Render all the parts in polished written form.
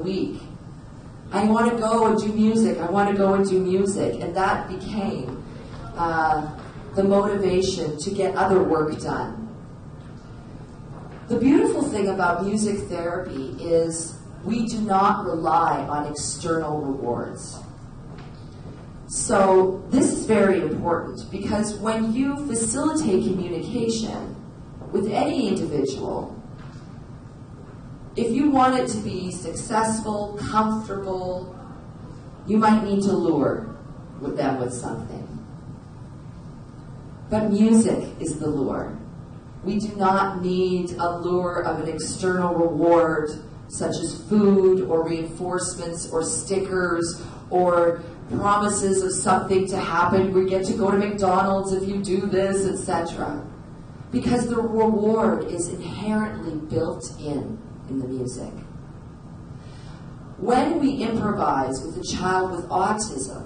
week. I want to go and do music. I want to go and do music. And that became the motivation to get other work done. The beautiful thing about music therapy is we do not rely on external rewards. So this is very important because when you facilitate communication with any individual, if you want it to be successful, comfortable, you might need to lure them with something. But music is the lure. We do not need a lure of an external reward such as food or reinforcements or stickers or promises of something to happen. We get to go to McDonald's if you do this, etc. Because the reward is inherently built in the music. When we improvise with a child with autism,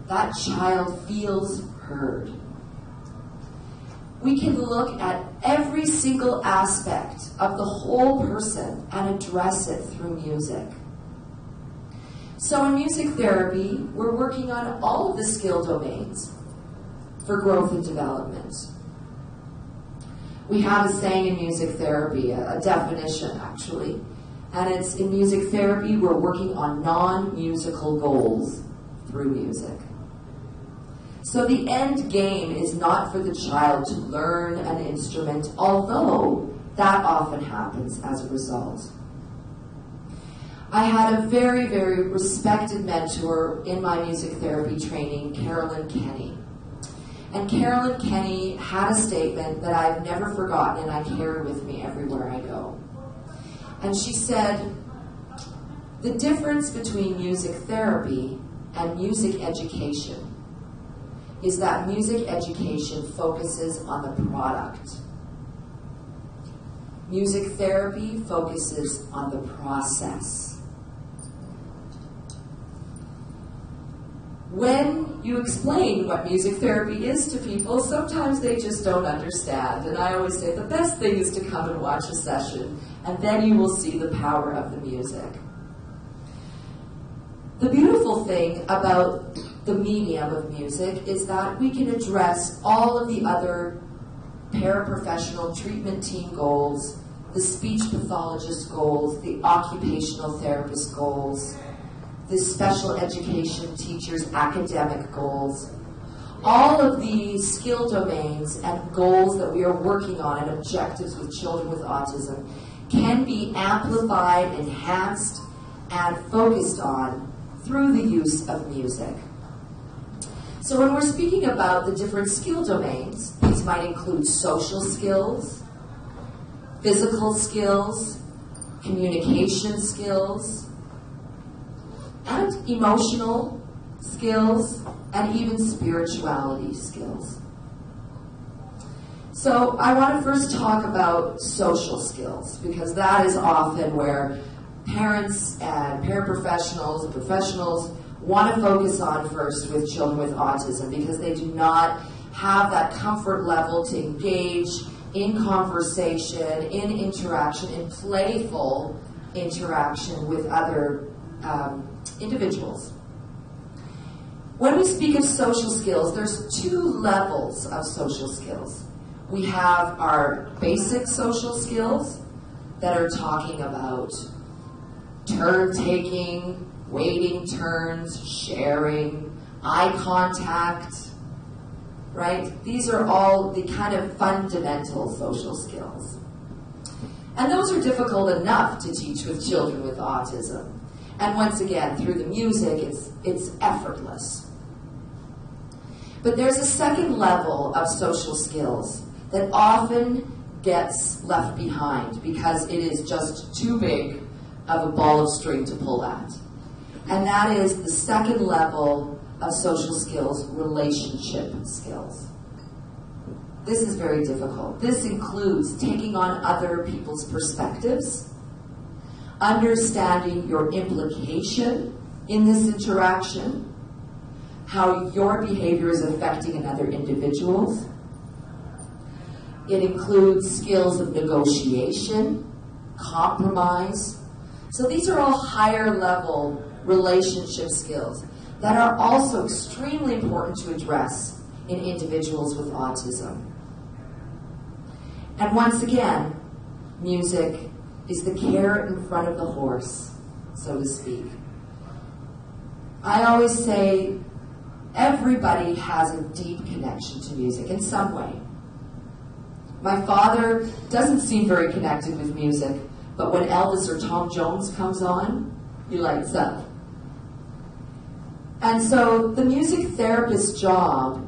that child feels heard. We can look at every single aspect of the whole person and address it through music. So in music therapy, we're working on all of the skill domains for growth and development. We have a saying in music therapy, a definition actually, and it's in music therapy we're working on non-musical goals through music. So the end game is not for the child to learn an instrument, although that often happens as a result. I had a very, very respected mentor in my music therapy training, Carolyn Kenny. And Carolyn Kenny had a statement that I've never forgotten and I carry with me everywhere I go. And she said, the difference between music therapy and music education is that music education focuses on the product. Music therapy focuses on the process. When you explain what music therapy is to people, sometimes they just don't understand. And I always say the best thing is to come and watch a session, and then you will see the power of the music. The beautiful thing about the medium of music is that we can address all of the other paraprofessional treatment team goals, the speech pathologist goals, the occupational therapist goals, the special education teachers' academic goals. All of these skill domains and goals that we are working on and objectives with children with autism can be amplified, enhanced, and focused on through the use of music. So when we're speaking about the different skill domains, these might include social skills, physical skills, communication skills, and emotional skills, and even spirituality skills. So I want to first talk about social skills, because that is often where parents and paraprofessionals and professionals want to focus on first with children with autism, because they do not have that comfort level to engage in conversation, in interaction, in playful interaction with other individuals. When we speak of social skills, there's two levels of social skills. We have our basic social skills that are talking about turn-taking, waiting turns, sharing, eye contact, right? These are all the kind of fundamental social skills. And those are difficult enough to teach with children with autism. And once again, through the music, it's effortless. But there's a second level of social skills that often gets left behind because it is just too big of a ball of string to pull at. And that is the second level of social skills, relationship skills. This is very difficult. This includes taking on other people's perspectives, understanding your implication in this interaction, how your behavior is affecting another individual's. It includes skills of negotiation, compromise, So these are all higher level relationship skills that are also extremely important to address in individuals with autism. And once again, music is the carrot in front of the horse, so to speak. I always say everybody has a deep connection to music in some way. My father doesn't seem very connected with music, but when Elvis or Tom Jones comes on, he lights up. And so the music therapist's job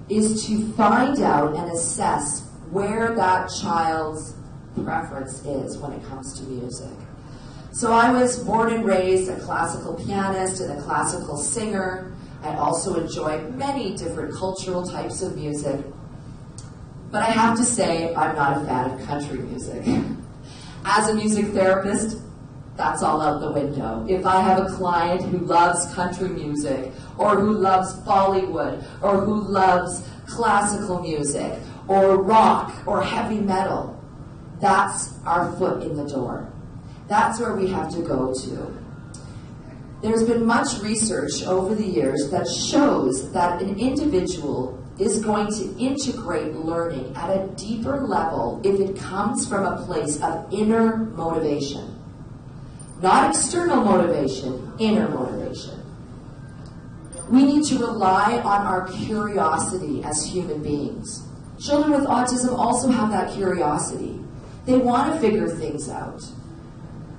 is to find out and assess where that child's preference is when it comes to music. So I was born and raised a classical pianist and a classical singer. I also enjoy many different cultural types of music. But I have to say, I'm not a fan of country music. As a music therapist, that's all out the window. If I have a client who loves country music, or who loves Bollywood, or who loves classical music, or rock, or heavy metal, that's our foot in the door. That's where we have to go to. There's been much research over the years that shows that an individual is going to integrate learning at a deeper level if it comes from a place of inner motivation. Not external motivation, inner motivation. We need to rely on our curiosity as human beings. Children with autism also have that curiosity. They want to figure things out.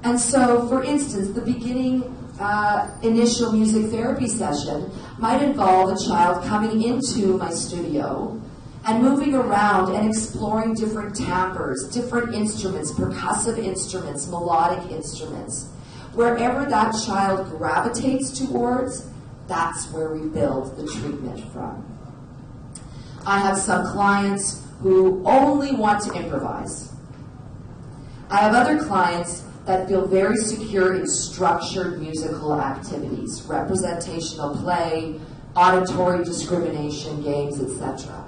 And so, for instance, the beginning initial music therapy session might involve a child coming into my studio and moving around and exploring different timbres, different instruments, percussive instruments, melodic instruments. Wherever that child gravitates towards, that's where we build the treatment from. I have some clients who only want to improvise. I have other clients that feel very secure in structured musical activities, representational play, auditory discrimination games, etc.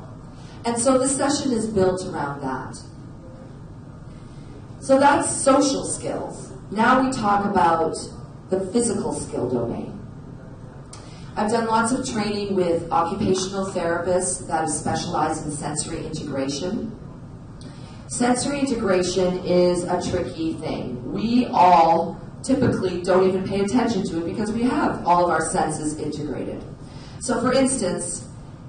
And so the session is built around that. So that's social skills. Now we talk about the physical skill domain. I've done lots of training with occupational therapists that have specialized in sensory integration. Sensory integration is a tricky thing. We all typically don't even pay attention to it because we have all of our senses integrated. So for instance,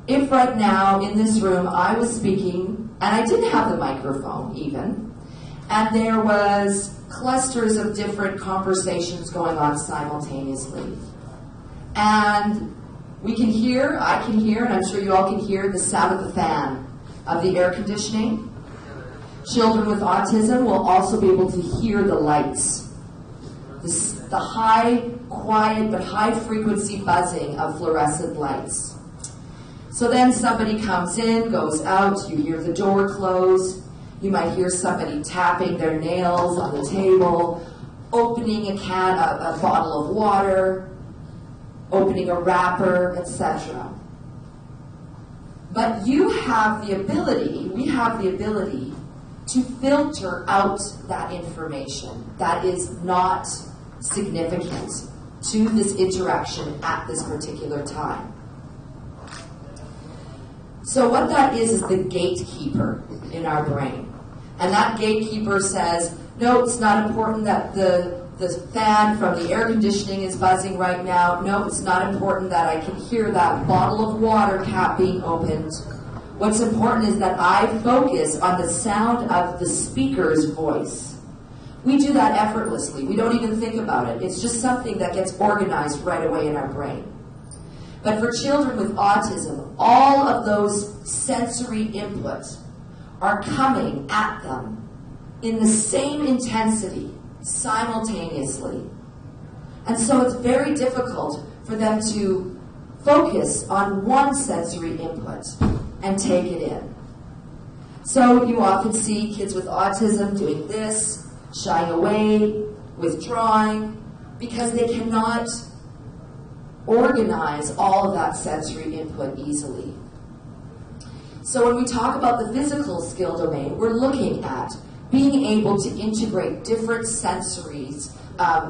if right now in this room I was speaking, and I didn't have the microphone even, and there was clusters of different conversations going on simultaneously, and we can hear, I can hear, and I'm sure you all can hear the sound of the fan, of the air conditioning. Children with autism will also be able to hear the lights. The high, quiet, but high frequency buzzing of fluorescent lights. So then somebody comes in, goes out, you hear the door close, you might hear somebody tapping their nails on the table, opening a bottle of water, opening a wrapper, etc. But you have the ability, we have the ability to filter out that information that is not significant to this interaction at this particular time. So what that is the gatekeeper in our brain. And that gatekeeper says, no, it's not important that the fan from the air conditioning is buzzing right now. No, it's not important that I can hear that bottle of water cap being opened. What's important is that I focus on the sound of the speaker's voice. We do that effortlessly. We don't even think about it. It's just something that gets organized right away in our brain. But for children with autism, all of those sensory inputs are coming at them in the same intensity, simultaneously. And so it's very difficult for them to focus on one sensory input and take it in. So you often see kids with autism doing this, shying away, withdrawing, because they cannot organize all of that sensory input easily. So when we talk about the physical skill domain, we're looking at being able to integrate different sensories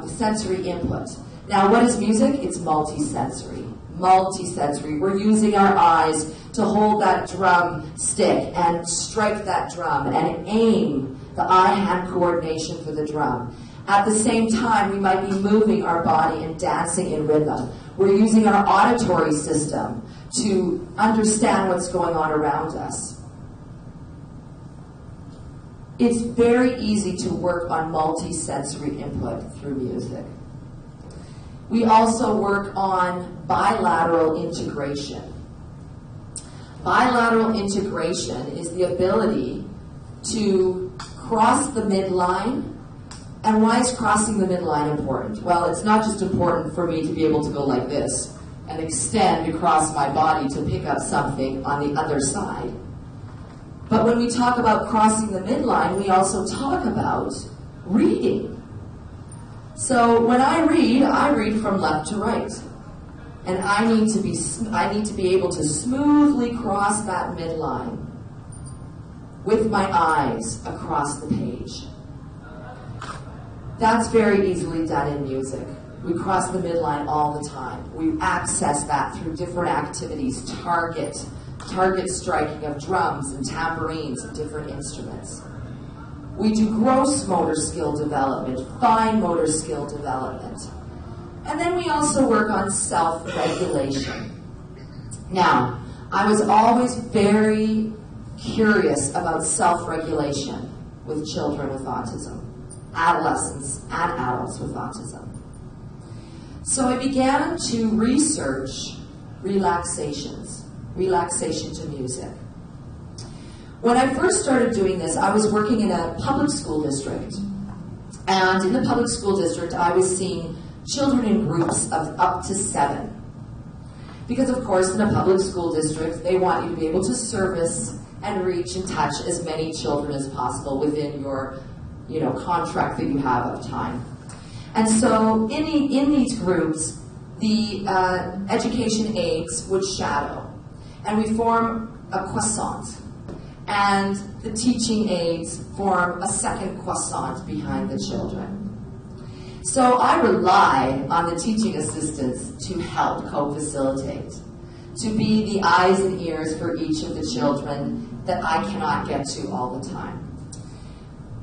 sensory input. Now, what is music? It's multisensory. Multisensory. We're using our eyes to hold that drum stick and strike that drum and aim the eye-hand coordination for the drum. At the same time, we might be moving our body and dancing in rhythm. We're using our auditory system to understand what's going on around us. It's very easy to work on multi-sensory input through music. We also work on bilateral integration. Bilateral integration is the ability to cross the midline. And why is crossing the midline important? Well, it's not just important for me to be able to go like this and extend across my body to pick up something on the other side. But when we talk about crossing the midline, we also talk about reading. So when I read from left to right. And I need to be able to smoothly cross that midline with my eyes across the page. That's very easily done in music. We cross the midline all the time. We access that through different activities, target striking of drums and tambourines and different instruments. We do gross motor skill development, fine motor skill development. And then we also work on self-regulation. Now, I was always very curious about self-regulation with children with autism, adolescents and adults with autism. So I began to research relaxation to music. When I first started doing this, I was working in a public school district. And in the public school district, I was seeing children in groups of up to 7. Because of course, in a public school district, they want you to be able to service and reach and touch as many children as possible within your contract that you have of time. And so in these groups, the education aides would shadow. And we form a croissant. And the teaching aides form a second croissant behind the children. So I rely on the teaching assistants to help co-facilitate, to be the eyes and ears for each of the children that I cannot get to all the time.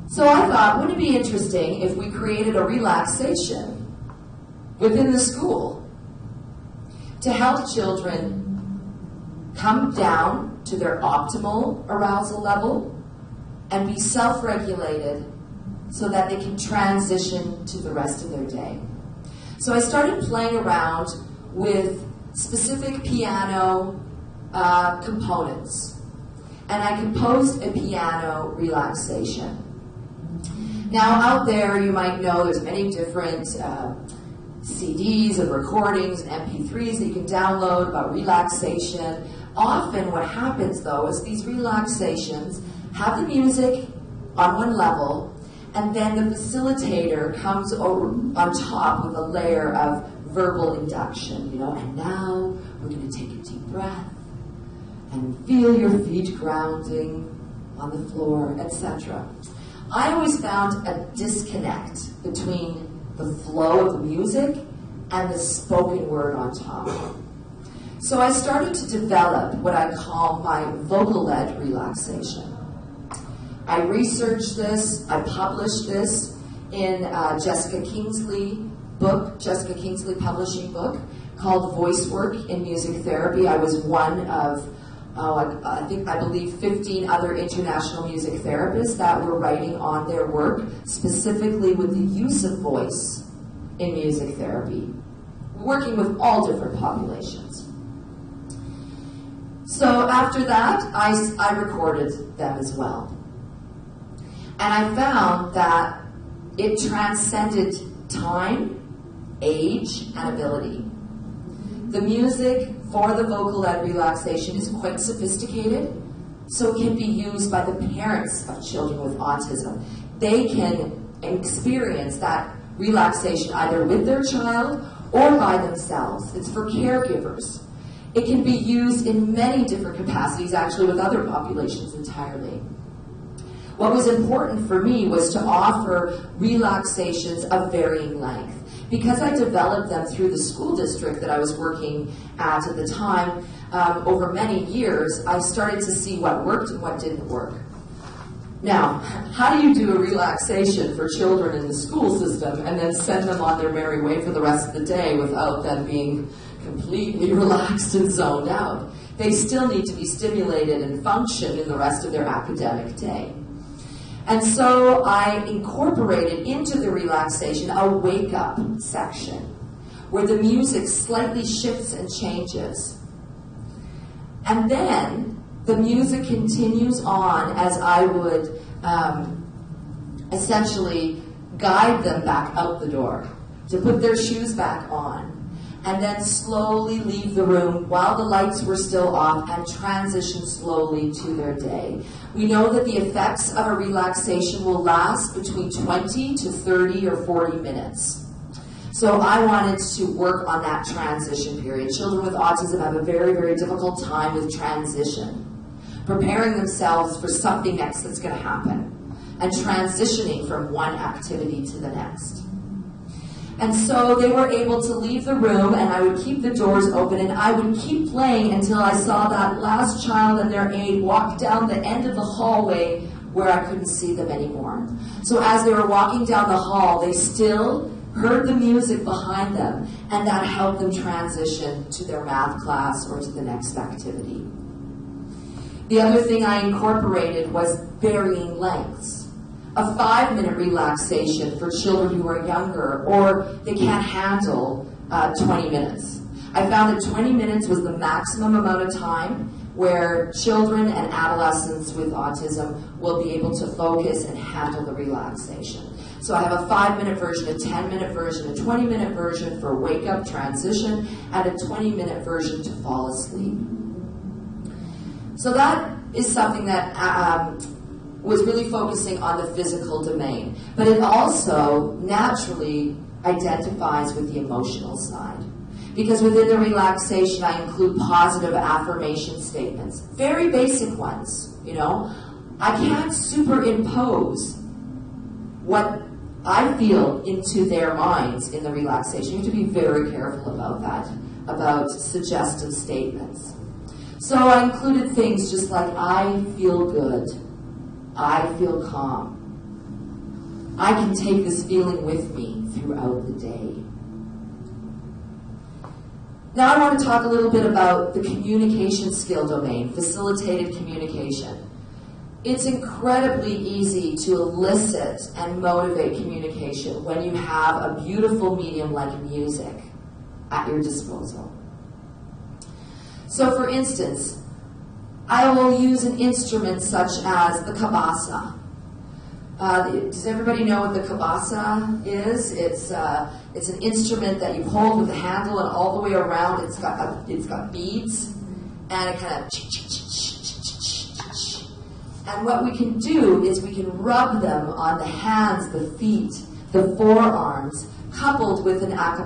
So I thought, wouldn't it be interesting if we created a relaxation within the school to help children come down to their optimal arousal level and be self-regulated so that they can transition to the rest of their day. So I started playing around with specific piano components, and I composed a piano relaxation. Now out there, you might know there's many different CDs and recordings, MP3s that you can download about relaxation. Often what happens though is these relaxations have the music on one level, and then the facilitator comes over on top with a layer of verbal induction, and now we're going to take a deep breath and feel your feet grounding on the floor, etc. I always found a disconnect between the flow of the music and the spoken word on top. So I started to develop what I call my vocal-led relaxation. I researched this, I published this in Jessica Kingsley publishing book called Voice Work in Music Therapy. I was one of, I believe 15 other international music therapists that were writing on their work specifically with the use of voice in music therapy, working with all different populations. So after that, I recorded them as well. And I found that it transcended time, age, and ability. The music for the vocal-led relaxation is quite sophisticated, so it can be used by the parents of children with autism. They can experience that relaxation either with their child or by themselves. It's for caregivers. It can be used in many different capacities, actually with other populations entirely. What was important for me was to offer relaxations of varying length. Because I developed them through the school district that I was working at the time, over many years, I started to see what worked and what didn't work. Now, how do you do a relaxation for children in the school system and then send them on their merry way for the rest of the day without them being completely relaxed and zoned out? They still need to be stimulated and function in the rest of their academic day. And so I incorporated into the relaxation a wake-up section where the music slightly shifts and changes. And then the music continues on as I would essentially guide them back out the door to put their shoes back on, and then slowly leave the room while the lights were still off and transition slowly to their day. We know that the effects of a relaxation will last between 20 to 30 or 40 minutes. So I wanted to work on that transition period. Children with autism have a very, very difficult time with transition, preparing themselves for something next that's going to happen, and transitioning from one activity to the next. And so they were able to leave the room, and I would keep the doors open, and I would keep playing until I saw that last child and their aide walk down the end of the hallway where I couldn't see them anymore. So as they were walking down the hall, they still heard the music behind them, and that helped them transition to their math class or to the next activity. The other thing I incorporated was varying lengths. A 5-minute relaxation for children who are younger or they can't handle 20 minutes. I found that 20 minutes was the maximum amount of time where children and adolescents with autism will be able to focus and handle the relaxation. So I have a 5-minute version, a 10-minute version, a 20-minute version for wake-up transition, and a 20-minute version to fall asleep. So that is something that was really focusing on the physical domain, but it also naturally identifies with the emotional side. Because within the relaxation, I include positive affirmation statements, very basic ones, you know. I can't superimpose what I feel into their minds in the relaxation. You have to be very careful about that, about suggestive statements. So I included things just like, I feel good. I feel calm. I can take this feeling with me throughout the day. Now I want to talk a little bit about the communication skill domain, facilitated communication. It's incredibly easy to elicit and motivate communication when you have a beautiful medium like music at your disposal. So for instance, I will use an instrument such as the kabasa. Does everybody know what the kabasa is? It's an instrument that you hold with the handle, and all the way around it's got beads, and it kind of and what we can do is we can rub them on the hands, the feet, the forearms, coupled with an a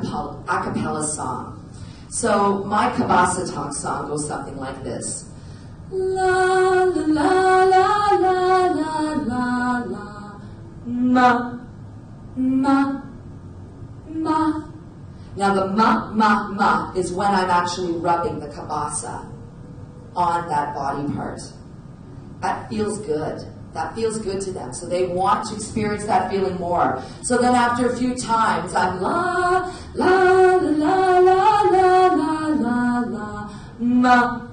cappella song. So my kabasa talk song goes something like this. La la la la la la la la ma ma ma. Now the ma is when I'm actually rubbing the kabasa on that body part. That feels good. That feels good to them. So they want to experience that feeling more. So then after a few times, I'm la la la la la la la la ma.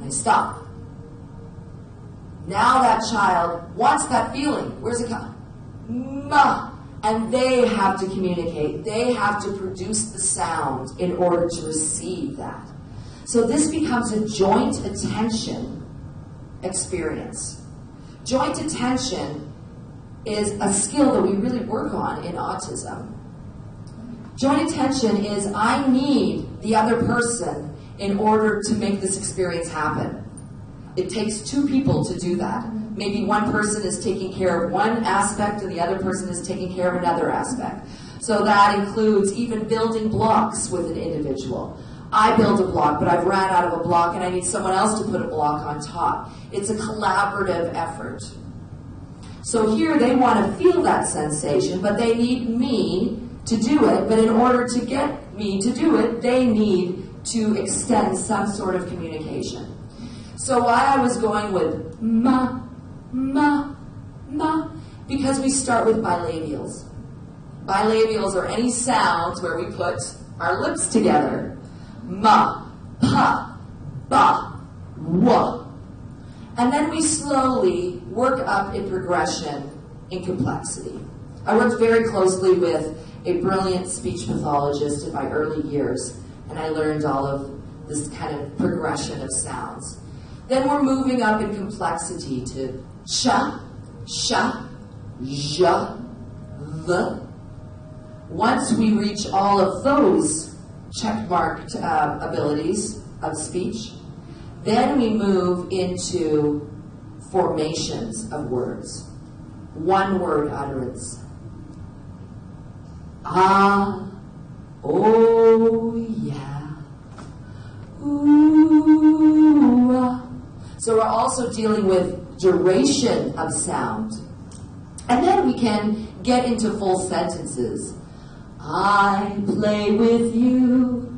I stop. Now that child wants that feeling. Where's it coming? Ma. And they have to communicate. They have to produce the sound in order to receive that. So this becomes a joint attention experience. Joint attention is a skill that we really work on in autism. Joint attention is I need the other person in order to make this experience happen. It takes two people to do that. Maybe one person is taking care of one aspect and the other person is taking care of another aspect. So that includes even building blocks with an individual. I build a block, but I've ran out of a block and I need someone else to put a block on top. It's a collaborative effort. So here they want to feel that sensation, but they need me to do it. But in order to get me to do it, they need to extend some sort of communication. So why I was going with ma, ma, ma, because we start with bilabials. Bilabials are any sounds where we put our lips together. Ma, pa, ba, wa. And then we slowly work up in progression in complexity. I worked very closely with a brilliant speech pathologist in my early years, and I learned all of this kind of progression of sounds. Then we're moving up in complexity to cha, sha, ja, the. Once we reach all of those check-marked abilities of speech, then we move into formations of words. One word utterance. Ah, oh, yeah. Ooh, ah. So we're also dealing with duration of sound. And then we can get into full sentences. I play with you.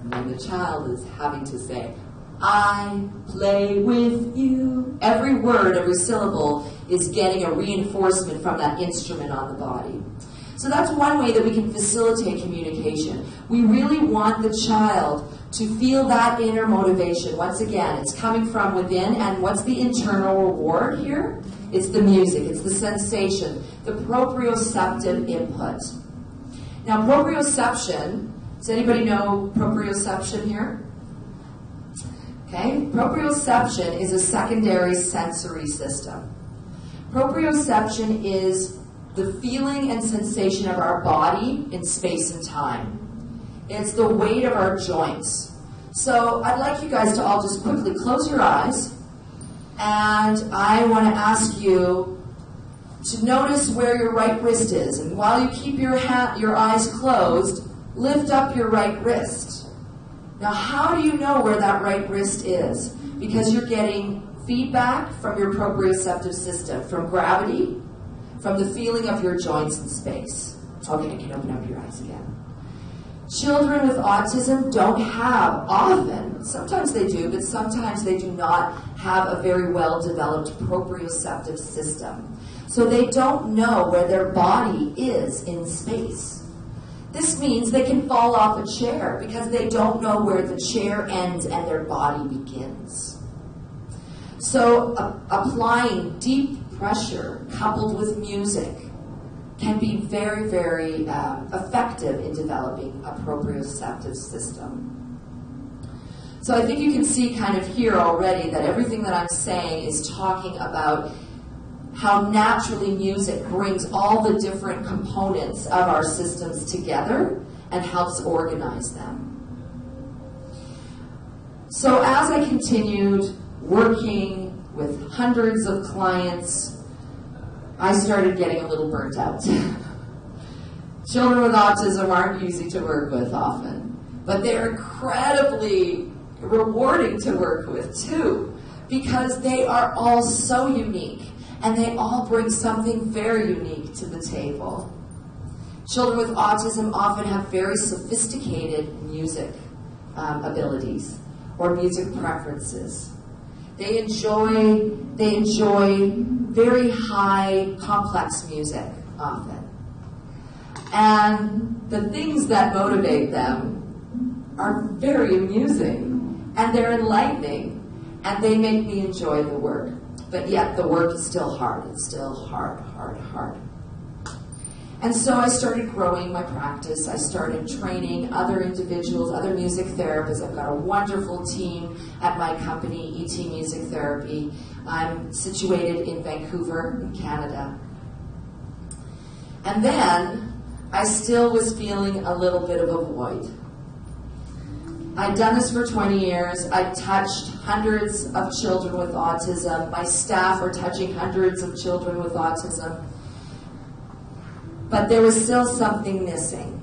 And then the child is having to say, I play with you. Every word, every syllable is getting a reinforcement from that instrument on the body. So that's one way that we can facilitate communication. We really want the child to feel that inner motivation. Once again, it's coming from within, and what's the internal reward here? It's the music, it's the sensation, the proprioceptive input. Now, proprioception, does anybody know proprioception here? Okay, proprioception is a secondary sensory system. Proprioception is the feeling and sensation of our body in space and time. It's the weight of our joints. So I'd like you guys to all just quickly close your eyes, and I want to ask you to notice where your right wrist is. And while you keep your eyes closed, lift up your right wrist. Now, how do you know where that right wrist is? Because you're getting feedback from your proprioceptive system, from gravity, from the feeling of your joints in space. Okay, you can open up your eyes again. Children with autism don't have often, sometimes they do, but sometimes they do not have a very well-developed proprioceptive system. So they don't know where their body is in space. This means they can fall off a chair because they don't know where the chair ends and their body begins. So applying deep pressure coupled with music can be very, very effective in developing a proprioceptive system. So I think you can see kind of here already that everything that I'm saying is talking about how naturally music brings all the different components of our systems together and helps organize them. So as I continued working with hundreds of clients, I started getting a little burnt out. Children with autism aren't easy to work with often, but they're incredibly rewarding to work with too, because they are all so unique and they all bring something very unique to the table. Children with autism often have very sophisticated music abilities or music preferences. They enjoy very high, complex music often. And the things that motivate them are very amusing, and they're enlightening, and they make me enjoy the work. But yet the work is still hard. It's still hard, hard, hard. And so I started growing my practice. I started training other individuals, other music therapists. I've got a wonderful team at my company, ET Music Therapy. I'm situated in Vancouver, in Canada. And then I still was feeling a little bit of a void. I'd done this for 20 years. I've touched hundreds of children with autism. My staff are touching hundreds of children with autism. But there was still something missing.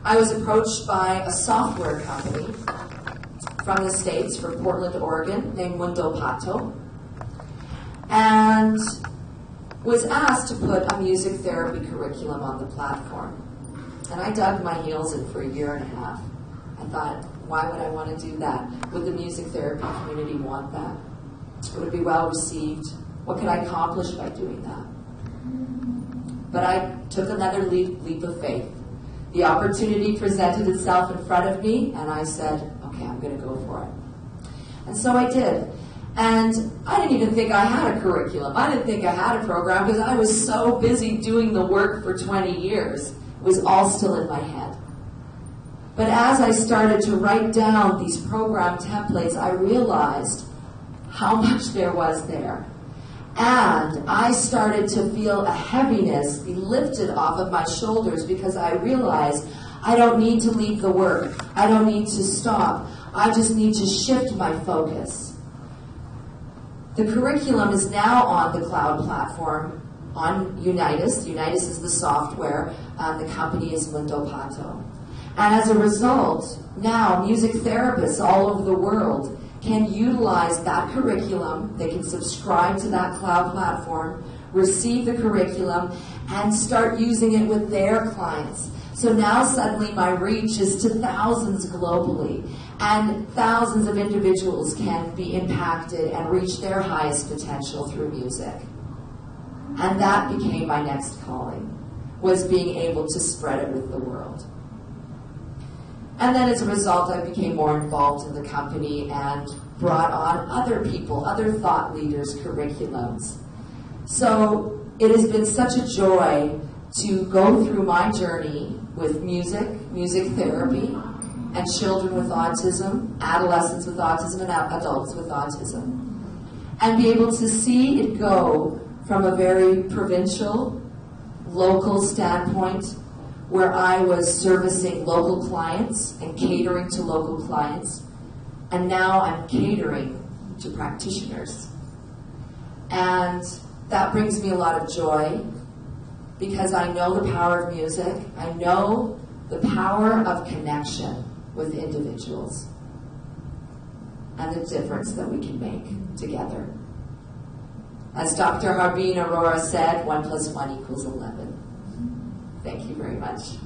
I was approached by a software company from the States, from Portland, Oregon, named Mundo Pato, and was asked to put a music therapy curriculum on the platform. And I dug my heels in for a year and a half. I thought, why would I want to do that? Would the music therapy community want that? Would it be well received? What could I accomplish by doing that? But I took another leap of faith. The opportunity presented itself in front of me, and I said, okay, I'm going to go for it. And so I did. And I didn't even think I had a curriculum. I didn't think I had a program because I was so busy doing the work for 20 years. It was all still in my head. But as I started to write down these program templates, I realized how much there was there. And I started to feel a heaviness be lifted off of my shoulders because I realized I don't need to leave the work. I don't need to stop. I just need to shift my focus. The curriculum is now on the cloud platform on Unitas. Unitas is the software. The company is Mundo Pato. And as a result, now music therapists all over the world can utilize that curriculum. They can subscribe to that cloud platform, receive the curriculum, and start using it with their clients. So now suddenly my reach is to thousands globally, and thousands of individuals can be impacted and reach their highest potential through music. And that became my next calling, was being able to spread it with the world. And then as a result, I became more involved in the company and brought on other people, other thought leaders' curriculums. So it has been such a joy to go through my journey with music therapy, and children with autism, adolescents with autism, and adults with autism. And be able to see it go from a very provincial, local standpoint, where I was servicing local clients and catering to local clients, and now I'm catering to practitioners. And that brings me a lot of joy because I know the power of music. I know the power of connection with individuals and the difference that we can make together. As Dr. Harbeen Arora said, 1 + 1 = 11. Thank you very much.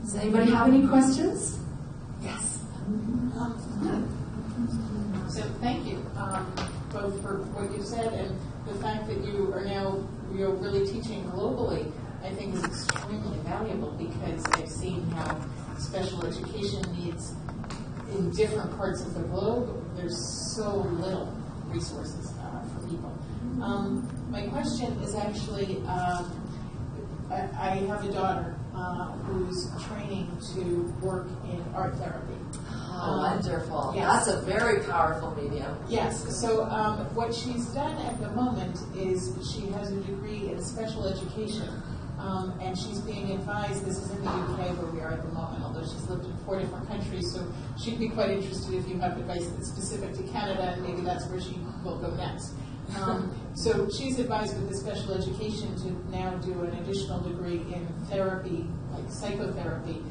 Does anybody have any questions? Yes. So thank you both for what you said, and the fact that you are now really teaching globally, I think is extremely valuable, because I've seen how special education needs in different parts of the globe. There's so little resources for people. My question is actually, I have a daughter who's training to work in art therapy. Wonderful. Yes. That's a very powerful medium. Yes. So what she's done at the moment is she has a degree in special education, and she's being advised, this is in the UK where we are at the moment, although she's lived in 4 different countries, so she'd be quite interested if you have advice that's specific to Canada, and maybe that's where she will go next. So she's advised with the special education to now do an additional degree in therapy, like psychotherapy,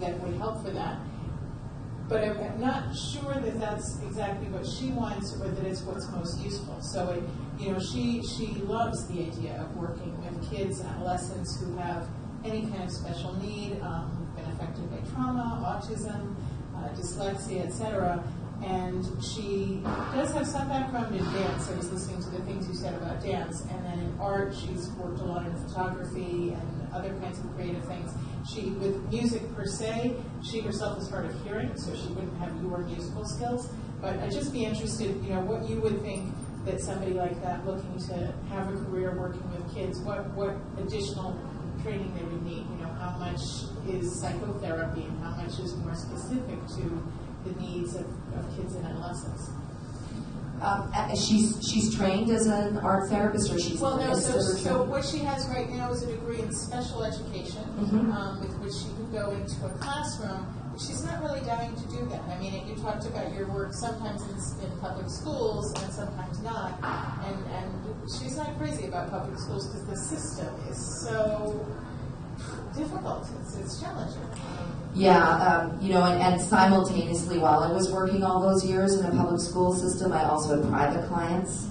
that would help for that. But I'm not sure that that's exactly what she wants, or that it's what's most useful. So, she loves the idea of working with kids and adolescents who have any kind of special need, been affected by trauma, autism, dyslexia, etc. And she does have some background in dance. I was listening to the things you said about dance. And then in art, she's worked a lot in photography and other kinds of creative things. With music per se, she herself is hard of hearing, so she wouldn't have your musical skills. But I'd just be interested, what you would think that somebody like that looking to have a career working with kids, what additional training they would need. How much is psychotherapy and how much is more specific to the needs of kids and adolescents. She's trained as an art therapist, or she's so what she has right now is a degree in special education, with which she could go into a classroom she's not really dying to do that. I mean, you talked about your work sometimes in public schools and sometimes not, and she's not crazy about public schools because the system is so difficult. It's challenging. Yeah, and simultaneously, while I was working all those years in a public school system, I also had private clients.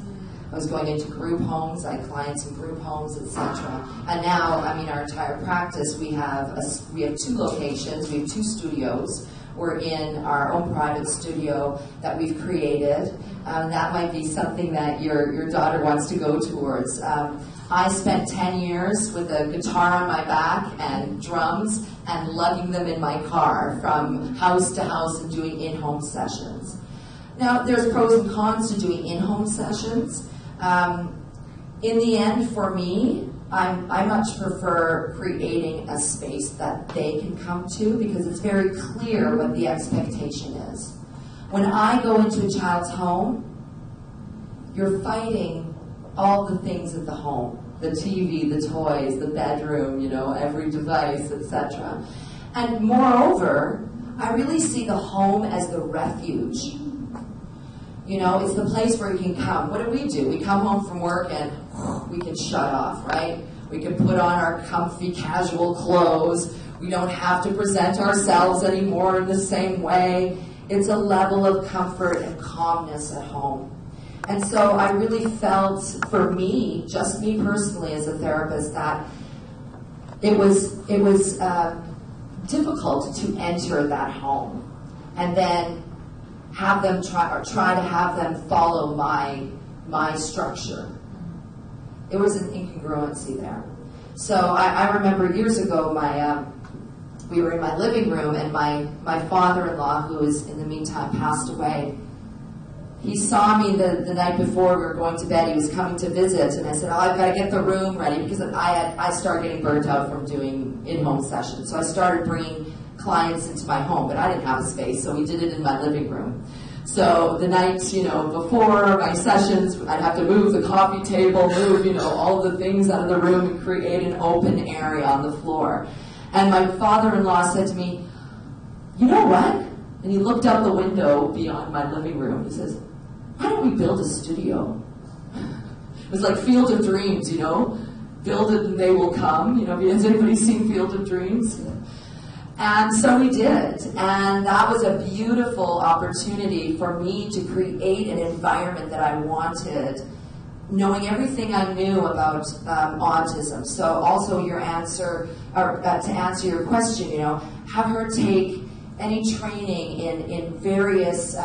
I was going into group homes, I had clients in group homes, etc. And now, our entire practice, we have 2 locations, we have 2 studios. We're in our own private studio that we've created. That might be something that your daughter wants to go towards. I spent 10 years with a guitar on my back and drums and lugging them in my car from house to house and doing in-home sessions. Now, there's pros and cons to doing in-home sessions. In the end, for me, I much prefer creating a space that they can come to because it's very clear what the expectation is. When I go into a child's home, you're fighting all the things of the home. The TV, the toys, the bedroom, every device, etc. And moreover, I really see the home as the refuge. It's the place where you can come. What do? We come home from work and we can shut off, right? We can put on our comfy, casual clothes. We don't have to present ourselves anymore in the same way. It's a level of comfort and calmness at home. And so I really felt, for me, just me personally as a therapist, that it was difficult to enter that home and then have them try to have them follow my structure. It was an incongruency there. So I remember years ago, we were in my living room, and my father-in-law, who is in the meantime passed away, he saw me the night before we were going to bed. He was coming to visit, and I said, I've got to get the room ready, because I started getting burnt out from doing in-home sessions. So I started bringing clients into my home, but I didn't have a space, so we did it in my living room. So the nights, before my sessions, I'd have to move the coffee table, move, all the things out of the room and create an open area on the floor. And my father-in-law said to me, you know what? And he looked out the window beyond my living room. He says, why don't we build a studio? It was like Field of Dreams, build it and they will come. Has anybody seen Field of Dreams? And so we did, and that was a beautiful opportunity for me to create an environment that I wanted, knowing everything I knew about autism. So also to answer your question, have her take any training in various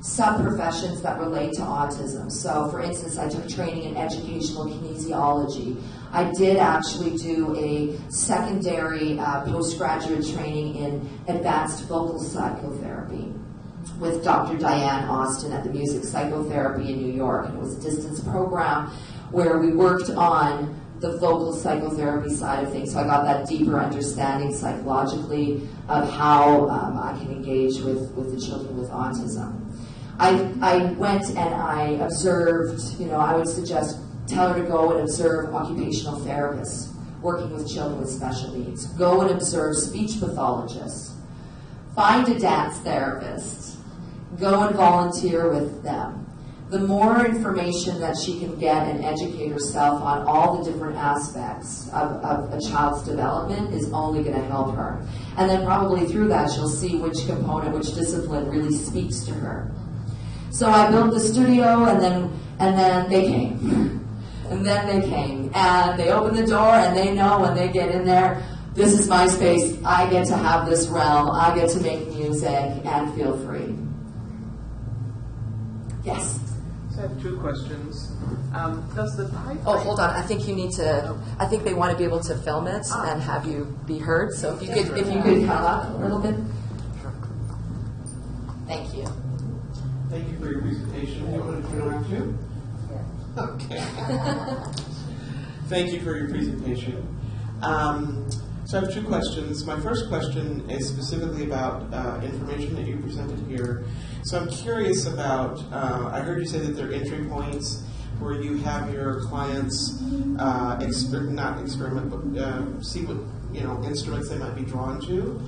sub-professions that relate to autism. So for instance, I took training in educational kinesiology. I did actually do a secondary postgraduate training in advanced vocal psychotherapy with Dr. Diane Austin at the Music Psychotherapy in New York. And it was a distance program where we worked on the vocal psychotherapy side of things. So I got that deeper understanding psychologically of how I can engage with the children with autism. I went and I observed, I would suggest tell her to go and observe occupational therapists working with children with special needs. Go and observe speech pathologists. Find a dance therapist. Go and volunteer with them. The more information that she can get and educate herself on all the different aspects of a child's development is only going to help her. And then probably through that she'll see which component, which discipline really speaks to her. So I built the studio, and then they came. And then they came, and they opened the door, and they know when they get in there, this is my space, I get to have this realm, I get to make music and feel free. Yes? So I have 2 questions. Does the pipe... Oh, hold on, I think you need to, I think they want to be able to film it and have you be heard, so if you could come up a little bit. Thank you. Thank you for your presentation. You want to turn around too? Okay. Thank you for your presentation. So I have 2 questions. My first question is specifically about information that you presented here. So I'm curious about, I heard you say that there are entry points, where you have your clients not experiment, but see what instruments they might be drawn to,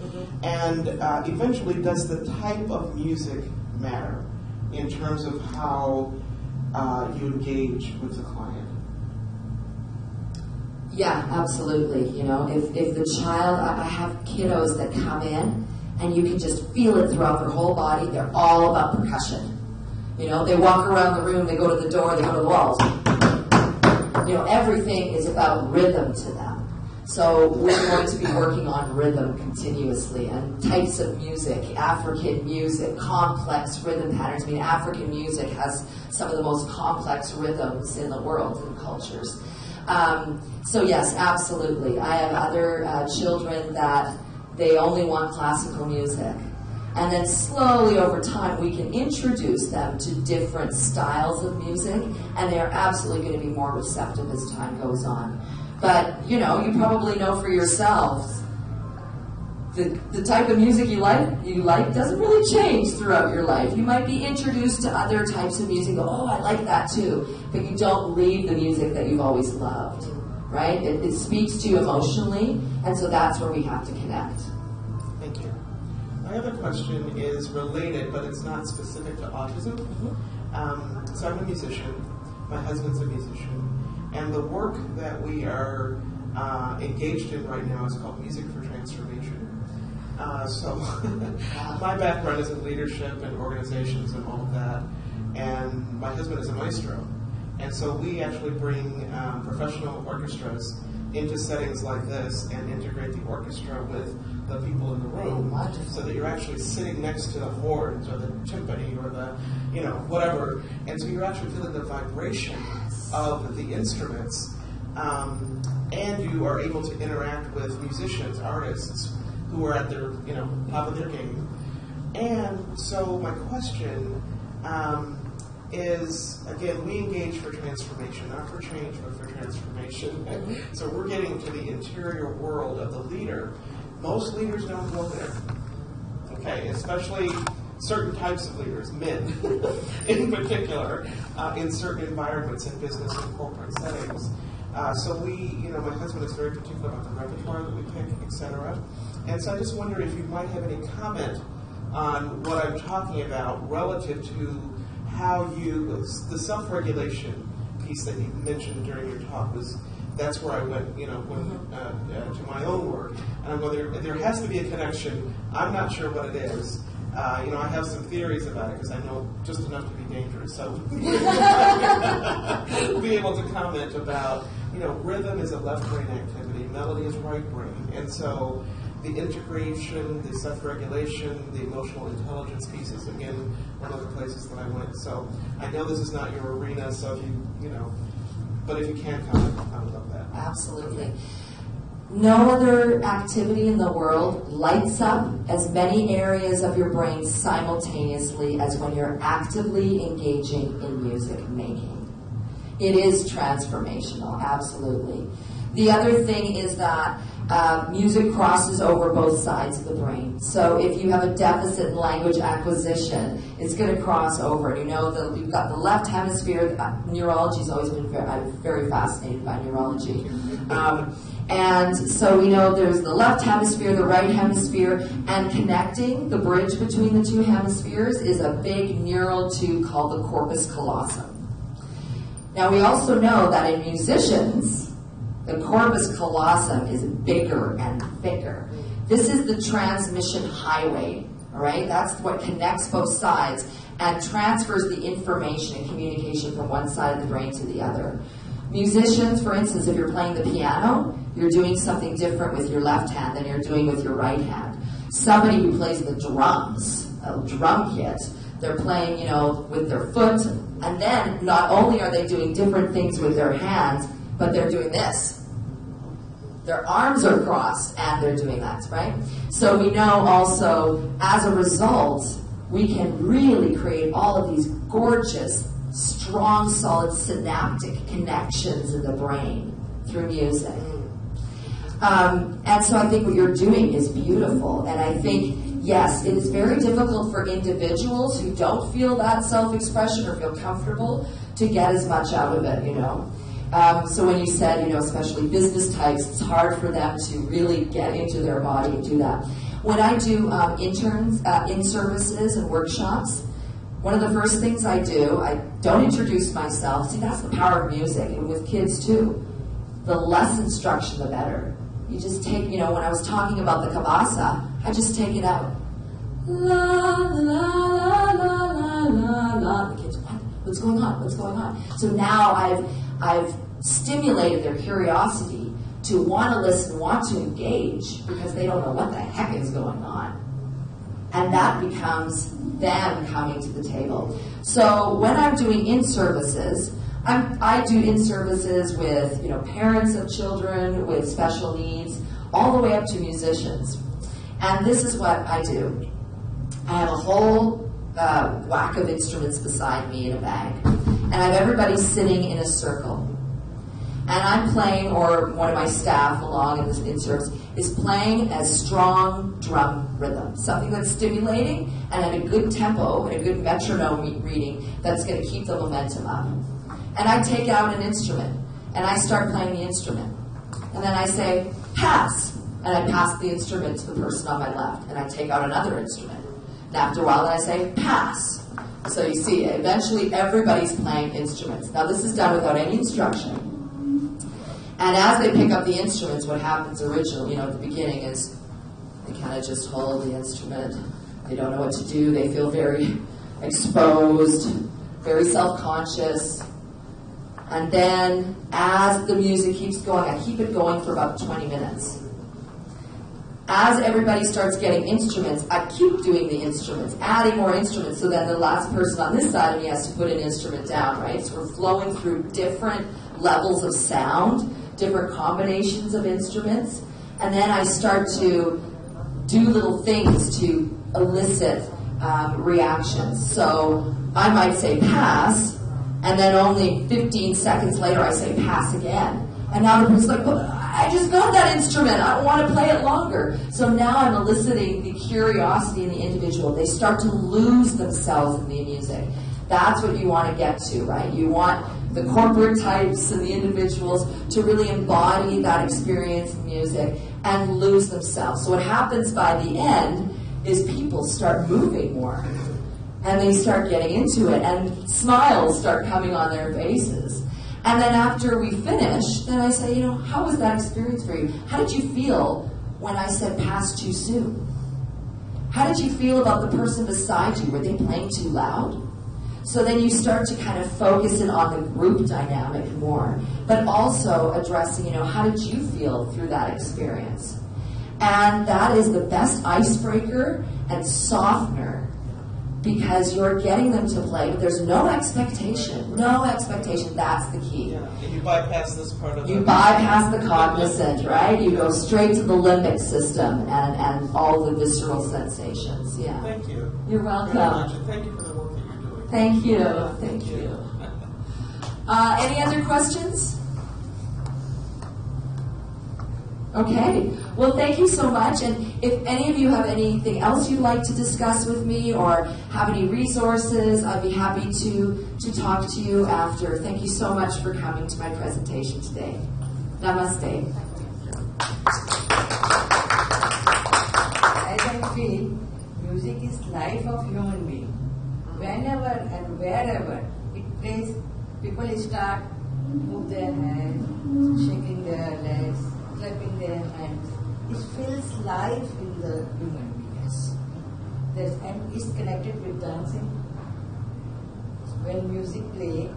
and eventually, does the type of music matter in terms of how you engage with the client? Yeah, absolutely. If the child, I have kiddos that come in and you can just feel it throughout their whole body. They're all about percussion. They walk around the room, they go to the door, they go to the walls. Everything is about rhythm to them. So we're going to be working on rhythm continuously and types of music, African music, complex rhythm patterns. I mean, African music has some of the most complex rhythms in the world and cultures. So yes, absolutely. I have other children that they only want classical music. And then slowly over time, we can introduce them to different styles of music, and they're absolutely going to be more receptive as time goes on. But, you probably know for yourselves, the type of music you like doesn't really change throughout your life. You might be introduced to other types of music, go, oh, I like that too, but you don't leave the music that you've always loved, right? It speaks to you emotionally, and so that's where we have to connect. Thank you. My other question is related, but it's not specific to autism. So I'm a musician. My husband's a musician. And the work that we are engaged in right now is called Music for Transformation. So my background is in leadership and organizations and all of that. And my husband is a maestro. And so we actually bring professional orchestras into settings like this and integrate the orchestra with the people in the room, so that you're actually sitting next to the horns or the timpani or the, whatever. And so you're actually feeling the vibration of the instruments, and you are able to interact with musicians, artists who are at their, top of their game. And so my question is, again, we engage for transformation, not for change, but for transformation. So we're getting to the interior world of the leader. Most leaders don't go there, okay, especially certain types of leaders, men in particular, in certain environments in business and corporate settings. So my husband is very particular about the repertoire that we pick, etc. And so I just wonder if you might have any comment on what I'm talking about relative to how the self-regulation piece that you mentioned during your talk that's where I went, to my own work. And I'm going, there has to be a connection. I'm not sure what it is. I have some theories about it because I know just enough to be dangerous. So be able to comment about, rhythm is a left brain activity, melody is right brain. And so the integration, the self-regulation, the emotional intelligence pieces, again, one of the places that I went. So I know this is not your arena, so if but if you can comment, I would love that. Absolutely. No other activity in the world lights up as many areas of your brain simultaneously as when you're actively engaging in music making. It is transformational, absolutely. The other thing is that music crosses over both sides of the brain. So if you have a deficit in language acquisition, it's going to cross over. And you've got the left hemisphere. Neurology's always been I'm very fascinated by neurology. And so we know there's the left hemisphere, the right hemisphere, and connecting the bridge between the two hemispheres is a big neural tube called the corpus callosum. Now we also know that in musicians, the corpus callosum is bigger and thicker. This is the transmission highway, all right? That's what connects both sides and transfers the information and communication from one side of the brain to the other. Musicians, for instance, if you're playing the piano, you're doing something different with your left hand than you're doing with your right hand. Somebody who plays the drums, a drum kit, they're playing, with their foot, and then not only are they doing different things with their hands, but they're doing this. Their arms are crossed, and they're doing that, right? So we know also, as a result, we can really create all of these gorgeous, strong, solid synaptic connections in the brain through music. And so I think what you're doing is beautiful. And I think, yes, it is very difficult for individuals who don't feel that self-expression or feel comfortable to get as much out of it, you know. So when you said, you know, especially business types, it's hard for them to really get into their body and do that. When I do in-services and workshops, one of the first things I do, I don't introduce myself. See, that's the power of music, and with kids too. The less instruction, the better. You just take, you know, when I was talking about the kabasa, I just take it out. La, la, la, la, la, la, la. The kids, what? What's going on? What's going on? So now I've stimulated their curiosity to want to listen, want to engage, because they don't know what the heck is going on. And that becomes them coming to the table. So when I'm doing in-services, I do in-services with, you know, parents of children with special needs, all the way up to musicians. And this is what I do. I have a whole whack of instruments beside me in a bag. And I have everybody sitting in a circle. And I'm playing, or one of my staff along in this in-service, is playing a strong drum rhythm, something that's stimulating and at a good tempo and a good metronome reading that's going to keep the momentum up. And I take out an instrument, and I start playing the instrument. And then I say, pass. And I pass the instrument to the person on my left, and I take out another instrument. And after a while, then I say, pass. So you see, eventually everybody's playing instruments. Now this is done without any instruction. And as they pick up the instruments, what happens originally, you know, at the beginning is they kind of just hold the instrument. They don't know what to do. They feel very exposed, very self-conscious. And then as the music keeps going, I keep it going for about 20 minutes. As everybody starts getting instruments, I keep doing the instruments, adding more instruments, so then the last person on this side of me has to put an instrument down, right? So we're flowing through different levels of sound, different combinations of instruments, and then I start to do little things to elicit reactions. So I might say pass, and then only 15 seconds later I say pass again. And now the person's like, well, I just got that instrument, I want to play it longer. So now I'm eliciting the curiosity in the individual. They start to lose themselves in the music. That's what you want to get to, right? You want the corporate types and the individuals to really embody that experience in music and lose themselves. So what happens by the end is people start moving more. And they start getting into it, and smiles start coming on their faces. And then after we finish, then I say, you know, how was that experience for you? How did you feel when I said pass too soon? How did you feel about the person beside you? Were they playing too loud? So then you start to kind of focus in on the group dynamic more, but also addressing, you know, how did you feel through that experience? And that is the best icebreaker and softener, because you're getting them to play, but there's no expectation. No expectation, that's the key. Yeah, and you bypass this part of it. You bypass the cognizant, right? You go straight to the limbic system and all the visceral sensations, yeah. Thank you. You're welcome. Very much, and thank you for the work that you're doing. Thank you, thank you. Any other questions? Okay, well thank you so much, and if any of you have anything else you'd like to discuss with me or have any resources, I'd be happy to talk to you after. Thank you so much for coming to my presentation today. Namaste. As I feel, music is life of human being. Whenever and wherever it plays, people start move their hands, shaking their legs, clapping their hands. It feels life in the human beings. And it's connected with dancing. When music plays,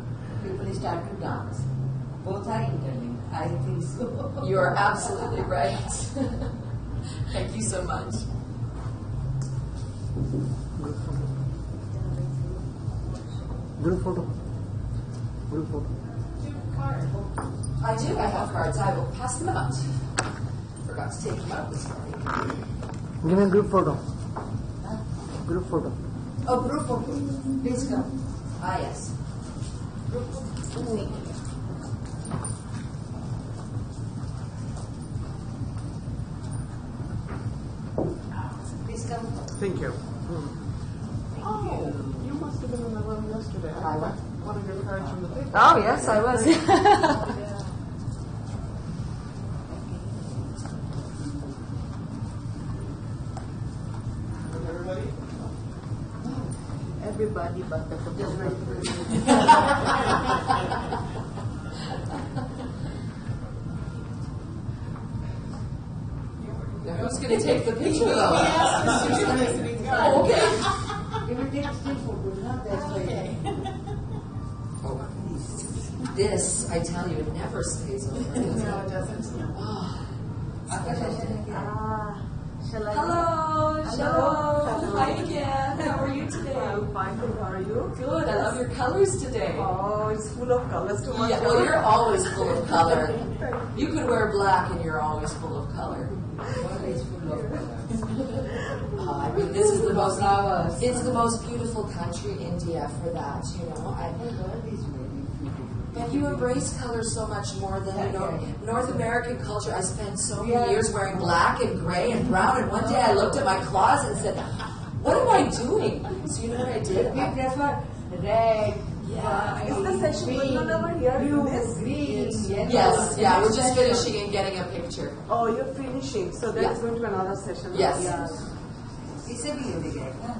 people start to dance. Both are interlinked. I think so. You are absolutely right. Thank you so much. Group photo. Group photo. I do, I have cards. I will pass them out. Forgot to take them out this morning. Give me a group photo. Group photo. Oh, group photo. Please come. Ah, yes. Group photo. Please come. Thank you. Oh, you must have been in the room yesterday. I got one of your cards from the paper. Oh, yes, I was. Everybody? Everybody but the photographer. Who's going to take the picture, though? Oh, okay. You will take still photos, not that's why. This, I tell you, it never stays over. No, it doesn't. Hello, hello. Hi again. How are you today? I'm fine. How are you? Good. I love your colors today. Oh, it's full of colors. Too much Yeah, well, you're always full of color. You could wear black and you're always full of color. Always full of colors. I mean, this is the most, it's the most beautiful country, India, for that, you know. But you embrace color so much more than, you know, North American culture. I spent so many years wearing black and gray and brown, and one day I looked at my closet and said, what am I doing? So you know what I did? We prefer red, Yeah. Is the session going on over here? blue, This? green, yellow. Yes, yeah, we're just finishing and getting a picture. Oh, you're finishing. So there's Yeah. going to be another session. Yes. इसे भी ले गए ना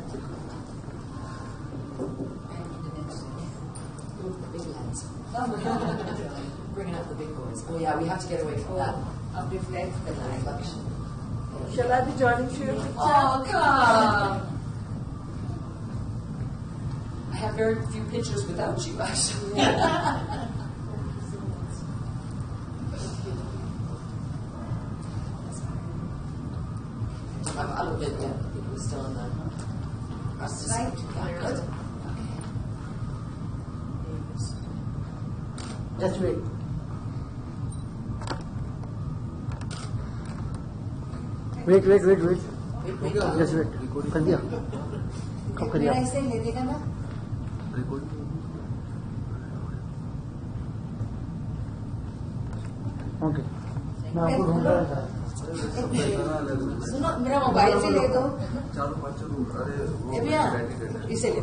Big lens. Bringing up the big boys. Oh yeah, we have to get away from that. अब reflect the light. Shall I be joining you? Oh, come! I have very few pictures without you, actually. I'm a bit yet. I think we're still in the process. Right. Yeah, good. Just wait. Wait. Wait, wait, Just wait. कर दिया? कब कर दिया? मेरा ऐसे ले देगा ना ओके मैं आपको ढूंढ रहा था सुनो मेरा मोबाइल से ले दो चारों पांच अरे वो ए भैया बैटरी इसे ले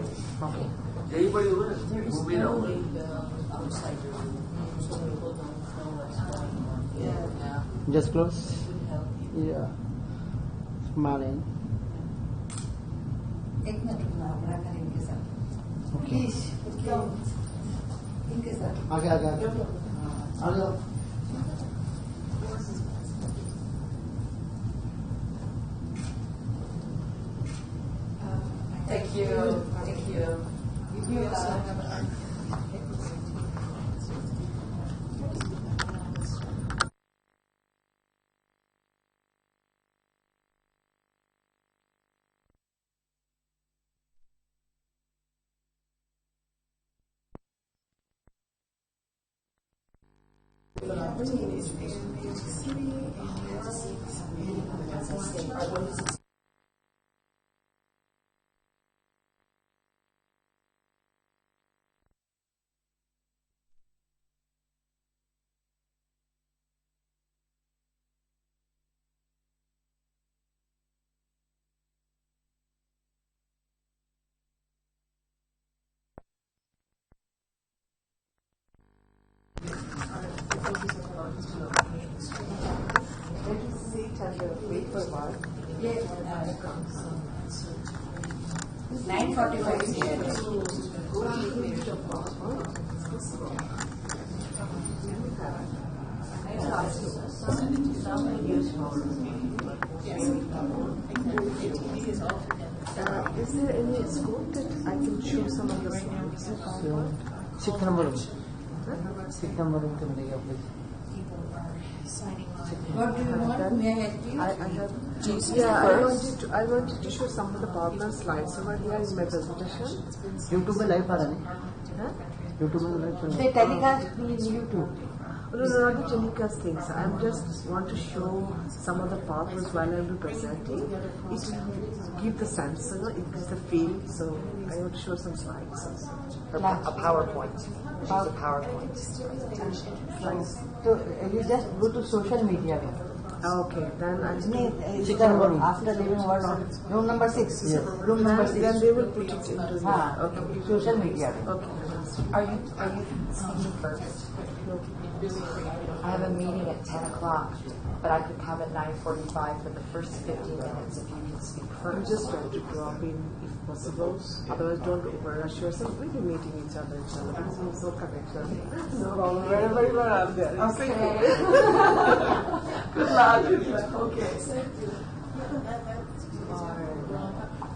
यही पड़ी होगा ना वो भी ना होगा Just close. Yeah. Smiling. एक मिनट रुकना अपना कर इनके साथ Okay. प्लीज इनके साथ आगे आगे आगे आगे Thank you. Thank you. Wait for a while. 9:45 is here. Is there any scope that I can show some of the slides? Six number six number उनके मिलेगा please What do you want? May I help you? I have. I wanted to show some of the popular slides over here in my presentation. YouTube में live आ रहा है Huh? YouTube में live चल रहा They telecast me in YouTube. No, not the telecast things. I just want to show some of the powers while I will be presenting. It will give the sense, it gives the feel. So I want to show some slides. A PowerPoint. She's a PowerPoint. है तो you just go to social media में Okay, then I After leaving room number 6. Yes. Room number 6. then they will put it into the okay. Social media. Okay. Are you speaking first? I have a meeting at 10 o'clock, but I could come at 9:45 for the first 15 minutes if you can speak I'm first. just trying to drop in if possible. Otherwise, don't overrush yourself. We'll be meeting each other because we have no connection. No problem. Wherever you are, I'm there. Okay. Good luck. Okay.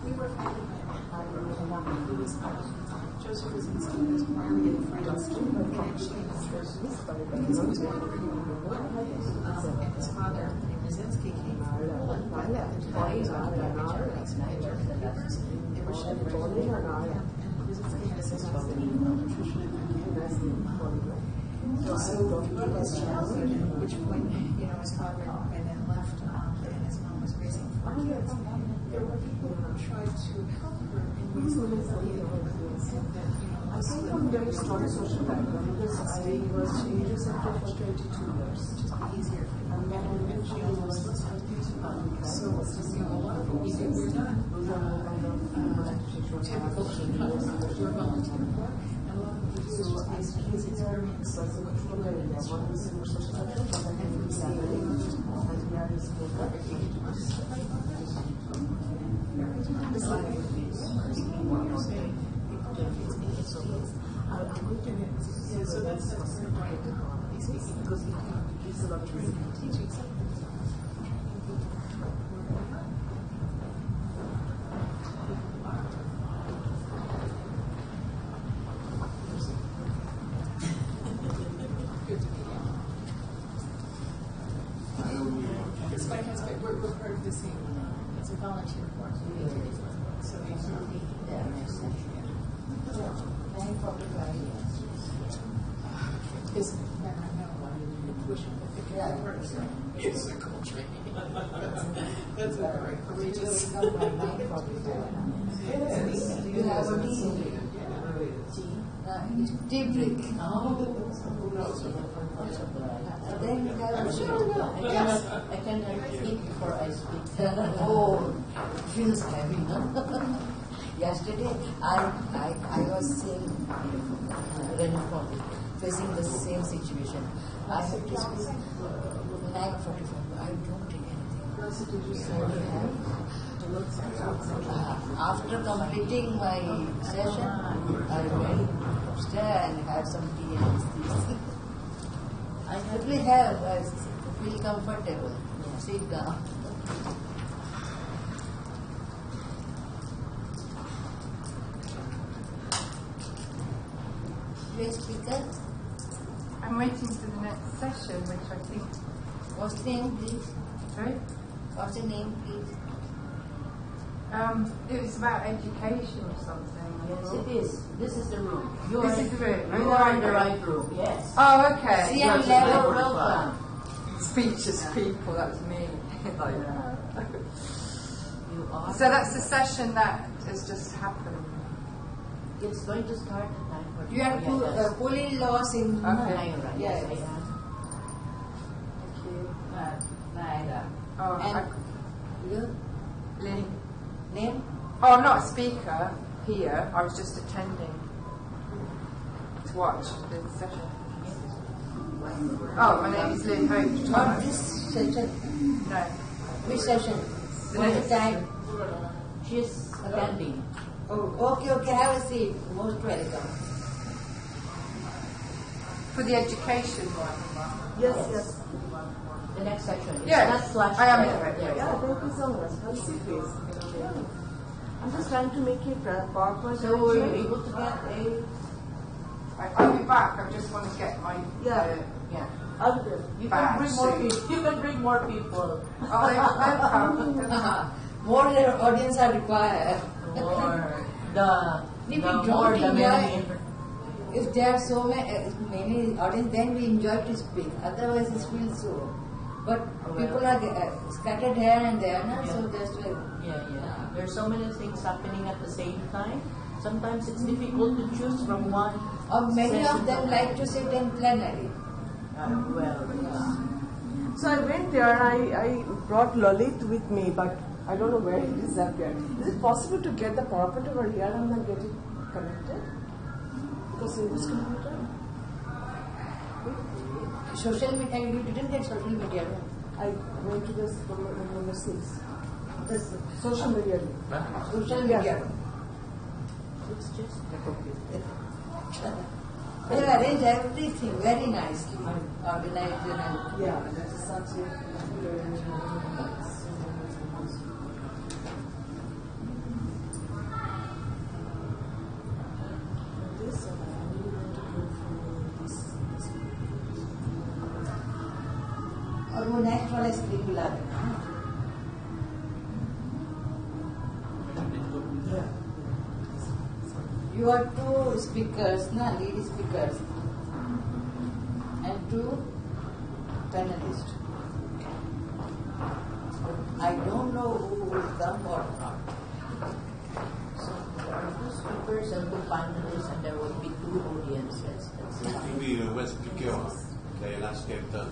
We were Joseph was in school as primarily a friend student, and actually because he was born and his father, Nazinski, came out and they were sharing and Nazinski had a sister that needed malnutrition so in his childhood, at which point, his father and then left and his mom was raising 4 kids. There were people who tried to help her in ways that I came from a very strong social background because I was in youth center for 22 years. just be easier for them. And she almost looks like so, a lot of what we do, we're not typical we're volunteer work, and a lot of what we do is just based on his experience. Yeah, so that's right. Because it gives a lot of teaching. It's my husband. We're part of the same. It's a volunteer work. So they is musical training. That's very courageous. You have a tea break. Then you have I can eat before I speak. Oh, feels heavy, no? Yesterday, I was saying, facing the same situation. I have to speak 9:45. I don't take anything. After completing my session, I went upstairs and had some tea and this. I quickly feel comfortable. Sit down. Next speaker. I'm waiting for the next session, which I think. What's the name, please? Sorry? What's the name, please? It was about education or something. Yes, it is. This is the room. This is the room. You are in the right room. Yes. Oh, okay. CM11, welcome. Speeches people, that was me. You are. So that's the session that has just happened. It's going to start at 9:45. You have to pull in Lawsin. Nayra. Yes. Thank you. Nayra. Oh, And you? Lynn. Name? Oh, I'm not a speaker here. I was just attending to watch the session. Oh, my name is Lynn Hope. Not this session. No. Which session? The What next time? She is attending. Oh, Okay, have a seat. Most welcome. For the education one. Yes. The next section. It's Yes, not flash I am drive. in it. Yeah, thank you so much. Have a seat, please. I'm just trying to make it PowerPoint. So were you able to get a... I'll be back. I just want to get my... Yeah. Yeah. You Bad can bring more suit. people. You can bring more people. Oh, they'll come. More audience are required. Or If we don't enjoy, if there are so many audience, then we enjoy to speak. Otherwise, it feels so. But people are scattered here and there, no? So just Yeah. There's so many things happening at the same time. Sometimes it's difficult to choose from one. or many of them like to sit in plenary. So I went it there and I brought Lalit with me, but I don't know where it is disappeared. Is it possible to get the PowerPoint over here and then get it connected? Because in this computer? Social media, you didn't get social media, no? I went to this overseas. This social media. Social media. Yeah. It's just They arrange everything very nicely, organized and Yeah, that's such a this and I really want to go through this. और वो next वाला screen बुला देना. You are two speakers, lead speakers, and two panelists. I don't know who will come or not. so there are two speakers and two panelists, and there will be two audiences. That's it. Maybe one speaker, Diana Skelton.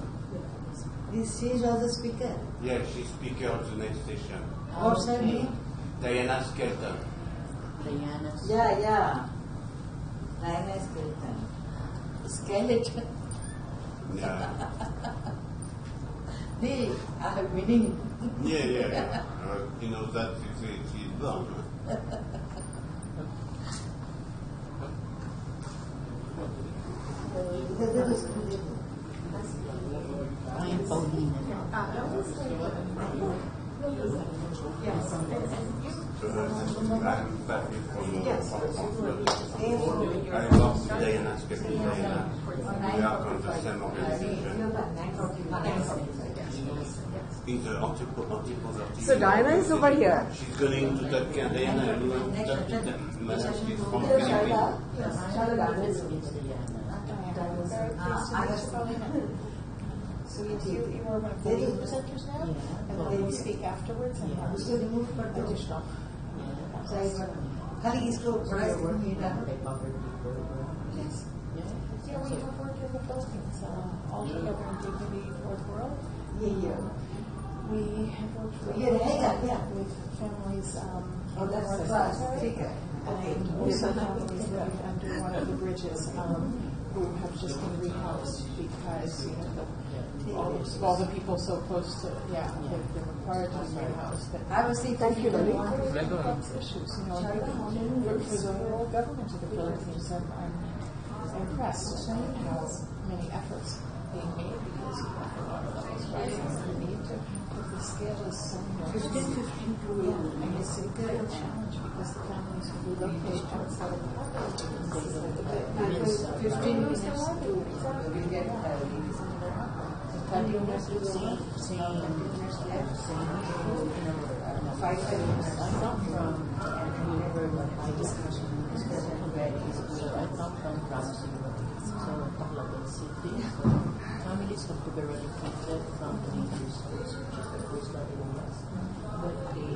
She is also speaker. Yeah, she's speaker of the next station. What's her name? Diana Skelton. Diana's Yeah. Diana Skelton. Skeleton. Yeah. They are winning. Yeah. You know that she's done. I am Paulina. I'm back from I love Diana Skelton. Diana. We are from the same organization. In the anti-poverty. So Diana is over here. She's going to talk. Diana is going to talk to them. Madam, she's from Philippines. So you are one of the lead presenters now, and then you speak afterwards and have additional. खाली इसको बड़ा Yes. Yeah, we have worked in the Philippines, all together in Dignity Fourth World. Yeah. We have worked with, Yeah. with families Oh, in that's North the first America, figure. Okay. and also families living under one of the bridges who have just been rehoused because all the people so close to they've been required to be rehoused. But I was saying Thank you, Lily. complex issues, for the whole government of the Philippines, I'm impressed seeing how many efforts being made because you have a lot of those rising the need to, if the scale is so enormous. 15 And it's a good challenge because the families who relocate outside of the population. 15 minutes to we'll get 30 minutes to go. 30 minutes left. 5 minutes. I come from my discussion is very easy. So I come from Ramsey, so Tacloban City. So families have to be relocated from the neighboring schools, which is the first one in the West. But they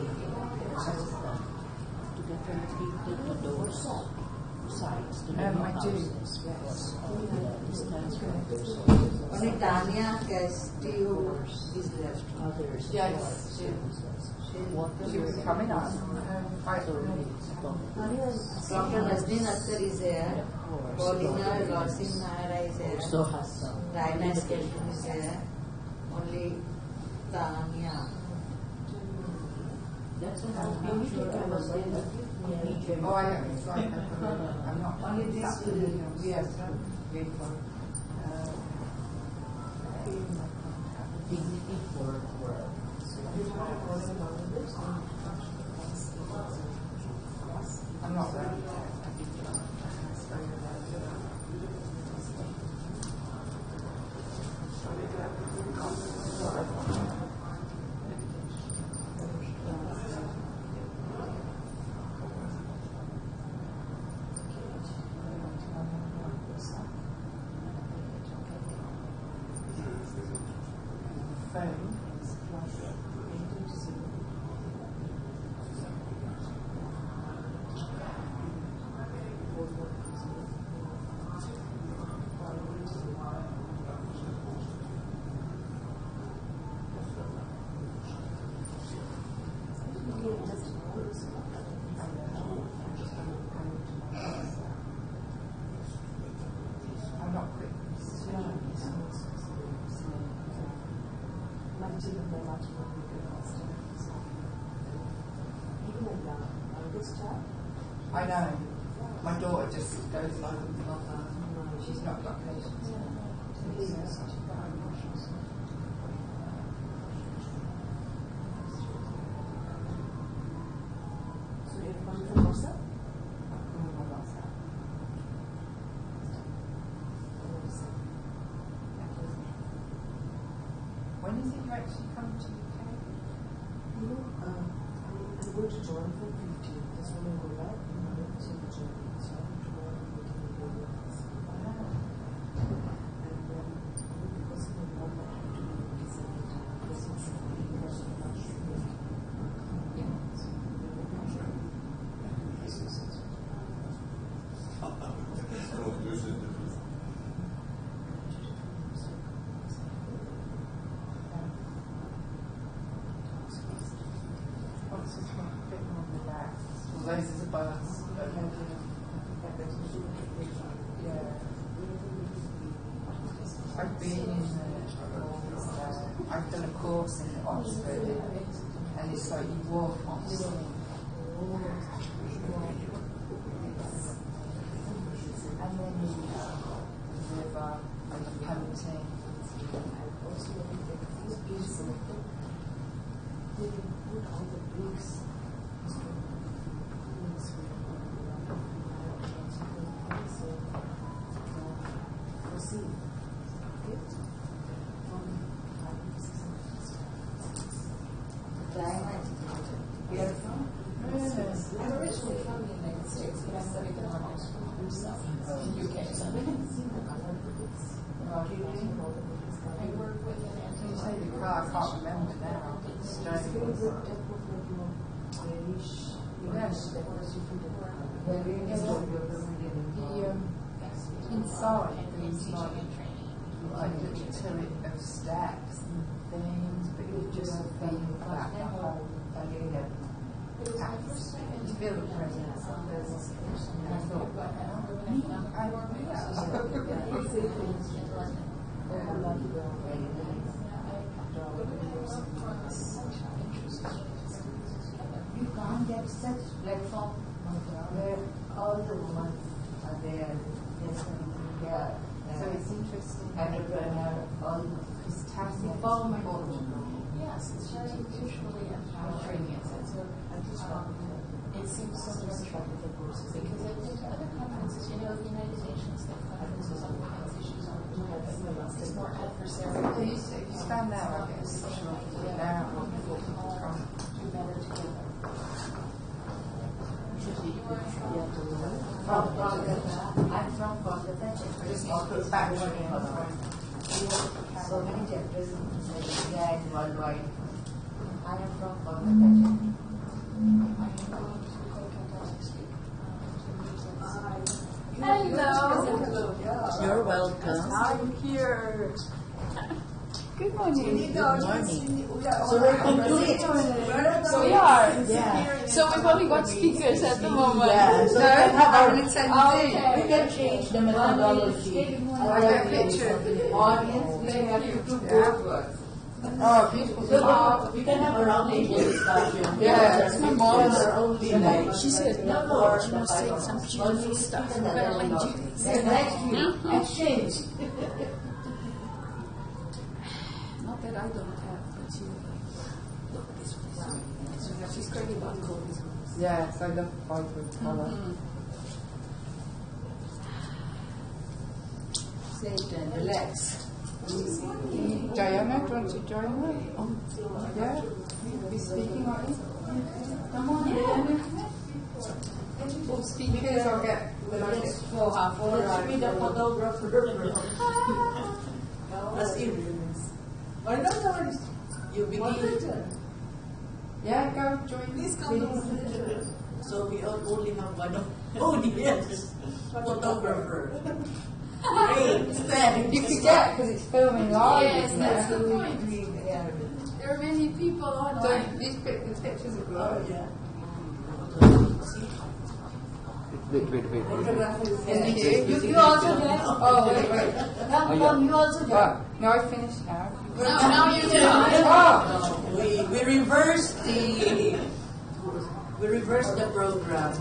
assist them to get relocated to those sites, to the new houses, because of the distance from their schools. Only Tania, Castilho is left. Others, Yes. Water She was coming on. Dr. Nazneen Akhter is there. Paulina, Lawsin, Nayra is there. also has some. Diana Skelton is there. Only Tania. That's what I'm sure I was there. Oh, I know. Sorry. I'm not. Only this we have to wait for. Dignity for work. I'm not ready. I know. My daughter just goes like, she's not got patience. When is it you actually come to UK? I'm going to join for 15. That's when I go back. I'm going to join. So tomorrow I'm going to go back. And then because of the work I have to do in December, Christmas and because of the Those are the birds. I've been in I've done a course in Oxford, and it's like you walk on something. And then you the river and the painting. It's beautiful. They put all the bricks. I'm originally from the United States, but I studied the language in UK. I work with an anti-Semitic. I can't remember now. It's inside there's like little turret of steps and things, but you just feel that the whole you feel the presence of this. And I thought, you can't get such platform where all the women are there. so it's interesting. Entrepreneur, all It's task Yes, it's very visually empowering. It seems so different because at other conferences, the United Nations, they have conferences on women's issues on the planet. It's more adversarial. If you stand out, I guess, now, do better together. I'm from Kolkata. just put back We have so many chapters in India and worldwide. I am from Kolkata. Hello. You're welcome. I'm here. Good morning. Good morning. So we're complete. So we are. Yeah. So we've only got speakers at the moment. Yeah, so no, we can have our attendee. We can change the methodology. I got a picture of the Audience, they have to do both words. Oh, beautiful. So we can have a round table discussion. Yeah, we come can on. have our own like. She said, no, she was saying some beautiful stuff. I'm going to lend you this. Next week, exchange. Not that I don't have, but you look, this one is she's crazy about cold. Yes, I love vibrant colour. Sit and relax. Diana, do you want to join us? Yeah? Be speaking, aren't you? Come on, Diana. We'll speak because I'll get the notice for half hour. Let's be the photographer. That's influence. Why not? You begin. Yeah, go join. Please come. So we only have one audience photographer. Great. You could get, because it's filming live. Yes, isn't that's it? the point. There are many people on. So these the pictures are good. Yeah. Wait. Thank you. You also get. Oh, wait. Come, you also get. What? No, I finished now. No, now you do. Oh, reversed the program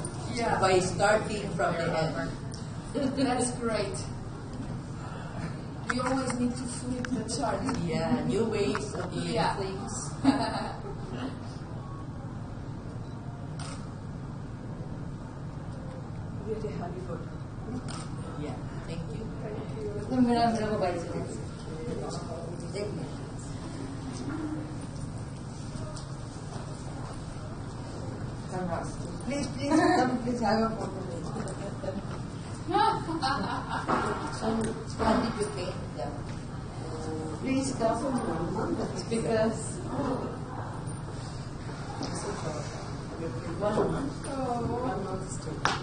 by starting from the end. That's great. We always need to flip the chart. Yeah, new ways of doing things. Yeah, thank you. Please come, please have a photo. How did you paint them? Please come. Because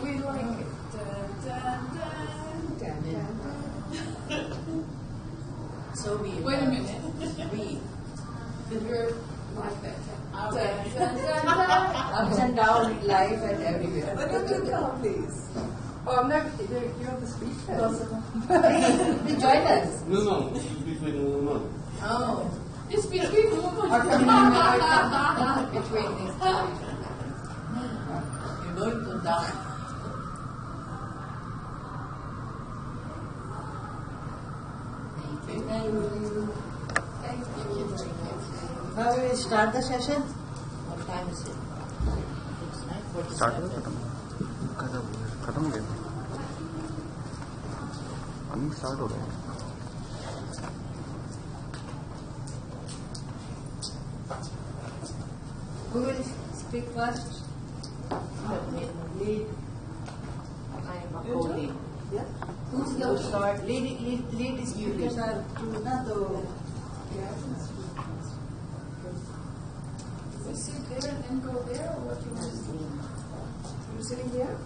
We like it. so we Wait a minute. we You're like that. ups and downs in life and everywhere. Please. Oh, I'm not, you have the speech Please join us. No, between women. Oh. It's between women. Between these two. You're going to die. Thank you. Thank you. Now we will start the session. What time is it? It's 9:47. Start हो गया खत्म हो गया अभी start हो गया Who will speak first? Lead. I am a co-lead. Who's the start? Lead is you. You sit there and then go there, or what you want to do? You sitting here?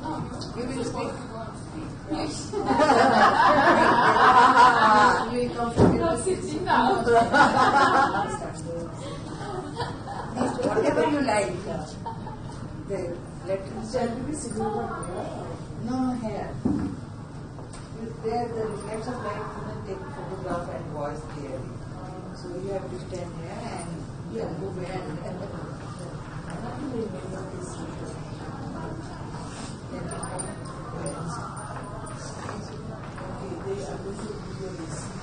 No, You will speak. yes. You will comfortable. No, sitting now. Whatever you like. The Shall we be sitting over here? no hair. There, the reflex of light couldn't take photograph and voice clearly. So you have to stand here and move here and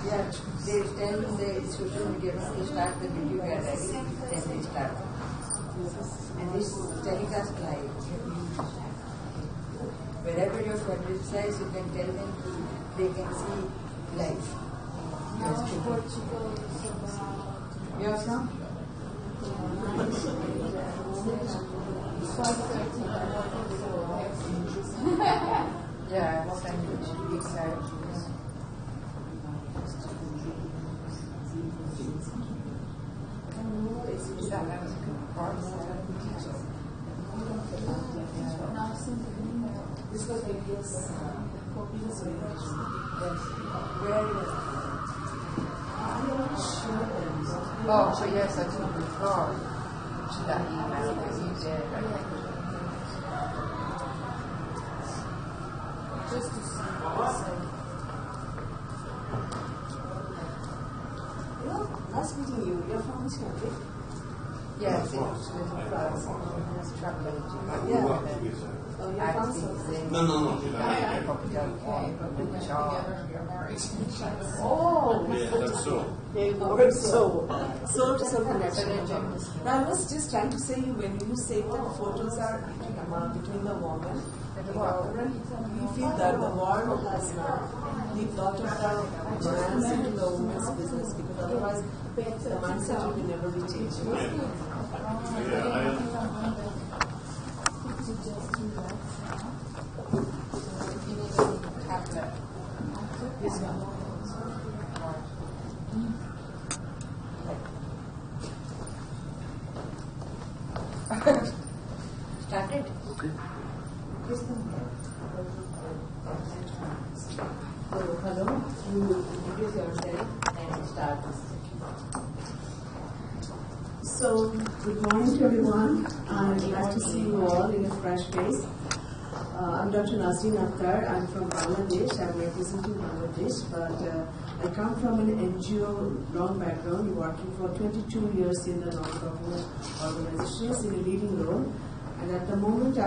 yeah, they stand in the social media, they start the video we are ready, then they start. And this telecast live. Wherever your family resides, you can tell them they can see live. You're from? Yeah, sandwich, big sandwich. This was previous copies. Where is Oh, so yes, I took before to that email that you did. Just to see. Nice meeting you. You're from which country? Yes, it was little flowers. It's chocolate. Yeah. Together. Oh, you're from Acting. No. Okay, but with the child. You're married. Oh, Yeah, that's so. they were so to some connection. Now I was just trying to say, when you say that photos are between the woman and the man, you feel that the world has now leave lot of the man's into the woman's business, because otherwise the mindset will never be changed. started? Okay. So, hello, you introduce yourself and start. So, good morning to everyone. I'm glad to see you all in a fresh face. I'm Dr. Nazneen Akhter. I'm from Bangladesh. I'm representing Bangladesh, but I come from an NGO long background, working for 22 years in the non-government organizations in a leading role. And at the moment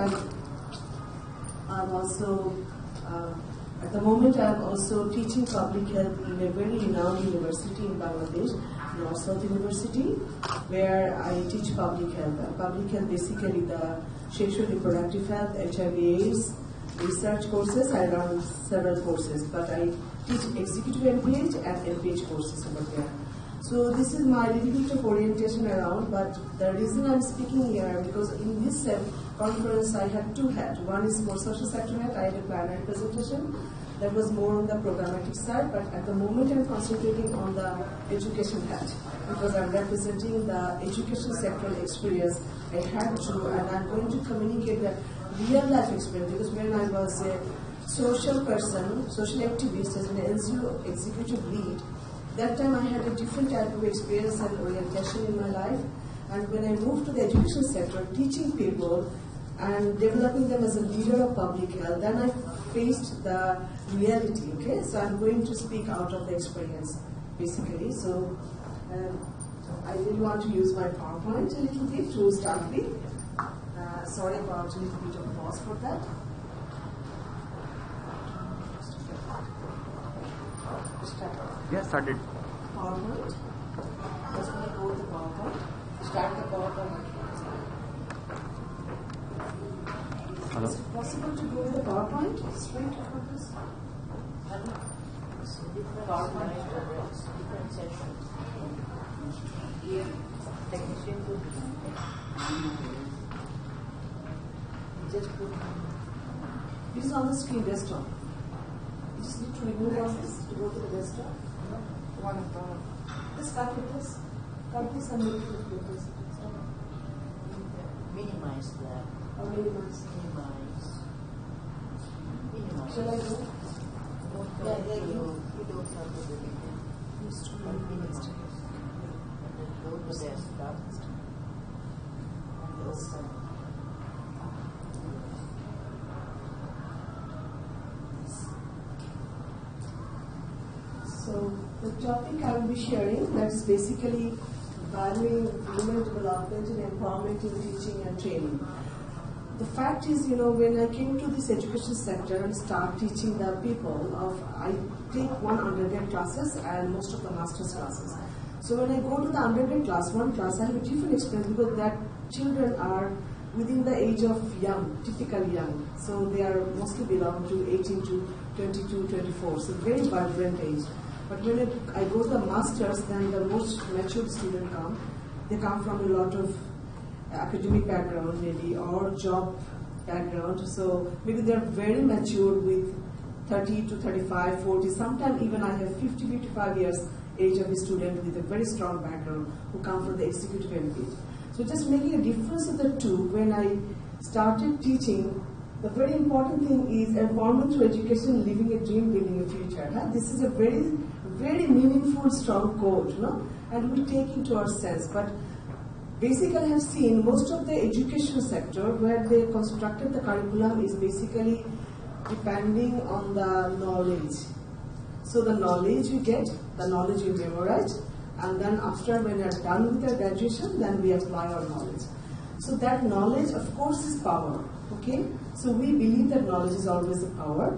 I'm also teaching public health in a very renowned university in Bangladesh, North South University, where I teach public health. Public health basically the sexual reproductive health, HIV/AIDS, research courses. I run several courses, but I teach executive MPH and MPH courses over there. So this is my little bit of orientation around, but the reason I'm speaking here, because in this conference I had two hats. One is for social sector hat. I had a plenary presentation that was more on the programmatic side, but at the moment I'm concentrating on the education hat, because I'm representing the education sector experience I had to, and I'm going to communicate that real life experience, because when I was a social person, social activist as an NGO executive lead, that time I had a different type of experience and orientation in my life. And when I moved to the education sector, teaching people and developing them as a leader of public health, then I faced the reality, okay? So I'm going to speak out of the experience, basically. So I really want to use my PowerPoint a little bit to start with. Sorry about a little bit of pause for that. Yeah, started. PowerPoint. Just going to go with the PowerPoint. Start the PowerPoint. Hello? Is it possible to go with the PowerPoint straight for this? PowerPoint different sessions. Here, technician will be just put. It is on the screen desktop. You just need to remove all this to go to the desktop. One of the. Just cut with this. Cut this and make it with this. Minimize that. Or minimize. Shall I go? Yeah, you don't have to do it. Minimize. And then go to desktop. So the topic I will be sharing, that's basically valuing human development and empowerment in teaching and training. The fact is, when I came to this education sector and start teaching the people I take one undergrad classes and most of the master's classes. So when I go to the undergrad class, one class, I have a different experience because that children are within the age of young, typical young. So they are mostly belong to 18 to 22, 24, so very vibrant age. But when I go to the masters, then the most mature students come. They come from a lot of academic background maybe, or job background. So maybe they're very mature with 30 to 35, 40, sometimes even I have 50, 55 years age of a student with a very strong background who come from the executive MPH. So just making a difference of the two, when I started teaching, the very important thing is empowerment through education, living a dream, building a future. Huh? This is a very, very meaningful, strong quote, and we take into our sense. But basically, I have seen most of the education sector where they constructed the curriculum is basically depending on the knowledge. So the knowledge we get, the knowledge we memorize, and then after when we are done with our graduation, then we apply our knowledge. So that knowledge, of course, is power. Okay? So we believe that knowledge is always a power,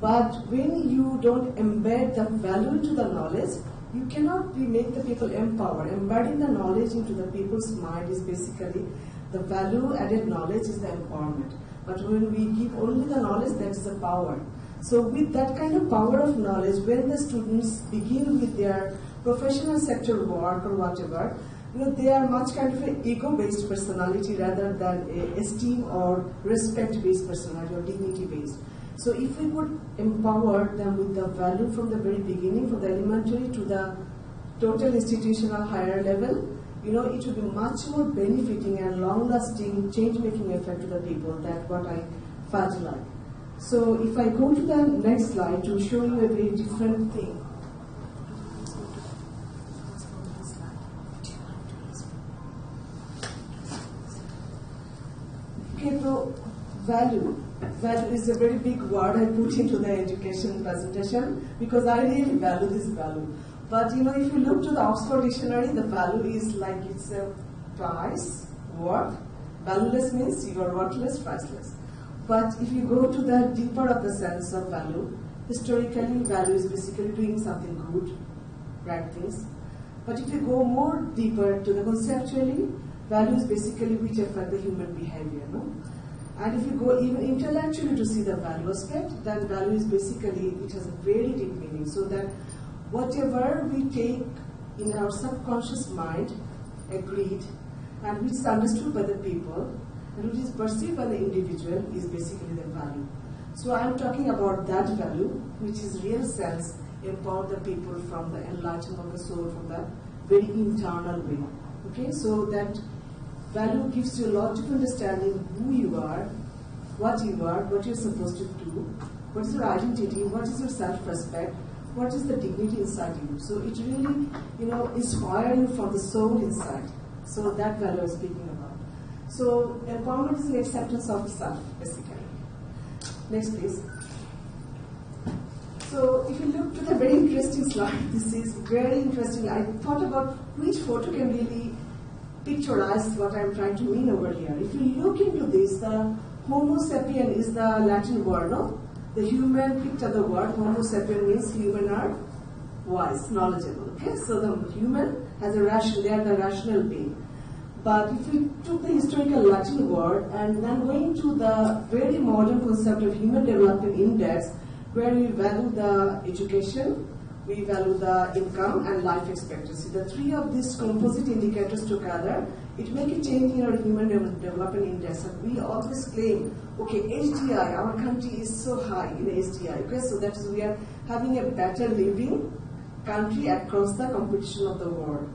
but when you don't embed the value into the knowledge, you cannot make the people empowered. Embedding the knowledge into the people's mind is basically the value-added knowledge is the empowerment. But when we give only the knowledge, that is the power. So with that kind of power of knowledge, when the students begin with their professional sector work or whatever, they are much kind of an ego-based personality rather than a esteem or respect-based personality or dignity-based. So if we could empower them with the value from the very beginning, from the elementary to the total institutional higher level, it would be much more benefiting and long-lasting change-making effect to the people. That's what I felt like. So if I go to the next slide to show you a very different thing. Okay, so value. value is a very big word I put into the education presentation because I really value this value. But if you look to the Oxford Dictionary, the value is like it's a price, worth. Valueless means you are worthless, priceless. But if you go to the deeper of the sense of value, historically value is basically doing something good, right things. But if you go more deeper to the conceptually, value is basically which affect the human behavior. No? And if you go even intellectually to see the value aspect, then value is basically, it has a very deep meaning. So that whatever we take in our subconscious mind, agreed, and which is understood by the people, and which is perceived by the individual, is basically the value. So I am talking about that value, which is real sense, empower the people from the enlightenment of the soul, from the very internal way. Okay, so that value gives you a lot of understanding who you are, what you're supposed to do, what is your identity, what is your self-respect, what is the dignity inside you. So it really, inspires you from the soul inside. So that value I'm speaking about. So empowerment is an acceptance of self, basically. Next, please. So if you look to the very interesting slide, this is very interesting. I thought about which photo can really picturize what I'm trying to mean over here. If you look into this, the Homo sapien is the Latin word, no? The human picked up the word. Homo sapien means human are wise, knowledgeable. Okay, so the human has a ration, they are the rational being. But if we took the historical Latin word and then going to the very modern concept of Human Development Index, where we value the education, we value the income and life expectancy. The three of these composite indicators together, it makes a change in our Human Development Index. And we always claim, okay, HDI, our country is so high in HDI. Okay, so that is we are having a better living country across the competition of the world.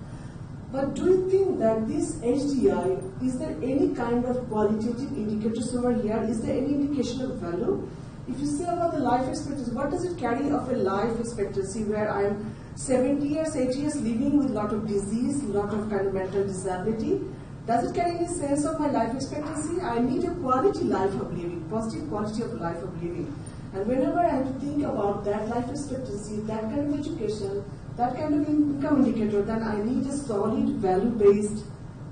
But do you think that this HDI, is there any kind of qualitative indicators over here? Is there any indication of value? If you say about the life expectancy, what does it carry of a life expectancy where I am 70 years, 80 years living with a lot of disease, a lot of kind of mental disability? Does it carry any sense of my life expectancy? I need a quality life of living, positive quality of life of living. And whenever I have to think about that life expectancy, that kind of education, that kind of income indicator, then I need a solid value-based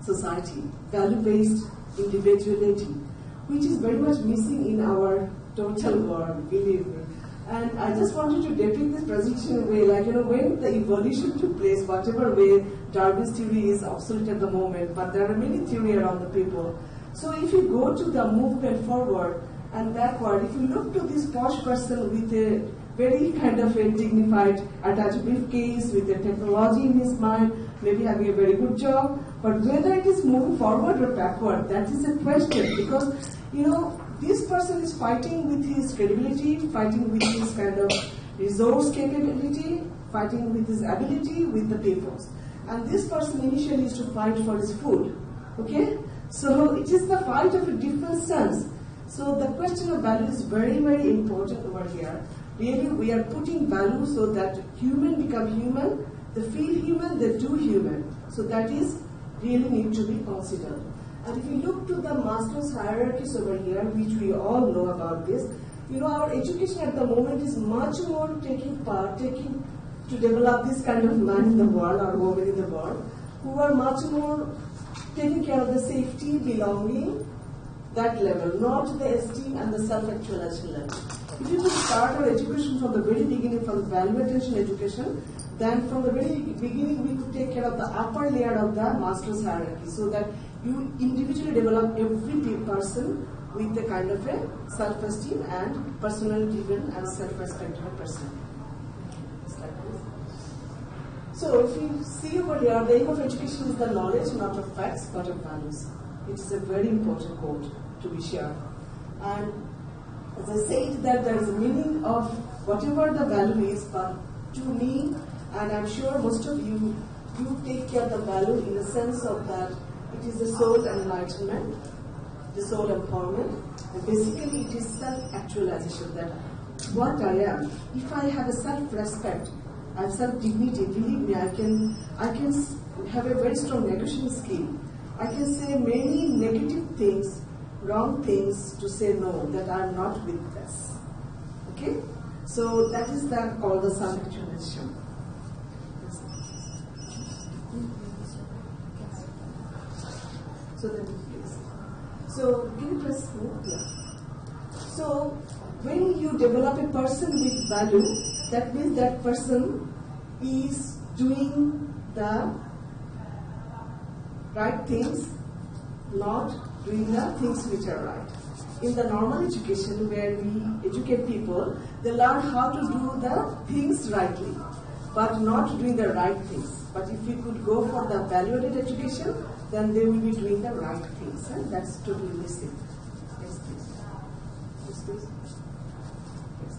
society, value-based individuality, which is very much missing in our total world, believe me. And I just wanted to depict this presentation in a way, like, when the evolution took place, whatever way Darwin's theory is obsolete at the moment, but there are many theories around the people. So if you go to the movement forward and backward, if you look to this posh person with a very kind of a dignified attached briefcase with a technology in his mind, maybe having a very good job, but whether it is moving forward or backward, that is a question, because, this person is fighting with his credibility, fighting with his kind of resource capability, fighting with his ability with the peoples. And this person initially is to fight for his food. Okay? So it is the fight of a different sense. So the question of value is very, very important over here. Really, we are putting value so that human become human, they feel human, they do human. So that is really need to be considered. And if you look to the Maslow's hierarchies over here, which we all know about this, our education at the moment is much more taking to develop this kind of man in the world or woman in the world, who are much more taking care of the safety, belonging, that level, not the esteem and the self-actualization level. If you could start our education from the very beginning, from the value attention education, then from the very beginning we could take care of the upper layer of the Maslow's hierarchy, so that you individually develop every person with a kind of a self-esteem and personally driven and self-respected person. So if you see over here, the aim of education is the knowledge not of facts but of values. It is a very important quote to be shared. And as I said, that there is a meaning of whatever the value is, but to me, and I'm sure most of you take care of the value in the sense of that it is the soul enlightenment, the soul empowerment, and basically it is self-actualization, that what I am, if I have a self-respect and self-dignity, believe me, I can have a very strong negotiation skill. I can say many negative things wrong things to say no, that I am not with this. Okay? So that is called the self-actualization. So then please. So can you press move? Yeah. So when you develop a person with value, that means that person is doing the right things, not doing the things which are right. In the normal education where we educate people, they learn how to do the things rightly, but not doing the right things. But if we could go for the value-added education, then they will be doing the right things. And that's totally missing. Yes, please. Yes, please. Yes.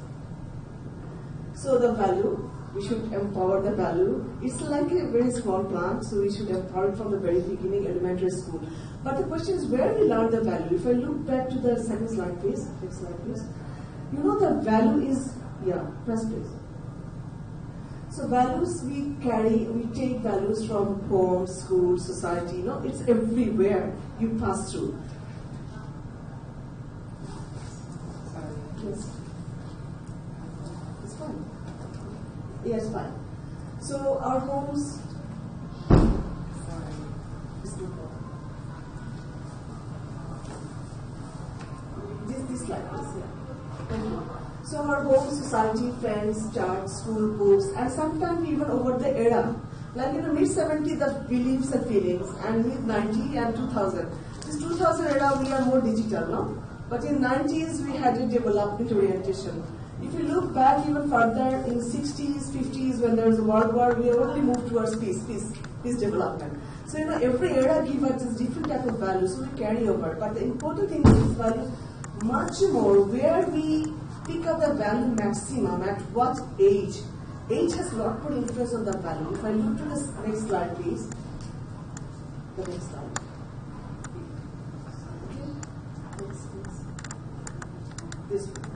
So the value, we should empower the value. It's like a very small plant, so we should empower it from the very beginning, elementary school. But the question is, where we learn the value? If I look back to the second slide, please. Next slide, please. You know the value is, yeah, press please. So values we carry, we take values from home, school, society, you know, it's everywhere you pass through. Yes. It's fine. Yes, fine. So our homes, this slide, please, yeah. Thank you. So our home, society, friends, church, school, books, and sometimes even over the era. Like in the mid-70s, the beliefs and feelings, and mid-90s and 2000. This 2000 era, we are more digital, no? But in 90s, we had a development orientation. If you look back even further, in 60s, 50s, when there was a world war, we only moved towards peace development. So, you know, every era gives us this different type of values, so we carry over. But the important thing is value much more where we pick up the value maximum at what age. Age has a lot more influence on the value. If I look to the next slide, please. The next slide. Okay. Next, please. This one.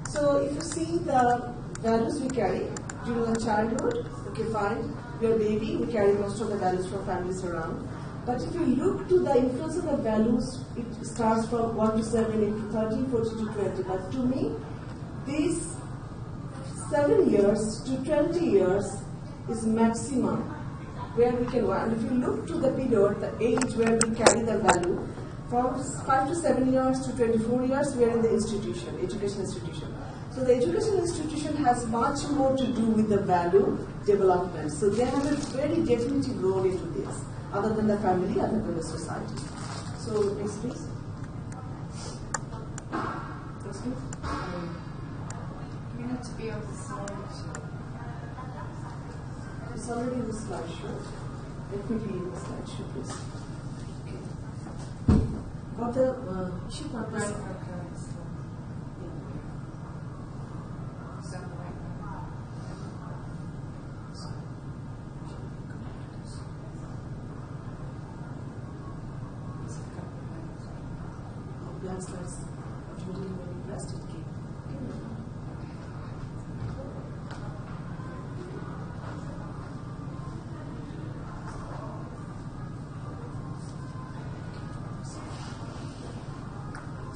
So if you see the values we carry during the childhood, okay, fine. We are baby, we carry most of the values from families around. But if you look to the influence of the values, it starts from 1 to 7, 8 to 13, 14 to 20. But to me, these 7 years to 20 years is maximum where we can work. And if you look to the period, the age where we carry the value, from 5 to 7 years to 24 years, we are in the institution, education institution. So the education institution has much more to do with the value development. So they have a very definitive role into this, other than the family, other than the society. So next please. Next please. You need to be on the slideshow. It's already in the slideshow. Let me be in the slideshow, please. Okay. What the should not be. Slides automatically when you pressed it came.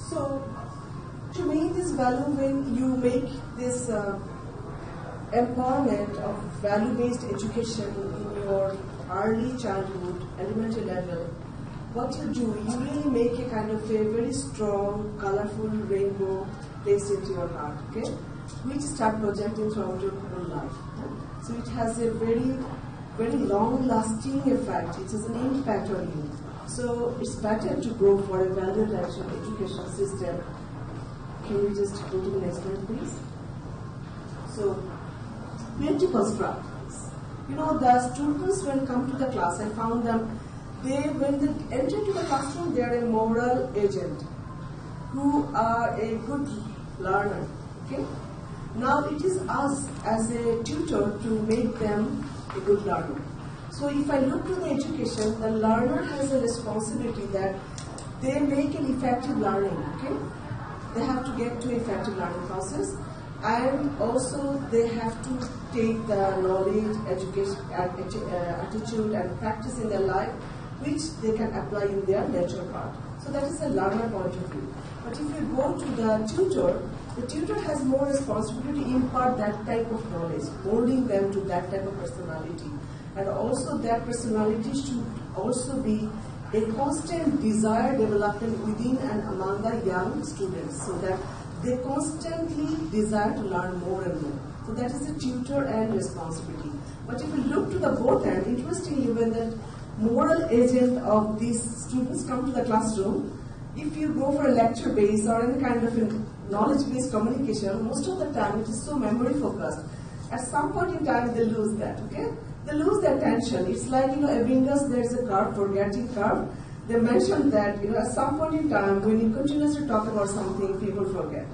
So, to me, this value, when you make this empowerment of value-based education in your early childhood, elementary level, what you do, you really make a kind of a very strong, colorful rainbow placed into your heart, okay? Which start projecting throughout your whole life. So it has a very, very long-lasting effect. It has an impact on you. So it's better to go for a value-directed education system. Can you just go to the next slide, please? So, principles practice. You know, the students when come to the class, I found them. When they enter into the classroom, they are a moral agent who are a good learner. Okay. Now it is us as a tutor to make them a good learner. So if I look to the education, the learner has a responsibility that they make an effective learning. Okay. They have to get to effective learning process, and also they have to take the knowledge, education, attitude, and practice in their life, which they can apply in their nature part. So that is a learner point of view. But if you go to the tutor has more responsibility to impart that type of knowledge, molding them to that type of personality. And also that personality should also be a constant desire development within and among the young students, so that they constantly desire to learn more and more. So that is the tutor and responsibility. But if you look to the both end, interestingly, when the moral agent of these students come to the classroom, if you go for a lecture base or any kind of knowledge-based communication, most of the time it is so memory focused. At some point in time, they lose that, okay? They lose their attention. It's like, a Windows, there's a curve, forgetting curve. They mentioned that, at some point in time, when you continuously talk about something, people forget.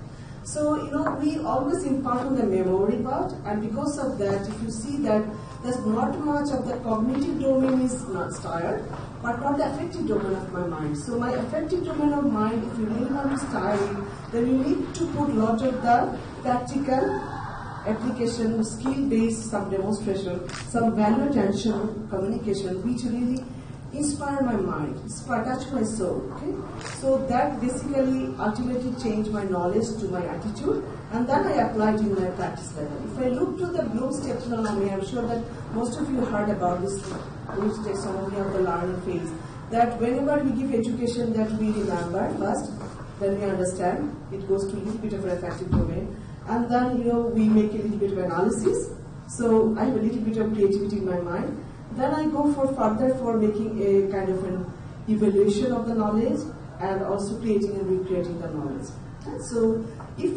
So, we always impart on the memory part, and because of that, if you see that there's not much of the cognitive domain is not styled, but not the affective domain of my mind. So my affective domain of mind, if you really want to style it, then you need to put a lot of the practical application, skill-based, some demonstration, some value attention, communication, which really inspire my mind, touch my soul, okay? So that basically ultimately changed my knowledge to my attitude, and then I applied in my practice level. If I look to the Bloom's taxonomy, I'm sure that most of you heard about this Bloom's taxonomy of the learning phase, that whenever we give education that we remember first, then we understand, it goes to a little bit of an affective domain, and then, we make a little bit of analysis, so I have a little bit of creativity in my mind. Then I go further for making a kind of an evaluation of the knowledge and also creating and recreating the knowledge. And so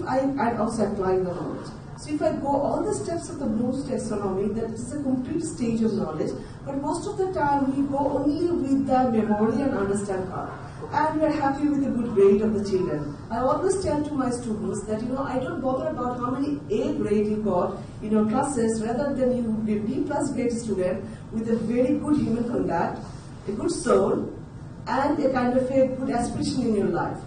I'm also applying the knowledge. So if I go all the steps of the Bloom's taxonomy, that is a complete stage of knowledge, but most of the time we go only with the memory and understand part. And we are happy with the good grade of the children. I always tell to my students that, I don't bother about how many A grade you got in your classes, rather than you be B+ grade student with a very good human conduct, a good soul, and a kind of a good aspiration in your life.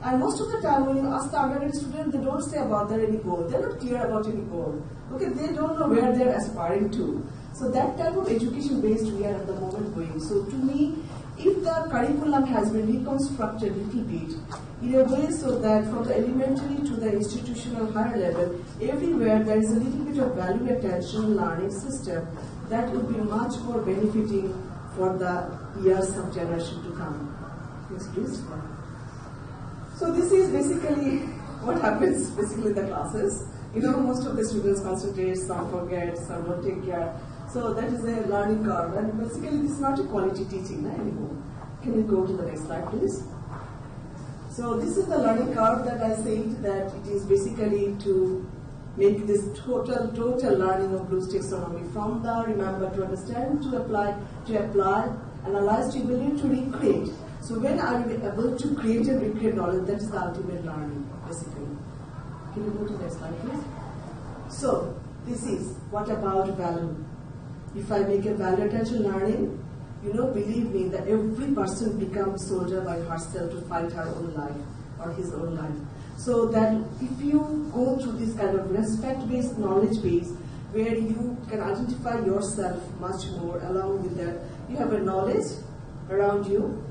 And most of the time when you ask the undergraduate student, they don't say about their any goal. They're not clear about any goal. Okay, they don't know where they're aspiring to. So that type of education based we are at the moment going. So to me, if the curriculum has been reconstructed a little bit in a way so that from the elementary to the institutional higher level, everywhere there is a little bit of value attention learning system, that would be much more benefiting for the years of generation to come. Yes, please. So this is basically what happens basically in the classes. Most of the students concentrate, some forget, some don't take care. So that is a learning curve, and basically this is not a quality teaching anymore. Can you go to the next slide, please? So this is the learning curve that I said that it is basically to make this total learning of Bloom's taxonomy from the remember to understand to apply, analyze to evaluate to recreate. So when I'm able to create and recreate knowledge, that is the ultimate learning, basically. Can you go to the next slide, please? So this is what about value. If I make a value attention learning, believe me that every person becomes soldier by herself to fight her own life or his own life. So that if you go through this kind of respect-based, knowledge-based, where you can identify yourself much more, along with that, you have a knowledge around you,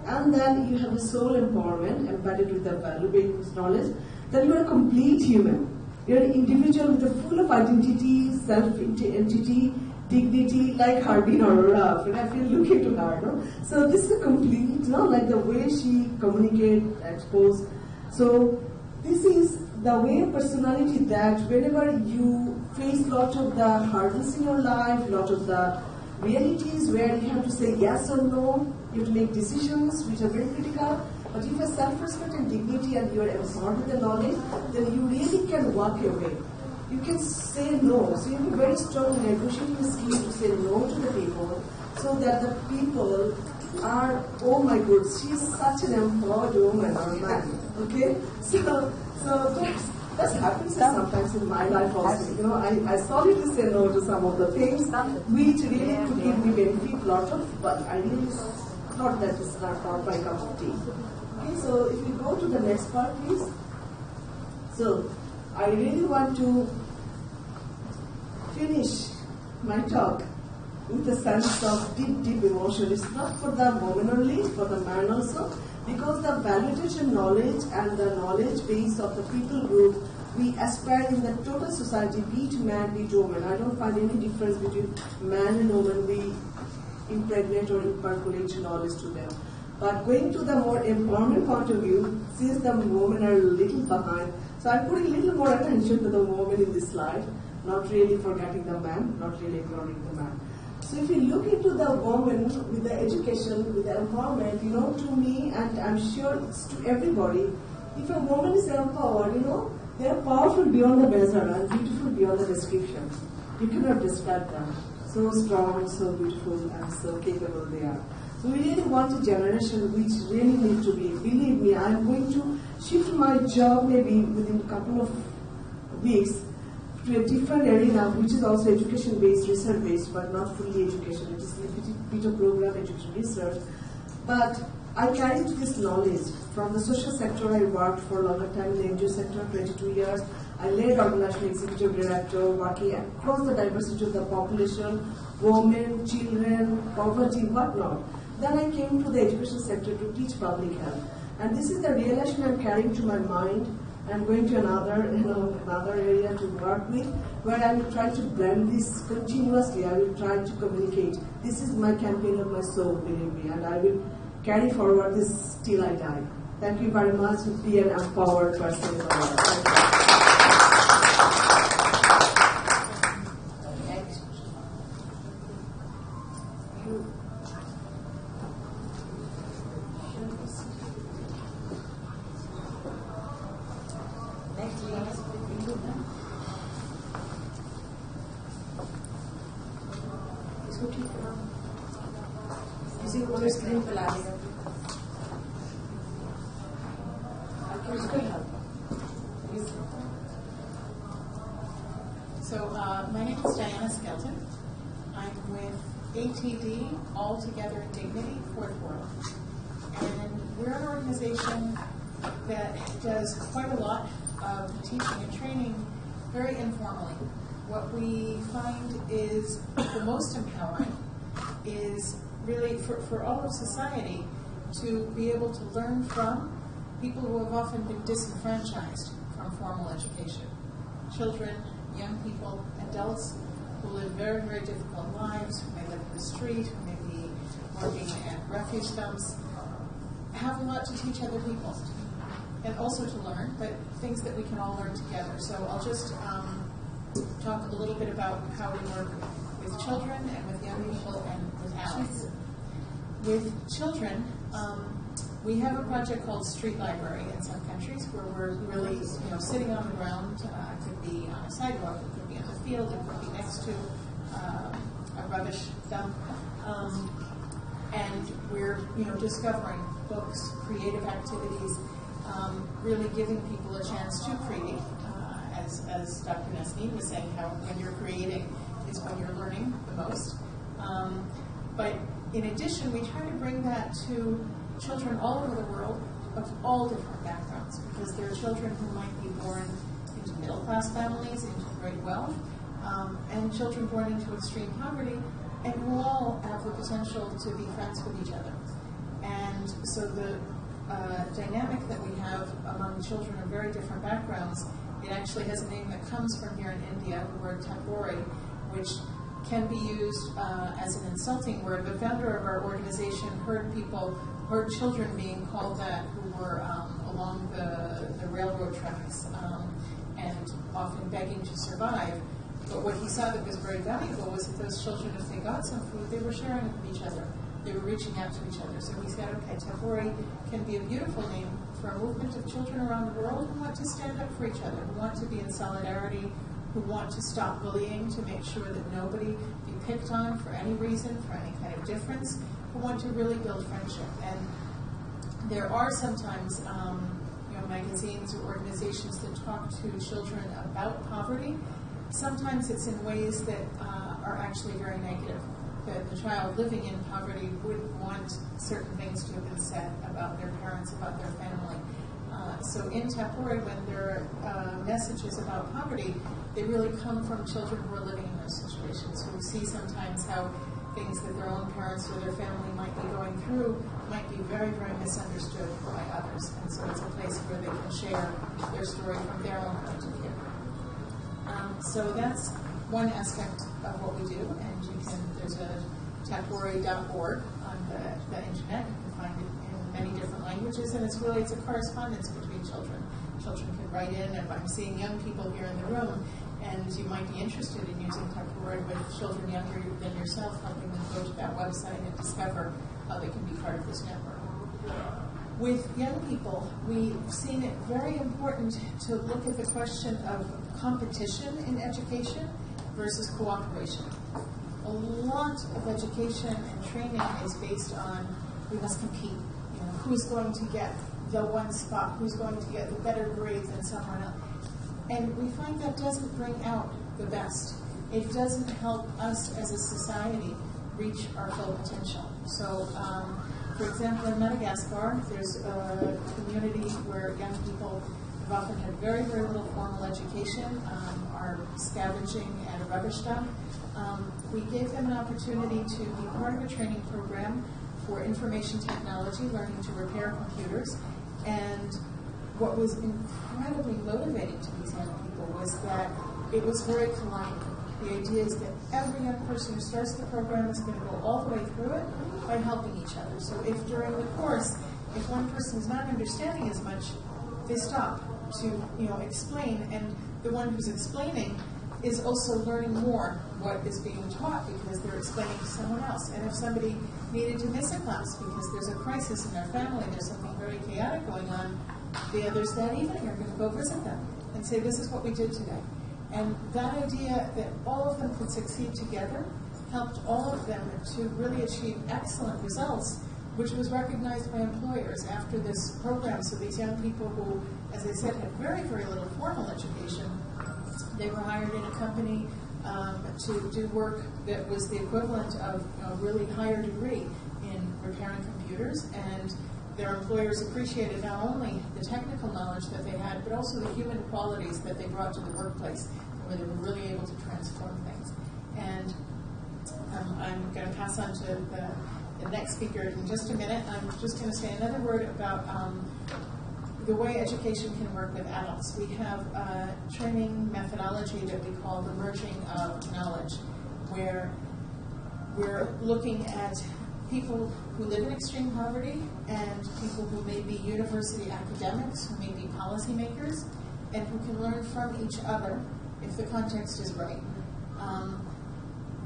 and then you have a soul empowerment embedded with the value-based knowledge, then you are a complete human. You are an individual with a full of identity, self-entity, dignity, like Harbin or Raf, and I feel looking to her, no? So this is a complete, like the way she communicates, expose. So this is the way of personality that whenever you face lot of the hurdles in your life, lot of the realities where you have to say yes or no, you have to make decisions which are very critical, but if you have self-respect and dignity and you are absorbed with the knowledge, then you really can walk your way. You can say no. So you have a very strong negotiating skill to say no to the people, so that the people are, oh my God, she's such an empowered woman or man. Okay? So that happens sometimes in my life also. I solidly say no to some of the things which really could give me benefit lot of, but I really thought that is not my cup of tea. Okay, so if you go to the next part, please. So I really want to finish my talk with a sense of deep emotion. It's not for the woman only, it's for the man also. Because the validation knowledge and the knowledge base of the people group, we aspire in the total society, be it man, be it woman. I don't find any difference between man and woman. We impregnate or inculcate knowledge to them. But going to the more empowerment point of view, since the women are a little behind, so I'm putting a little more attention to the woman in this slide, not really forgetting the man, not really ignoring the man. So if you look into the woman with the education, with the empowerment, to me, and I'm sure it's to everybody, if a woman is empowered, they are powerful beyond the measure and beautiful beyond the description. You cannot describe them. So strong, so beautiful, and so capable they are. So we really want a generation which really need to be. Believe me, I'm going to shift my job maybe within a couple of weeks to a different arena, which is also education-based, research-based, but not fully education. It is a bit of program education research. But I carried this knowledge from the social sector. I worked for a longer time in the NGO sector, 22 years. I led organizational executive director, working across the diversity of the population, women, children, poverty, whatnot. Then I came to the education sector to teach public health. And this is the realization I'm carrying to my mind. I'm going to another area to work with, where I will try to blend this continuously. I will try to communicate. This is my campaign of my soul, believe me, and I will carry forward this till I die. Thank you very much. Be an empowered person. So my name is Skelton. I'm with ATD, All Together in Dignity, Fourth World. And we're an organization that does quite a lot of teaching and training very informally. What we find is the most empowering is really for all of society to be able to learn from people who have often been disenfranchised from formal education. Children, young people, adults who live very, very difficult lives, who may live in the street, who may be working at refuse dumps, have a lot to teach other people and also to learn, but things that we can all learn together. So I'll just talk a little bit about how we work with children and with young people and with adults. With children, we have a project called Street Library in some countries where we're really, sitting on the ground. It could be on a sidewalk, it could be in the field, it could be next to a rubbish dump, and we're, discovering books, creative activities, really giving people a chance to create. As Dr. Nazneen was saying, how when you're creating is when you're learning the most. But in addition, we try to bring that to children all over the world of all different backgrounds, because there are children who might be born into middle-class families, into great wealth, and children born into extreme poverty, and who all have the potential to be friends with each other. And so the dynamic that we have among children of very different backgrounds, it actually has a name that comes from here in India, the word tabori, which can be used as an insulting word. The founder of our organization heard children being called that who were along the railroad tracks and often begging to survive. But what he saw that was very valuable was that those children, if they got some food, they were sharing it with each other. They were reaching out to each other. So he said, okay, tabori can be a beautiful name for a movement of children around the world who want to stand up for each other, who want to be in solidarity, who want to stop bullying, to make sure that nobody be picked on for any reason, for any kind of difference, who want to really build friendship. And there are sometimes magazines or organizations that talk to children about poverty. Sometimes it's in ways that are actually very negative. That the child living in poverty wouldn't want certain things to have been said about their parents, about their family. So in Tapori, when there are messages about poverty, they really come from children who are living in those situations, who see sometimes how things that their own parents or their family might be going through might be very, very misunderstood by others. And so it's a place where they can share their story from their own point of view. So that's one aspect of what we do, and there's a tapori.org on the internet. You can find it in many different languages, and it's a correspondence between children. Children can write in, and I'm seeing young people here in the room, and you might be interested in using tapori with children younger than yourself, helping them go to that website and discover how they can be part of this network. With young people, we've seen it very important to look at the question of competition in education versus cooperation. A lot of education and training is based on we must compete. Who's going to get the one spot? Who's going to get the better grades than someone else? And we find that doesn't bring out the best. It doesn't help us as a society reach our full potential. So, for example, in Madagascar, there's a community where young people have often had very, very little formal education, are scavenging at a rubbish dump. We gave them an opportunity to be part of a training program for information technology, learning to repair computers. And what was incredibly motivating to these young people was that it was very collaborative. The idea is that every young person who starts the program is going to go all the way through it by helping each other. So if during the course, if one person is not understanding as much, they stop to explain, and the one who's explaining is also learning more what is being taught because they're explaining to someone else. And if somebody needed to miss a class because there's a crisis in their family, there's something very chaotic going on, the others that evening are going to go visit them and say, this is what we did today. And that idea that all of them could succeed together helped all of them to really achieve excellent results, which was recognized by employers after this program. So these young people who, as I said, had very, very little formal education, they were hired in a company to do work that was the equivalent of a really higher degree in repairing computers, and their employers appreciated not only the technical knowledge that they had, but also the human qualities that they brought to the workplace, where they were really able to transform things. And I'm going to pass on to the next speaker in just a minute. I'm just going to say another word about the way education can work with adults. We have a training methodology that we call the merging of knowledge, where we're looking at people who live in extreme poverty and people who may be university academics, who may be policymakers, and who can learn from each other if the context is right.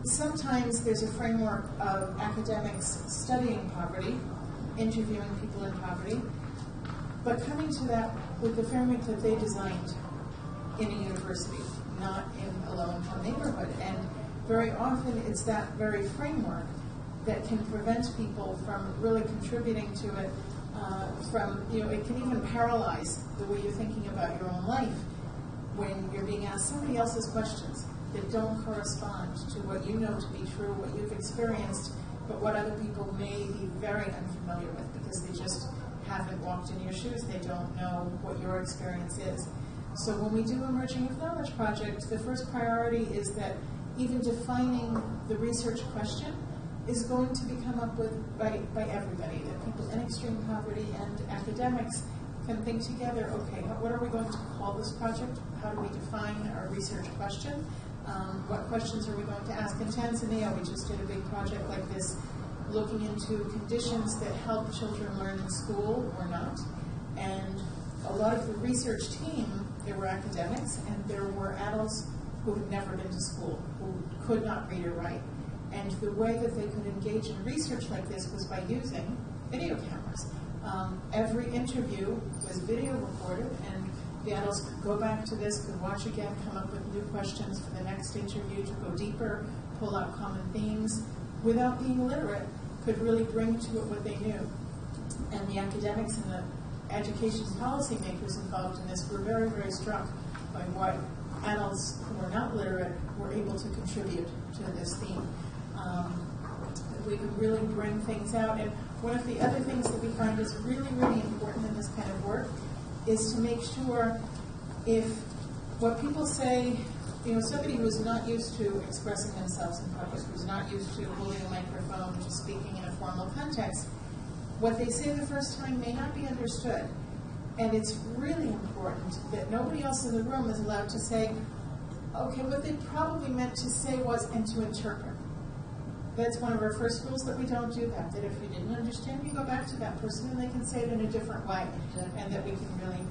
Sometimes there's a framework of academics studying poverty, interviewing people in poverty, but coming to that with the framework that they designed in a university, not in a low-income neighborhood. And very often it's that very framework that can prevent people from really contributing to it, it can even paralyze the way you're thinking about your own life when you're being asked somebody else's questions that don't correspond to what you know to be true, what you've experienced, but what other people may be very unfamiliar with because they just haven't walked in your shoes, they don't know what your experience is. So when we do a Merging of Knowledge project, the first priority is that even defining the research question is going to be come up with by everybody, that people in extreme poverty and academics can think together, okay, what are we going to call this project? How do we define our research question? What questions are we going to ask? In Tanzania, we just did a big project like this, looking into conditions that help children learn in school or not. And a lot of the research team, there were academics, and there were adults who had never been to school, who could not read or write. And the way that they could engage in research like this was by using video cameras. Every interview was video recorded, and the adults could go back to this, could watch again, come up with new questions for the next interview to go deeper, pull out common themes, without being literate, could really bring to it what they knew. And the academics and the education policymakers involved in this were very, very struck by what adults who were not literate were able to contribute to this theme. We could really bring things out. And one of the other things that we find is really, really important in this kind of work is to make sure if what people say, somebody who's not used to expressing themselves in public, who's not used to holding a microphone, to speaking in a formal context, what they say the first time may not be understood. And it's really important that nobody else in the room is allowed to say, okay, what they probably meant to say was, and to interpret. That's one of our first rules, that we don't do that. That if you didn't understand, you go back to that person and they can say it in a different way. And that we can really,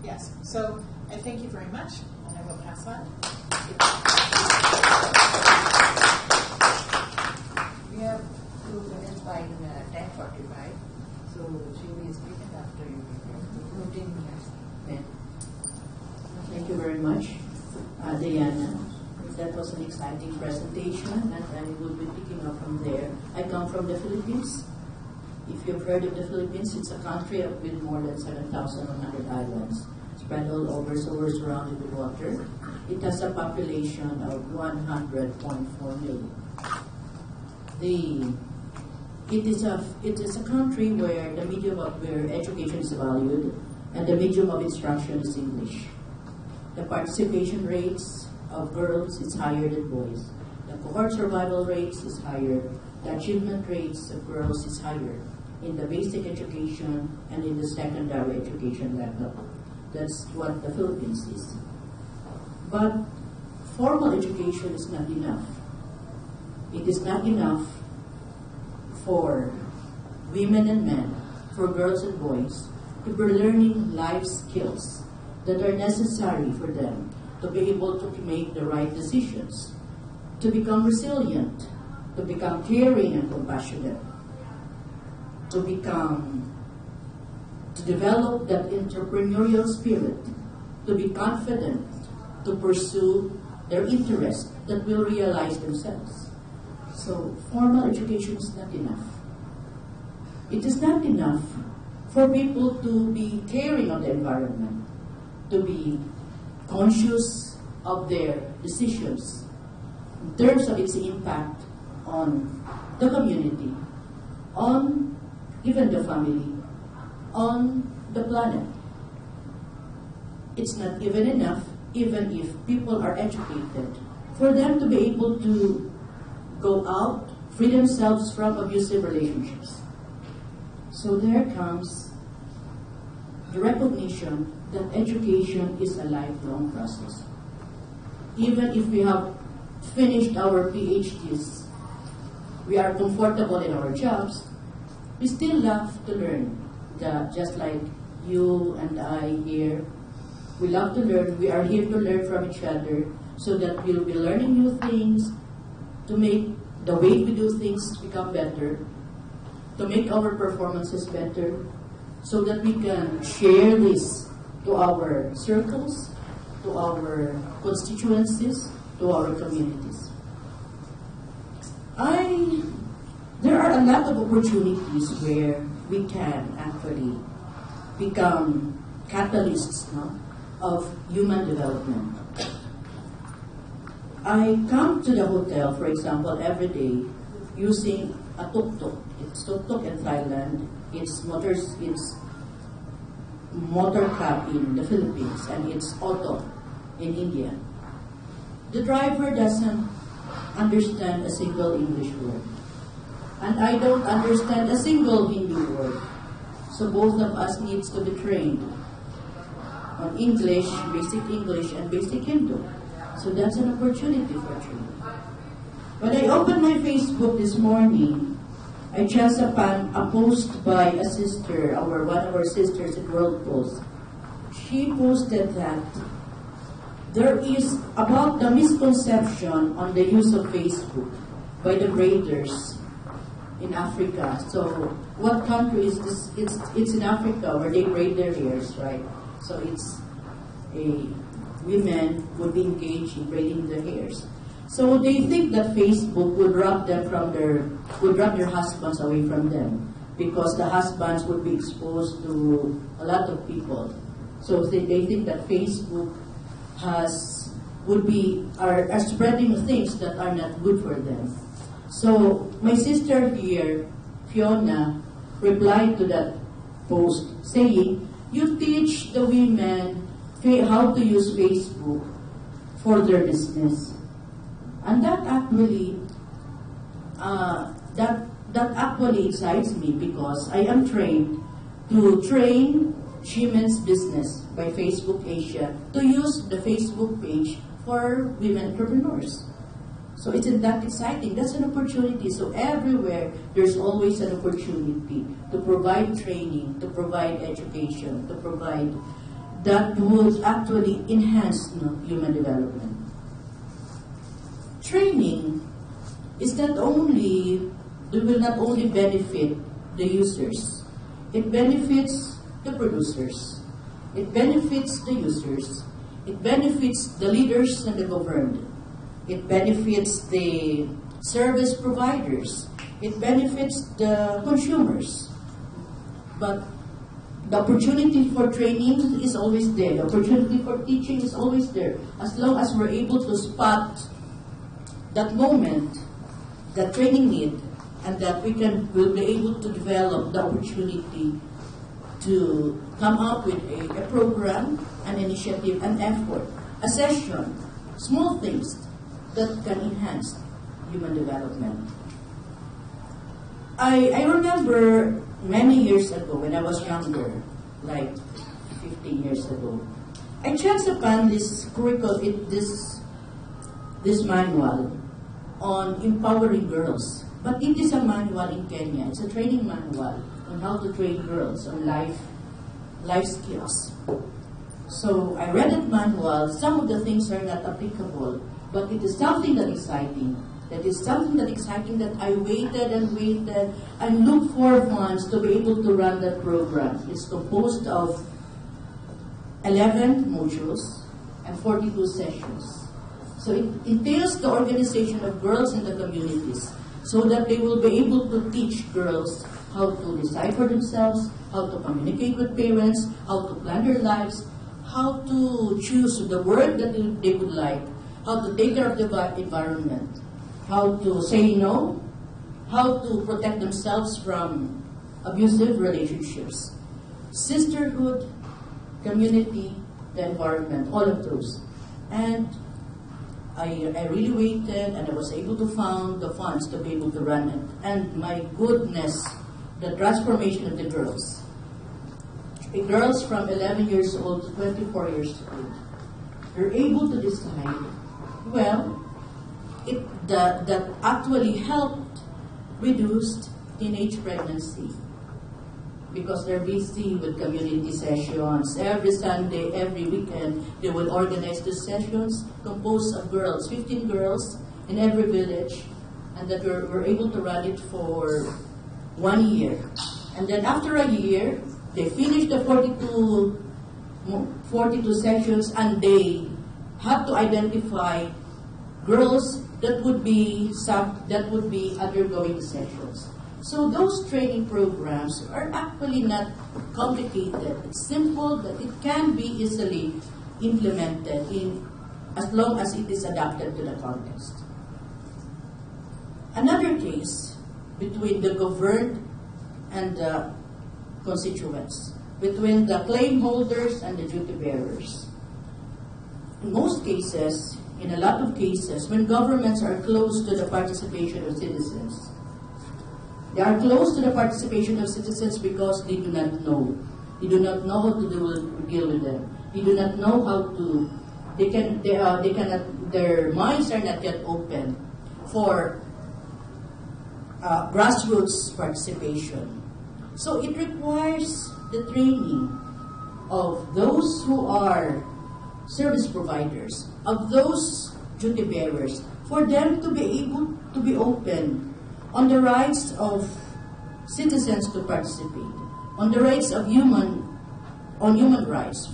yes. So I thank you very much, and I will pass on. We have 2 minutes by 10:45, so she will speak after you. 15 minutes. Yeah. Thank you very much, Diana. That was an exciting presentation, and I will be picking up from there. I come from the Philippines. If you've heard of the Philippines, it's a country with more than 7,100 islands, spread all over, so we're surrounded with water. It has a population of 100.4 million. It is a country where the medium of where education is valued, and the medium of instruction is English. The participation rates of girls is higher than boys. The cohort survival rates is higher. The achievement rates of girls is higher in the basic education and in the secondary education level. That's what the Philippines is. But formal education is not enough. It is not enough for women and men, for girls and boys, to be learning life skills that are necessary for them to be able to make the right decisions, to become resilient, to become caring and compassionate, to develop that entrepreneurial spirit, to be confident, to pursue their interests that will realize themselves. So formal education is not enough. It is not enough for people to be caring of the environment, to be conscious of their decisions in terms of its impact on the community, on even the family, on the planet. It's not even enough, even if people are educated, for them to be able to go out, free themselves from abusive relationships. So there comes the recognition that education is a lifelong process. Even if we have finished our PhDs, we are comfortable in our jobs, we still love to learn. Just like you and I here, we love to learn. We are here to learn from each other so that we'll be learning new things, to make the way we do things become better, to make our performances better, so that we can share this to our circles, to our constituencies, to our communities. There are a lot of opportunities where we can actually become catalysts of human development. I come to the hotel, for example, every day using a tuk-tuk. It's tuk-tuk in Thailand. It's motor cab in the Philippines, and it's auto in India. The driver doesn't understand a single English word, and I don't understand a single Hindu word. So both of us needs to be trained on English, and basic Hindu. So that's an opportunity for training. When I opened my Facebook this morning, I chanced upon a post by a sister, one of our sisters at World Post. She posted that there is about the misconception on the use of Facebook by the braiders in Africa. So what country is this? It's in Africa where they braid their hairs, right? So it's women would be engaged in braiding their hairs. So they think that Facebook would rob their husbands away from them, because the husbands would be exposed to a lot of people. So they think that Facebook are spreading things that are not good for them. So my sister here, Fiona, replied to that post saying, you teach the women how to use Facebook for their business. And that actually, that actually excites me because I am trained to train Women's Business by Facebook Asia to use the Facebook page for women entrepreneurs. So isn't that exciting? That's an opportunity. So everywhere, there's always an opportunity to provide training, to provide education, to provide that would actually enhance human development. Training is not only, it will not only benefit the users, it benefits the producers, it benefits the users, it benefits the leaders and the governed, it benefits the service providers, it benefits the consumers. But the opportunity for training is always there. The opportunity for teaching is always there. As long as we're able to spot that moment, that training need, and that we'll be able to develop the opportunity to come up with a program, an initiative, an effort, a session, small things that can enhance human development. I remember many years ago when I was younger, like 15 years ago, I chanced upon this curriculum, this manual on empowering girls. But it is a manual in Kenya. It's a training manual on how to train girls on life skills. So I read that manual. Some of the things are not applicable, but it is something that exciting. That is something that exciting that I waited and looked for funds to be able to run that program. It's composed of 11 modules and 42 sessions. So it entails the organization of girls in the communities so that they will be able to teach girls how to decide for themselves, how to communicate with parents, how to plan their lives, how to choose the work that they would like, how to take care of the environment, how to say no, how to protect themselves from abusive relationships, sisterhood, community, the environment, all of those. And I really waited, and I was able to find the funds to be able to run it. And my goodness, the transformation of the girls. The girls from 11 years old to 24 years old, they're able to decide, well, that actually helped reduce teenage pregnancy because they're busy with community sessions. Every Sunday, every weekend, they will organize the sessions composed of girls, 15 girls in every village, and that we're able to run it for 1 year. And then after a year, they finish the 42 sessions, and they have to identify girls that would be undergoing the sessions. So those training programs are actually not complicated. It's simple, but it can be easily implemented as long as it is adapted to the context. Another case between the governed and the constituents, between the claim holders and the duty bearers. In most cases, in a lot of cases, when governments are close to the participation of citizens, they are close to the participation of citizens because they do not know. They do not know how to deal with them. They do not know how to. Their minds are not yet open for grassroots participation. So it requires the training of those who are service providers, of those duty bearers, for them to be able to be open on the rights of citizens to participate, on the rights of human rights,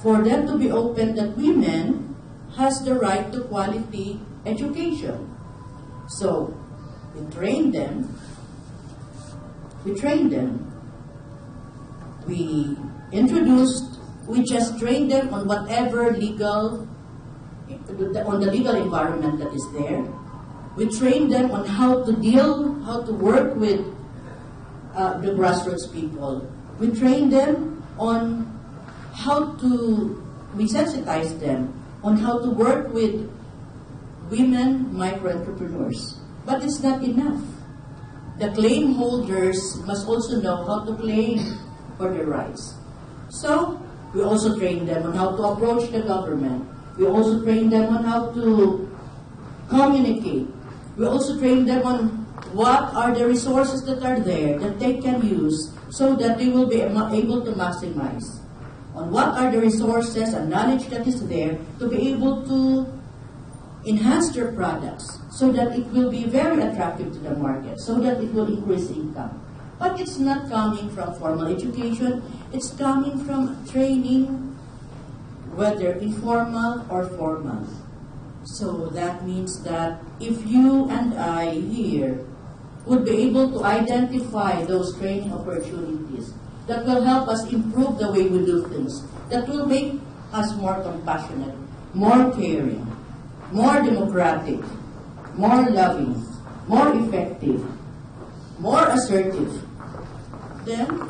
for them to be open that women has the right to quality education. So we train them, we just train them on whatever on the legal environment that is there. We train them on how to work with the grassroots people. We train them on we sensitize them on how to work with women micro-entrepreneurs. But it's not enough. the claim holders must also know how to claim for their rights. So, we also train them on how to approach the government. We also train them on how to communicate. We also train them on what are the resources that are there that they can use so that they will be able to maximize on what are the resources and knowledge that is there to be able to enhance their products so that it will be very attractive to the market, so that it will increase income. But it's not coming from formal education, it's coming from training, whether informal or formal. So that means that if you and I here would be able to identify those training opportunities that will help us improve the way we do things, that will make us more compassionate, more caring, more democratic, more loving, more effective, more assertive, then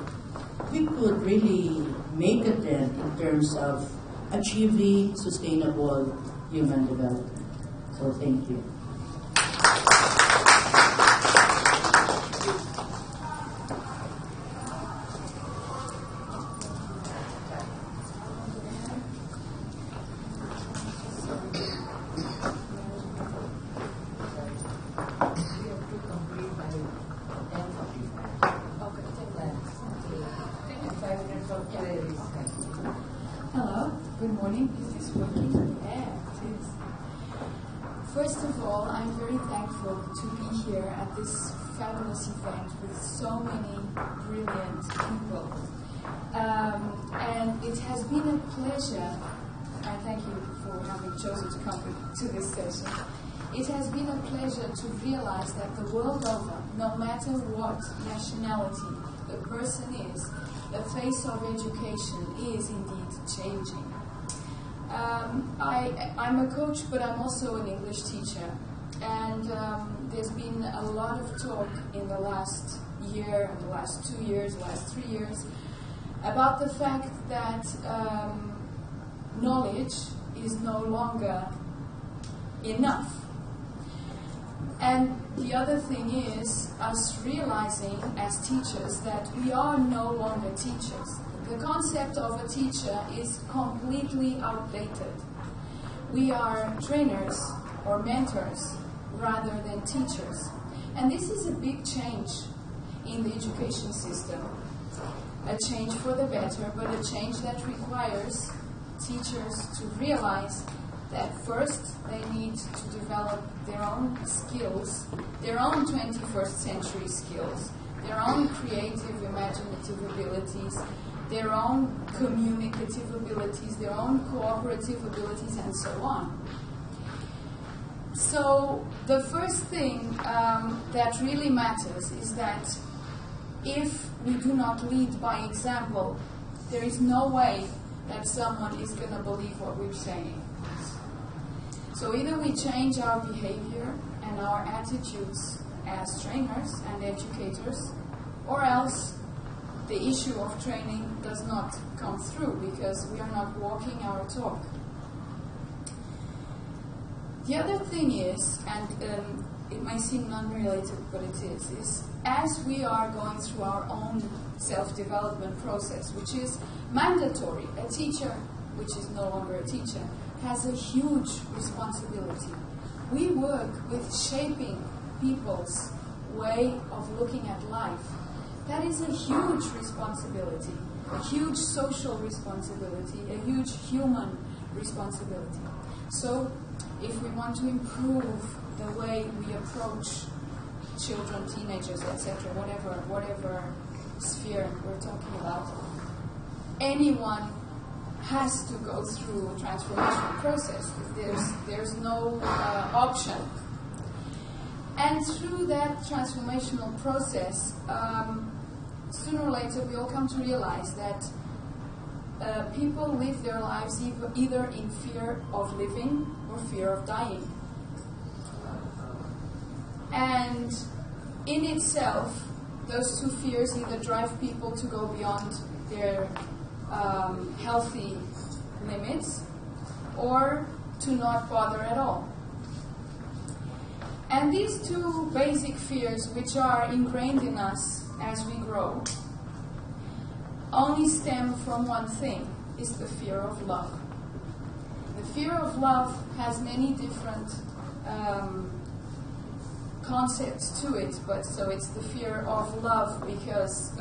we could really make a dent in terms of achieving sustainable human development. So thank you. Hello, good morning. Is this working? Yeah, it is. First of all, I'm very thankful to be here at this fabulous event with so many brilliant people. And it has been a pleasure, I thank you for having chosen to come to this session. It has been a pleasure to realize that the world over, no matter what nationality the person is, the face of education is indeed changing. I'm a coach, but I'm also an English teacher. And there's been a lot of talk in the last year, and the last 2 years, last 3 years, about the fact that knowledge is no longer enough. And the other thing is us realizing as teachers that we are no longer teachers. The concept of a teacher is completely outdated. We are trainers or mentors rather than teachers. And this is a big change in the education system. A change for the better, but a change that requires teachers to realize that first they need to develop their own skills, their own 21st century skills, their own creative, imaginative abilities, their own communicative abilities, their own cooperative abilities, and so on. So the first thing that really matters is that if we do not lead by example, there is no way that someone is going to believe what we're saying. So either we change our behavior and our attitudes as trainers and educators, or else the issue of training does not come through because we are not walking our talk. The other thing is, and it may seem non-related, but it is as we are going through our own self-development process, which is mandatory, a teacher, which is no longer a teacher, has a huge responsibility. We work with shaping people's way of looking at life. That is a huge responsibility, a huge social responsibility, a huge human responsibility. So, if we want to improve the way we approach children, teenagers, etc., whatever sphere we're talking about, anyone has to go through a transformation process. There's no option. And through that transformational process, sooner or later we all come to realize that people live their lives either in fear of living or fear of dying. And in itself, those two fears either drive people to go beyond their healthy limits or to not bother at all. And these two basic fears, which are ingrained in us as we grow, only stem from one thing, is the fear of love. The fear of love has many different concepts to it, but so it's the fear of love because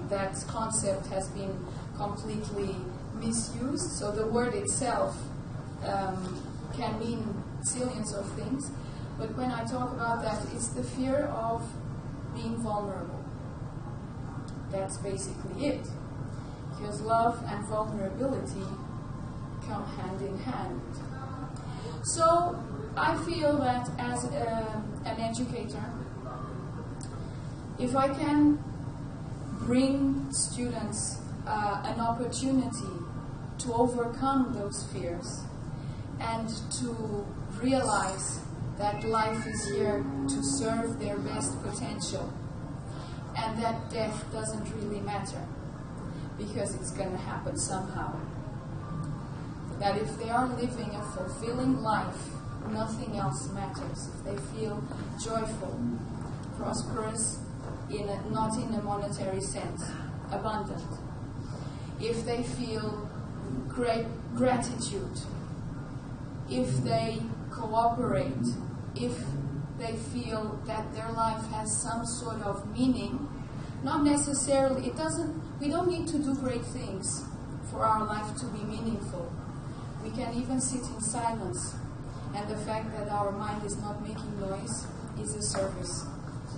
that concept has been completely misused. So the word itself can mean zillions of things, but when I talk about that, it's the fear of being vulnerable. That's basically it. Because love and vulnerability come hand in hand. So I feel that as an educator, if I can bring students an opportunity to overcome those fears and to realize that life is here to serve their best potential and that death doesn't really matter because it's going to happen somehow. That if they are living a fulfilling life, nothing else matters. If they feel joyful, prosperous, not in a monetary sense, abundant. If they feel great gratitude, if they cooperate, if they feel that their life has some sort of meaning, not necessarily, we don't need to do great things for our life to be meaningful. We can even sit in silence, and the fact that our mind is not making noise is a service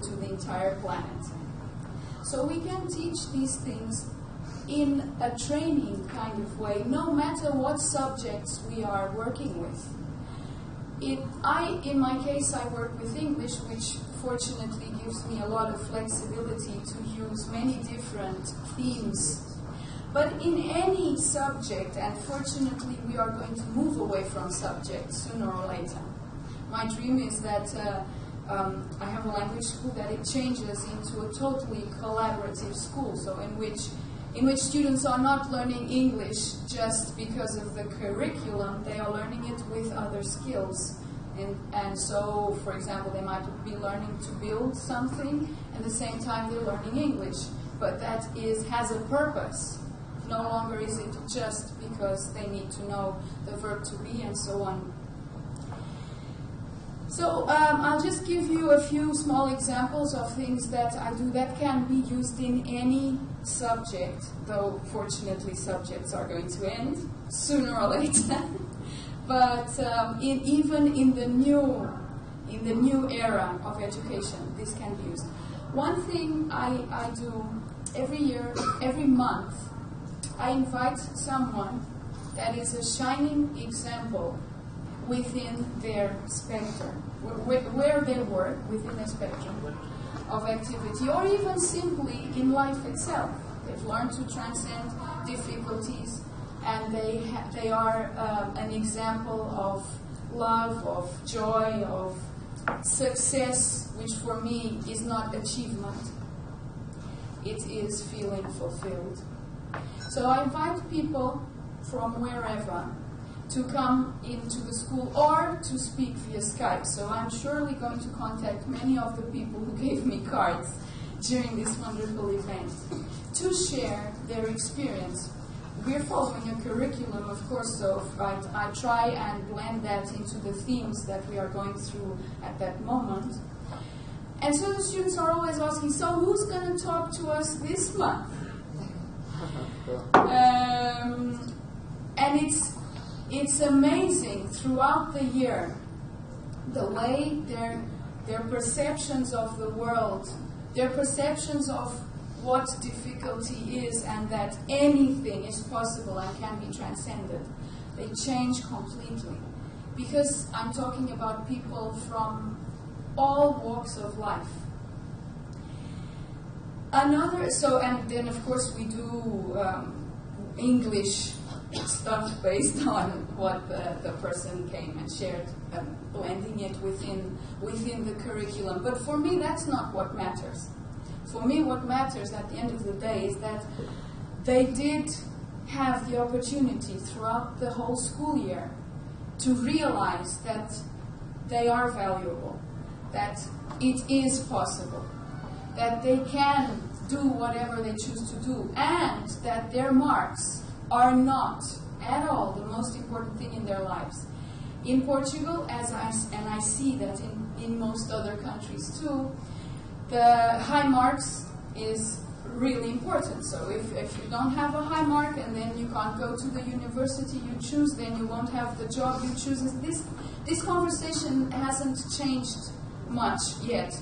to the entire planet. So we can teach these things in a training kind of way, no matter what subjects we are working with. In my case, I work with English, which fortunately gives me a lot of flexibility to use many different themes. But in any subject, and fortunately we are going to move away from subjects sooner or later. My dream is that I have a language school that it changes into a totally collaborative school, so in which students are not learning English just because of the curriculum, they are learning it with other skills. And so, for example, they might be learning to build something, and at the same time they're learning English. But that has a purpose. No longer is it just because they need to know the verb to be and so on. So I'll just give you a few small examples of things that I do that can be used in any subject, though fortunately subjects are going to end sooner or later. But even in the new era of education, this can be used. One thing I do every year, every month, I invite someone that is a shining example within their spectrum, where they work within a spectrum of activity, or even simply in life itself. They've learned to transcend difficulties, and they are an example of love, of joy, of success, which for me is not achievement. It is feeling fulfilled. So I invite people from wherever to come into the school or to speak via Skype. So I'm surely going to contact many of the people who gave me cards during this wonderful event to share their experience. We're following a curriculum, of course, so I try and blend that into the themes that we are going through at that moment. And so the students are always asking, so who's going to talk to us this month? And it's amazing throughout the year the way their perceptions of the world, their perceptions of what difficulty is and that anything is possible and can be transcended, they change completely. Because I'm talking about people from all walks of life. And then of course we do English stuff based on what the person came and shared, blending it within the curriculum. But for me, that's not what matters. For me, what matters at the end of the day is that they did have the opportunity throughout the whole school year to realize that they are valuable, that it is possible, that they can do whatever they choose to do, and that their marks are not at all the most important thing in their lives. In Portugal, and I see that in most other countries too, the high marks is really important. So if you don't have a high mark and then you can't go to the university you choose, then you won't have the job you choose. This conversation hasn't changed much yet.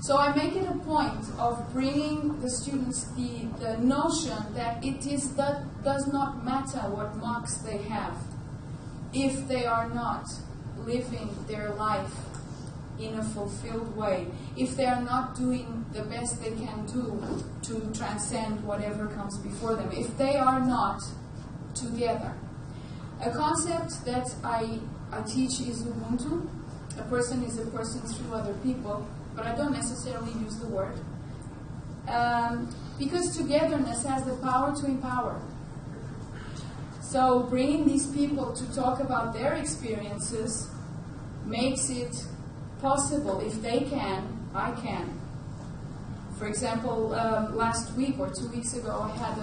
So I make it a point of bringing the students the notion that that does not matter what marks they have if they are not living their life in a fulfilled way, if they are not doing the best they can do to transcend whatever comes before them, if they are not together. A concept that I teach is Ubuntu. A person is a person through other people, but I don't necessarily use the word. Because togetherness has the power to empower. So bringing these people to talk about their experiences makes it possible. If they can, I can. For example, last week or 2 weeks ago, I had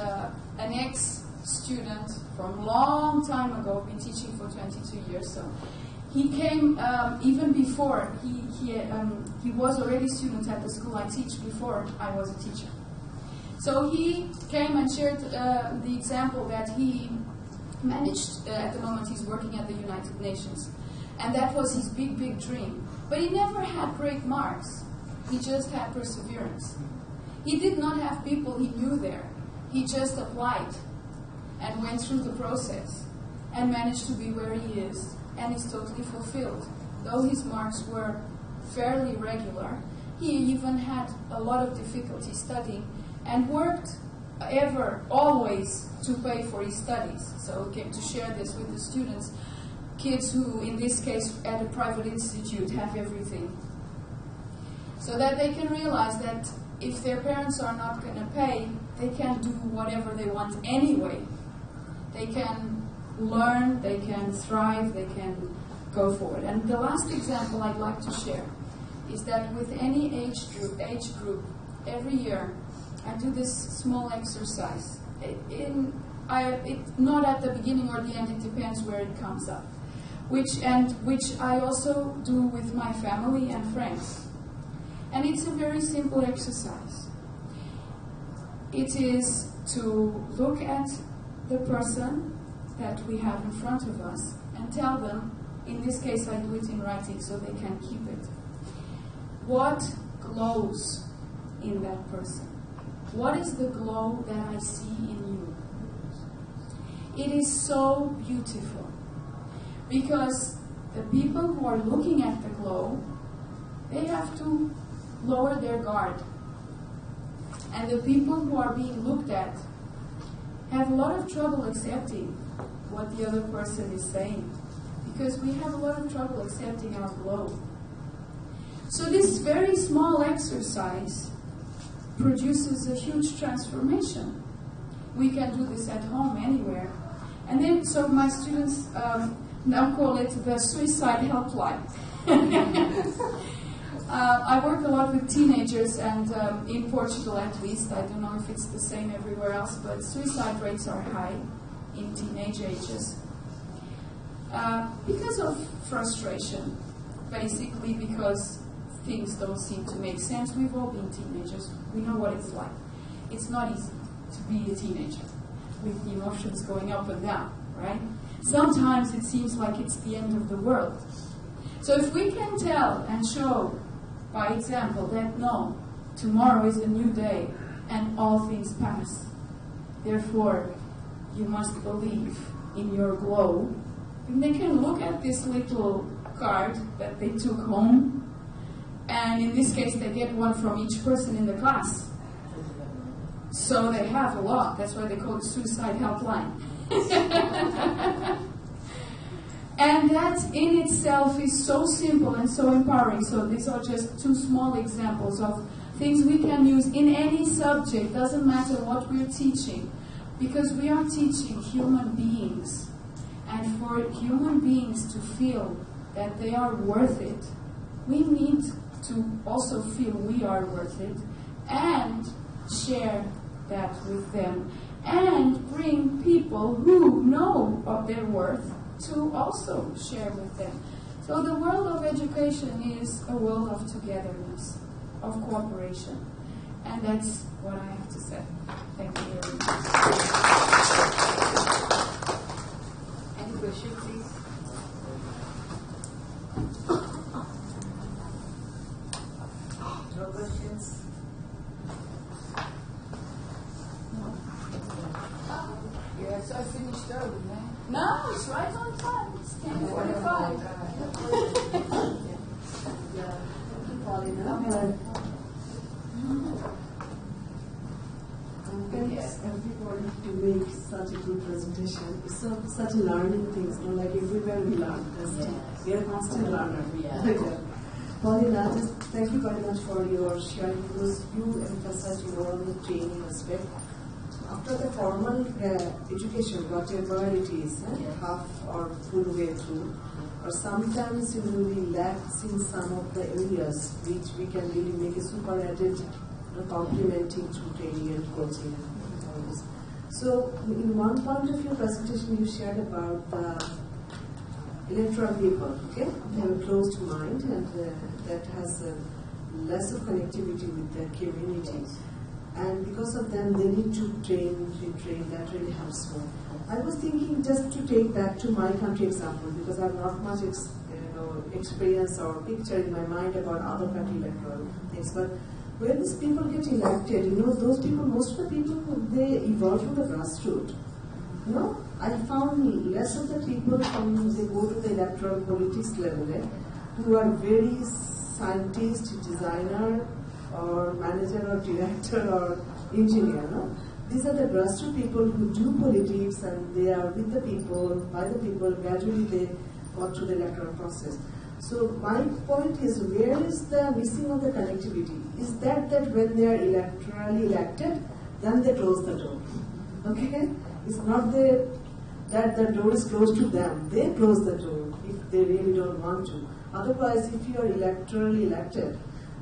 an ex-student from a long time ago, been teaching for 22 years, so he came even before, he was already a student at the school I teach before I was a teacher. So he came and shared the example that he managed, at the moment he's working at the United Nations. And that was his big, big dream. But he never had great marks. He just had perseverance. He did not have people he knew there. He just applied and went through the process and managed to be where he is and is totally fulfilled. Though his marks were fairly regular, he even had a lot of difficulty studying and worked always to pay for his studies. So he came to share this with the students. Kids who, in this case, at a private institute, have everything. So that they can realize that if their parents are not going to pay, they can do whatever they want anyway. They can learn, they can thrive, they can go forward. And the last example I'd like to share is that with any age group, every year, I do this small exercise. Not at the beginning or the end, it depends where it comes up. Which I also do with my family and friends. And it's a very simple exercise. It is to look at the person that we have in front of us and tell them, in this case I do it in writing so they can keep it, what glows in that person. What is the glow that I see in you? It is so beautiful. Because the people who are looking at the glow, they have to lower their guard. And the people who are being looked at have a lot of trouble accepting what the other person is saying. Because we have a lot of trouble accepting our glow. So this very small exercise produces a huge transformation. We can do this at home, anywhere. And then, so my students now call it the suicide helpline. I work a lot with teenagers, and in Portugal at least, I don't know if it's the same everywhere else, but suicide rates are high in teenage ages because of frustration, basically because things don't seem to make sense. We've all been teenagers. We know what it's like. It's not easy to be a teenager with the emotions going up and down, right? Sometimes it seems like it's the end of the world. So if we can tell and show by example that no, tomorrow is a new day and all things pass, therefore you must believe in your glow, and they can look at this little card that they took home, and in this case they get one from each person in the class. So they have a lot. That's why they call it suicide helpline. And that in itself is so simple and so empowering. So these are just two small examples of things we can use in any subject. Doesn't matter what we're teaching, because we are teaching human beings. And for human beings to feel that they are worth it, we need to also feel we are worth it and share that with them and bring people who know of their worth to also share with them. So the world of education is a world of togetherness, of cooperation. And that's what I have to say. Thank you very much. Any question, please? No questions? Yes, I finished early, man. No, it's right on time. It's 10:45. Paulina. Thanks everybody to make such a good presentation. It's such a learning things, like everywhere we learn. We are a constant learner. Paulina, just thank you very much for your sharing, because you emphasize on the training aspect. After the formal education, whatever it is, half or full way through, or sometimes we lack in some of the areas which we can really make a super added complementing through training and coaching and all this. So, in one point of your presentation, you shared about the electoral people, okay? They are close to mind, and that has less of connectivity with their community. And because of them, they need to retrain, that really helps more. I was thinking just to take back to my country example, because I have not much experience or picture in my mind about other country electoral things, but when these people get elected, those people, most of the people, they evolve from the grassroots. I found less of the people they go to the electoral politics level, who are very scientist, designer, or manager, or director, or engineer. These are the grassroots people who do politics, and they are with the people, by the people. Gradually, they got to the electoral process. So my point is, where is the missing of the connectivity? Is that when they are electorally elected, then they close the door. Okay? It's not that the door is closed to them. They close the door if they really don't want to. Otherwise, if you are electorally elected,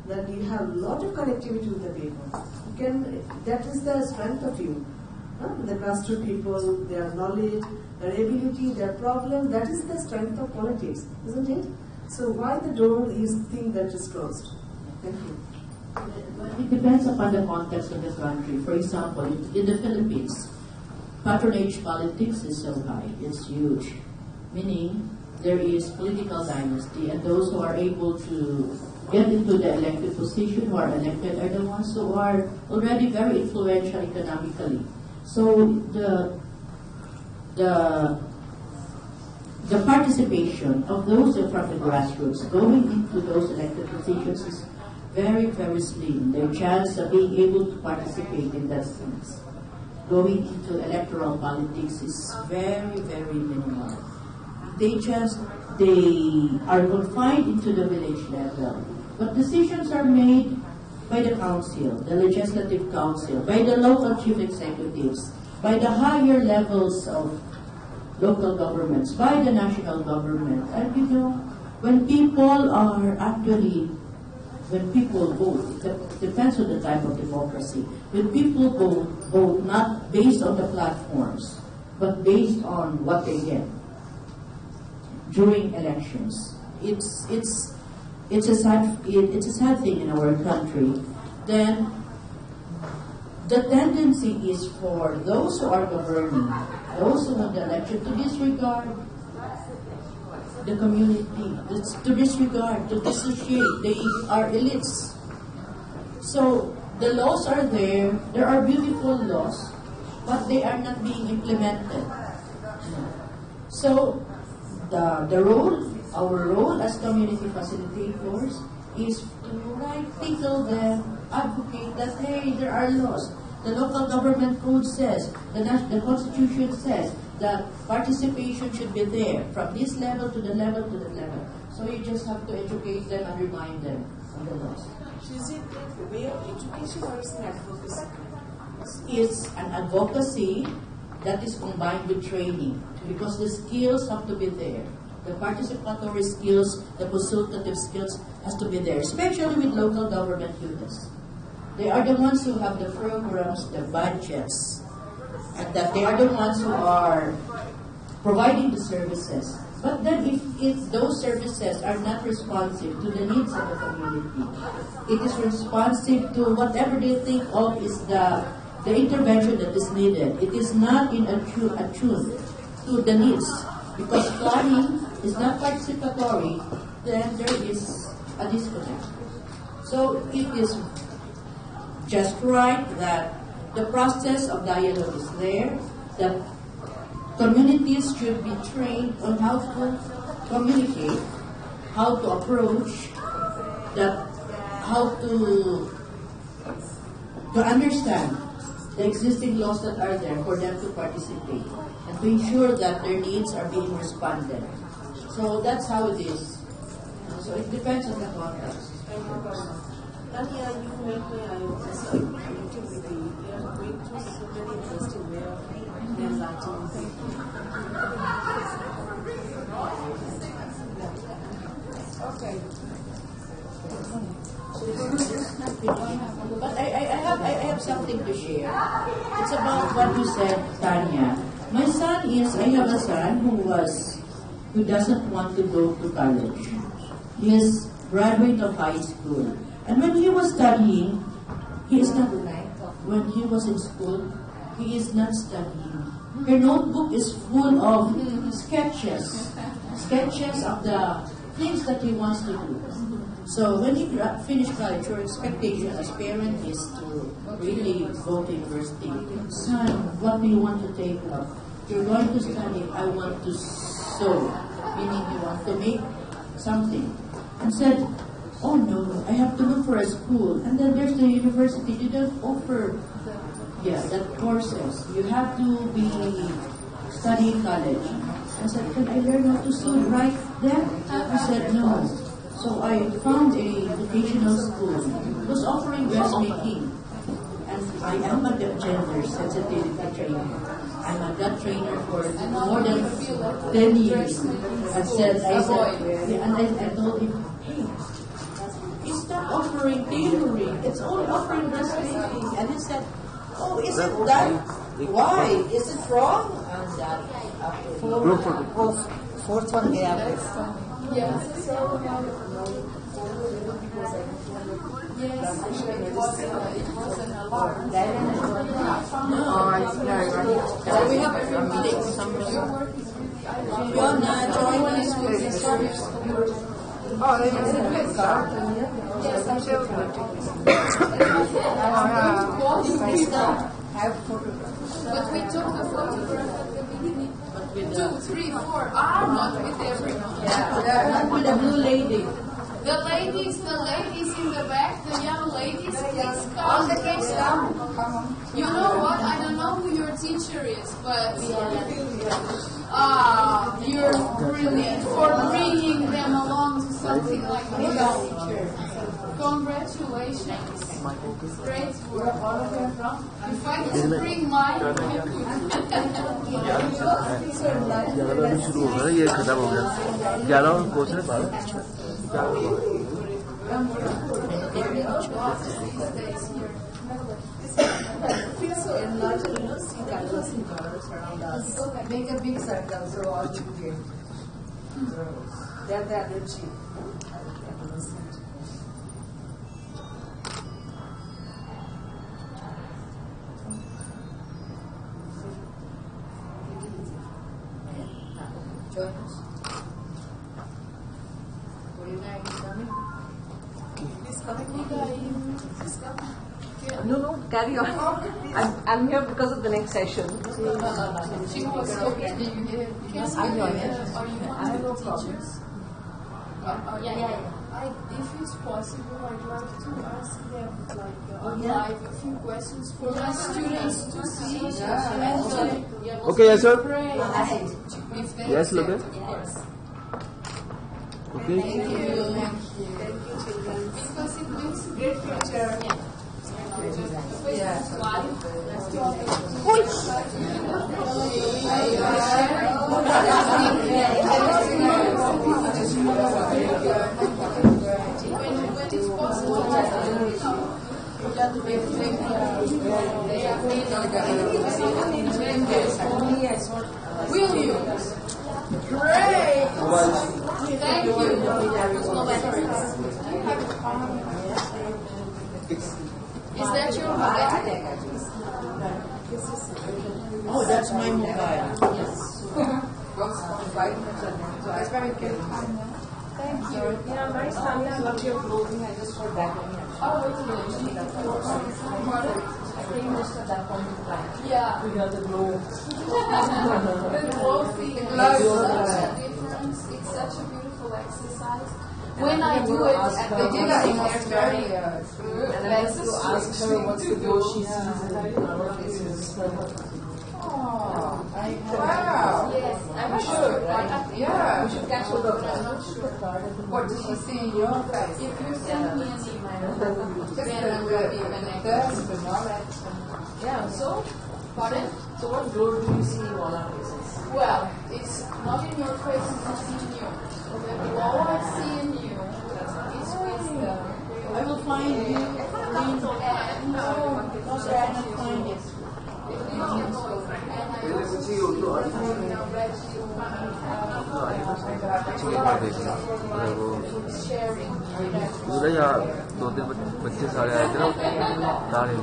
then you have a lot of connectivity with the people. That is the strength of you. The grassroots people, their knowledge, their ability, their problem, that is the strength of politics, isn't it? So why the door is the thing that is closed? Thank you. It depends upon the context of the country. For example, in the Philippines, patronage politics is so high, it's huge. Meaning, there is political dynasty, and those who are able to get into the elected position, who are elected, are the ones who are already very influential economically. So the participation of those from the grassroots going into those elected positions is very, very slim. Their chance of being able to participate in that sense, going into electoral politics, is very, very minimal. They are confined into the village level. But decisions are made by the council, the legislative council, by the local chief executives, by the higher levels of local governments, by the national government. And when people vote, it depends on the type of democracy. When people vote not based on the platforms, but based on what they get during elections. It's a sad thing in our country. Then the tendency is for those who are governing, those who want the election, to disregard the community, to disregard, to dissociate. They are elites. So the laws are there. There are beautiful laws, but they are not being implemented. So our role as community facilitators is to tickle them, advocate that, hey, there are laws. The local government code says, the constitution says that participation should be there from this level to the level to the level. So you just have to educate them and remind them of the laws. Is it a way of education or is it advocacy? It's an advocacy that is combined with training, because the skills have to be there. The participatory skills, the consultative skills has to be there, especially with local government units. They are the ones who have the programs, the budgets, and that they are the ones who are providing the services. But then if those services are not responsive to the needs of the community, it is responsive to whatever they think of is the intervention that is needed. It is not in attune to the needs. Because planning is not participatory, then there is a disconnect. So it is just right that the process of dialogue is there, that communities should be trained on how to communicate, how to approach, how to understand the existing laws that are there for them to participate and to ensure that their needs are being responded. So that's how it is. So it depends on the context. Tania, you make me, I was connected with you. You are going through so many interesting way of enlarging people. Okay. But I have something to share. It's about what you said, Tania. I have a son who doesn't want to go to college. He is graduate of high school. And when he was studying, when he was in school, he is not studying. Her notebook is full of sketches of the things that he wants to do. So when he finished college, your expectation as parent is to really go to university. Son, what do you want to take up? You're going to study. I want to sew, meaning you want to make something. And said, oh no, I have to look for a school. And then there's the university. They don't offer that courses. You have to be studying college. I said, can I learn how to sew right then? He said, no. So I found a vocational school. It was offering dressmaking. And I am a gender sensitivity trainer. I'm a gut trainer for more than 10 years. I told him, hey, it's not offering tailoring. It's only offering dressmaking. And he said, oh, is it that? Why? Is it wrong? And that Fourth one, Yes. Yes, it was an alarm. So we have a few meetings. Fiona, join us with the service. Oh, they was a good start. Yes, I showed But we took the photograph at the beginning. 2, 3, 4 are not with everyone. Not with the blue lady. The ladies in the back, the young ladies, please come. Please come. You know what? I don't know who your teacher is, but you're brilliant for bringing them along to something like this. Congratulations. Great work. If I can bring mine, I ये खत्म हो गया 11 course है बाहर feel so enlarged, see colors and colors around us. Make a big circle so all you get. They're the energy. Join us. Paulina is coming. Please come. No, carry on. I'm here because of the next session. She was talking to you here. I'm here. Are you one of the teachers? If it's possible, I'd like to ask them live a few questions for my students to see. Okay, yes, sir. If they Yes, look accept, at. of course. Okay. Thank you. Because it makes a great future. Will you? Great! Thank you. Is that your mobile? Oh, that's my mobile. Yes. That's very good. Thank you. Yeah, my son loved your clothing. I just put that on. Oh, it's good. I think most of that from the client. Yeah. We got the glow. The glow thing makes such a difference. It's such a beautiful exercise. When I do it at the beginning, it's very good. And I just to ask her what's the glow she sees in our faces. Oh, wow. Yes, I'm sure, right? Yeah. We should catch her. What does she see in your face? If you send me an email, then I will be connected. Yeah, so, Pardon? so what glow do you see in all our faces? Well, it's not in your face, it's in you. The glow I see in you is wisdom. I will find you. And Because I cannot find it. उधर यार 2-3 बच्चे सारे आए थे ना दाढ़ी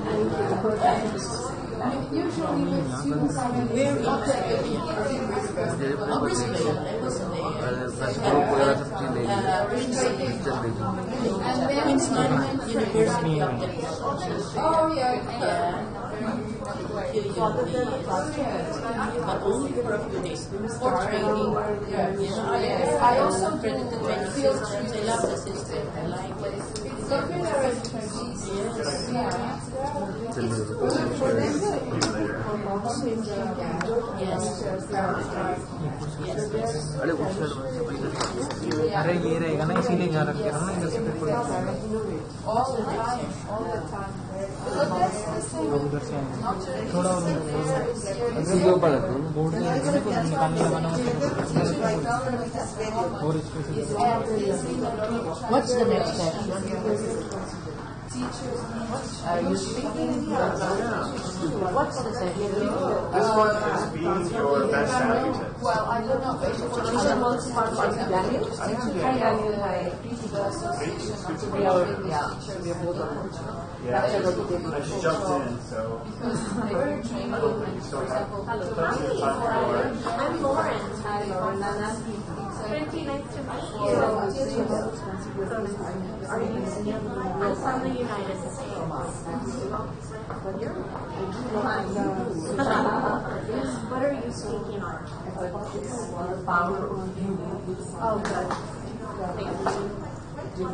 usually with students I mean Where is Queen's University of Texas. oh yeah But only for a few days. For training. I also do field I love the system. I like it. अरे ये रहेगा ना इसीलिए यहाँ रख के ना इधर से all the time but that's the same उधर से थोड़ा बोर्ड में निकालने लगाना और What's the next step? Are you speaking? What's the second? This one is being your best advocate. well I don't know but Daniel? Hi Daniel, hi. We are both on. Yeah, she jumped in, so. very training for example I'm Lauren. Hi, Lauren. Priti, nice to meet you. I'm from the United States. What are you speaking on? Oh, good. Thank you.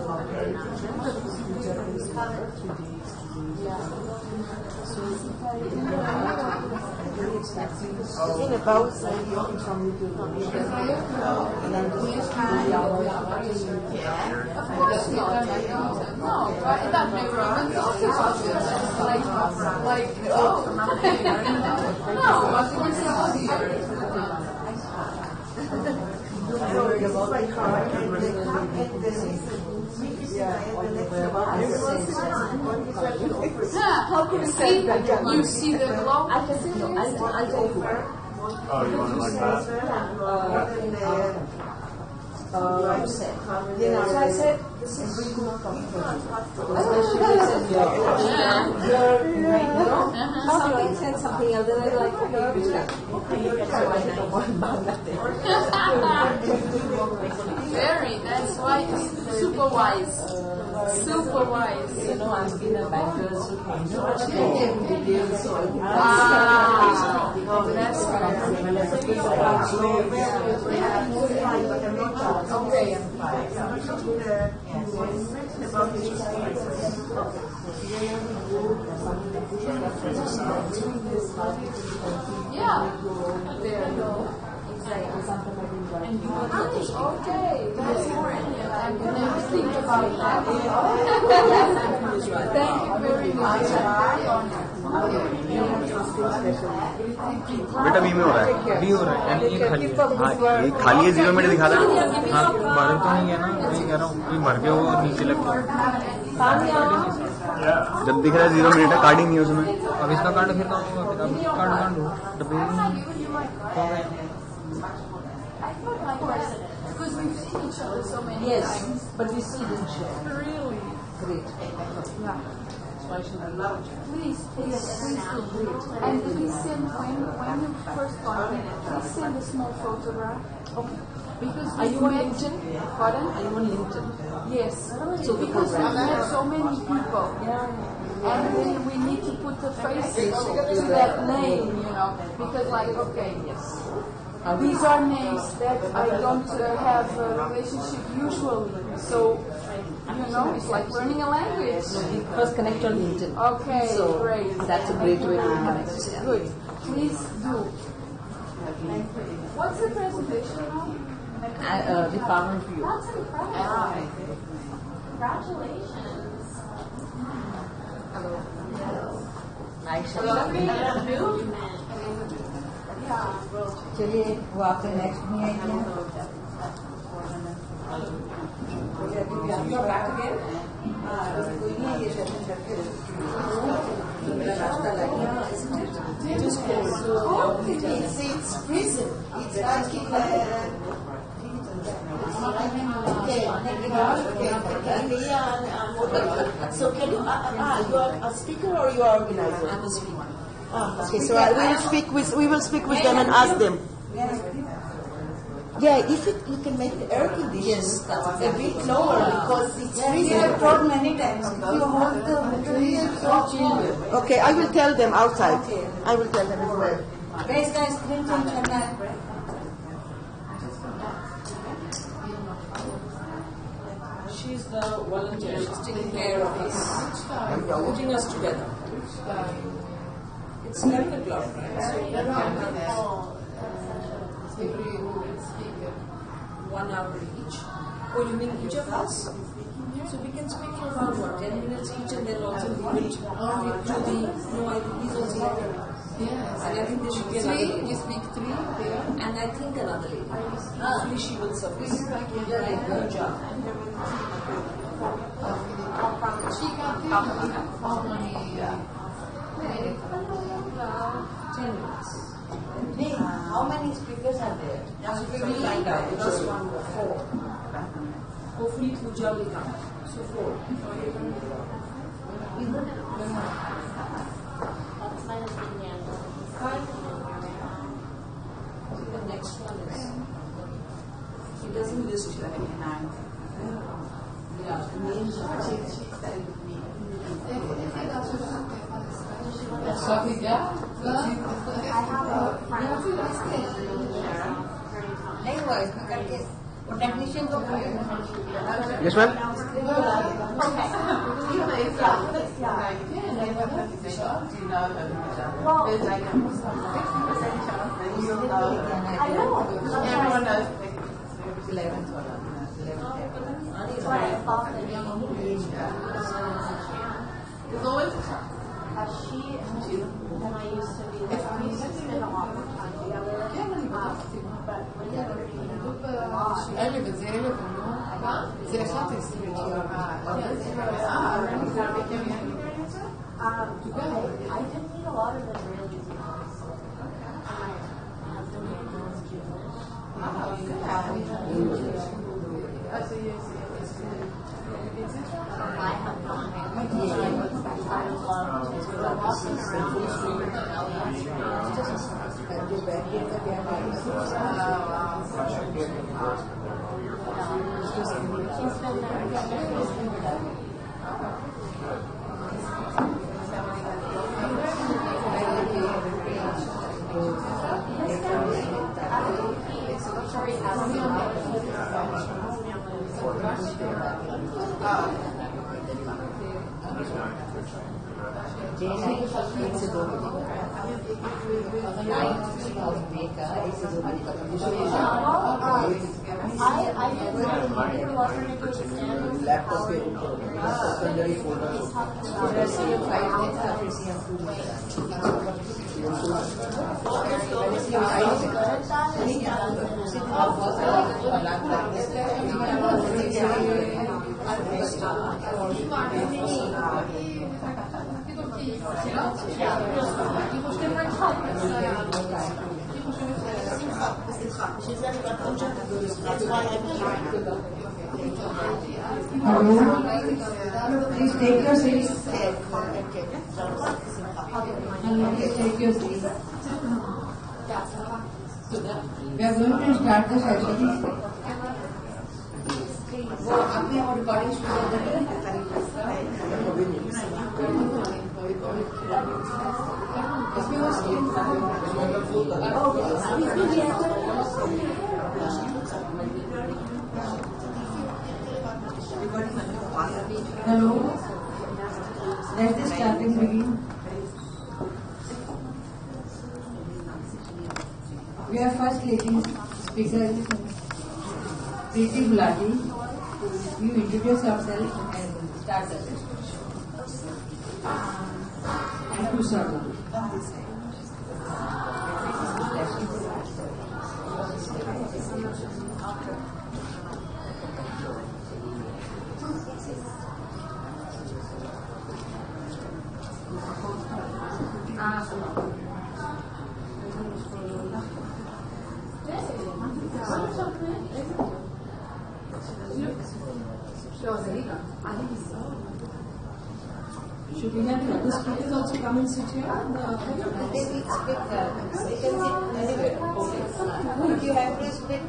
In about from YouTube. of course not no right that never even thought about it like oh no but it's easier how can you see the glow? I'll take over. Oh, you want to like that? So I said, this is really not comfortable. Especially something said something else, and I like, okay, you can try Very, that's why it's super wise. Super wise. You know, I'm in a banker, so I know what she did, so I oh, that's right. Okay. Yeah. There you go. Okay, that's more. I would never think about that. Thank you very much. बेटा B में हो रहा है भी हो रहा है यानी ये खाली है हाँ ये खाली है 0 मिनट दिखा रहा है हाँ मर तो नहीं है ना वही कह रहा हूँ कोई मर गया वो नीचे लग गया जब दिख रहा है 0 मिनट है, कार्ड ही नहीं है उसमें। अब इसका कार्ड फिर कहाँ होगा? अब कार्ड काट दो डब्बे में। Because we've seen each other so many times. But we see them share. Really? Great. Yeah. So I should love it. Please do. And please send, when you first contact, please send a small photograph. Okay. Because Are you on met- LinkedIn? Pardon? Are you on LinkedIn? Yes. So Because we've met so many people. And then we need to put the faces to that name, you know. Because like, okay, yes. These are names that I don't have a relationship usually. So, you know, it's like learning a language. First connect on LinkedIn. Okay, So great. that's a great way to connect. Good. Please do. What's the presentation now? The farmer view. That's incredible. Congratulations. Hello. Nice. चलिए वो आपका next में है क्या? Back again? कोई नहीं ये session करके मेरा नाश्ता लग गया, isn't it? Just it's prison. It's like So can you? You are a speaker or you are organizer? I'm a speaker. Okay, so we will speak with them and ask them. Yeah, if you can make the air conditions a bit lower because it's freezing. We have told many times. If you hold the material so chill. Okay, I will tell them outside. Okay. I will tell them as well. Guys, screen time करना है. She's the volunteer. She's taking care of us, putting us together. It's 11 o'clock, right? So 1 hour each. Oh, you mean each of us? So we can speak for about what, 10 minutes each, and then also leave it to the. No, I think he's also here. Yes. And I think there should be another lady. You speak 3 there? And I think another lady. Hopefully she will suffice. Good job. She got how many? 10 minutes. How many speakers are there? So we will find out. Just 1 or 4. Hopefully Pooja will come. So 4. That's my opinion. The next one is. He doesn't list you. Yeah, the names are. नहीं हुआ इसमें करके वो technician को Yes, ma'am. Everyone knows. 11. That's why I thought that There's always she and I used to be like, we used to spend a lot more time together. But I didn't meet a lot of them really easy. My husband was I have not made I would love to. We're walking around She's been there. I did really wasn't a good stand. Secondary folders. You know? Different topics. She said about Pooja. That's why I Hello. Please take your seats. Hello, please take your seats. We are going to start the session. वो अपने और recording शुरू कर देंगे. इसमें वो Hello. Let the starting begin. We are first lady speaker, Priti Gulati. You introduce yourself and start the session. Thank you, sir. Should we have the other speakers also come and sit here? They will speak. They can sit anywhere. If you have to speak.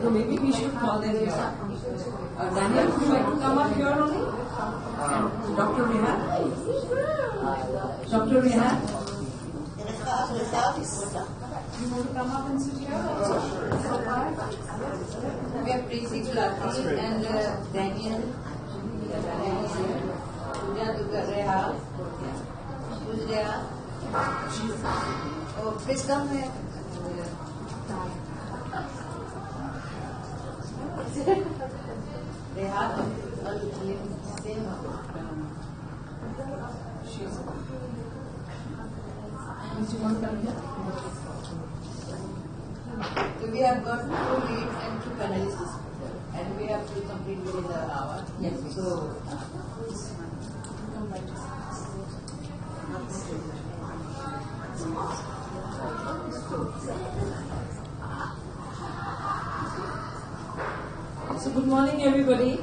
So maybe we should call them here. Daniel, would you like to come up here only? Dr. Rehab? Dr. Rehab? You want to come up and sit here? We have Priti Gulati and Daniel. Pooja, Dugar, Rehab. Pooja. Oh, please come here. Rehab. Do you want to come here? So we have got 2 leads and 2 panelists, and we have to complete within the hour. Yes. So, So good morning, everybody.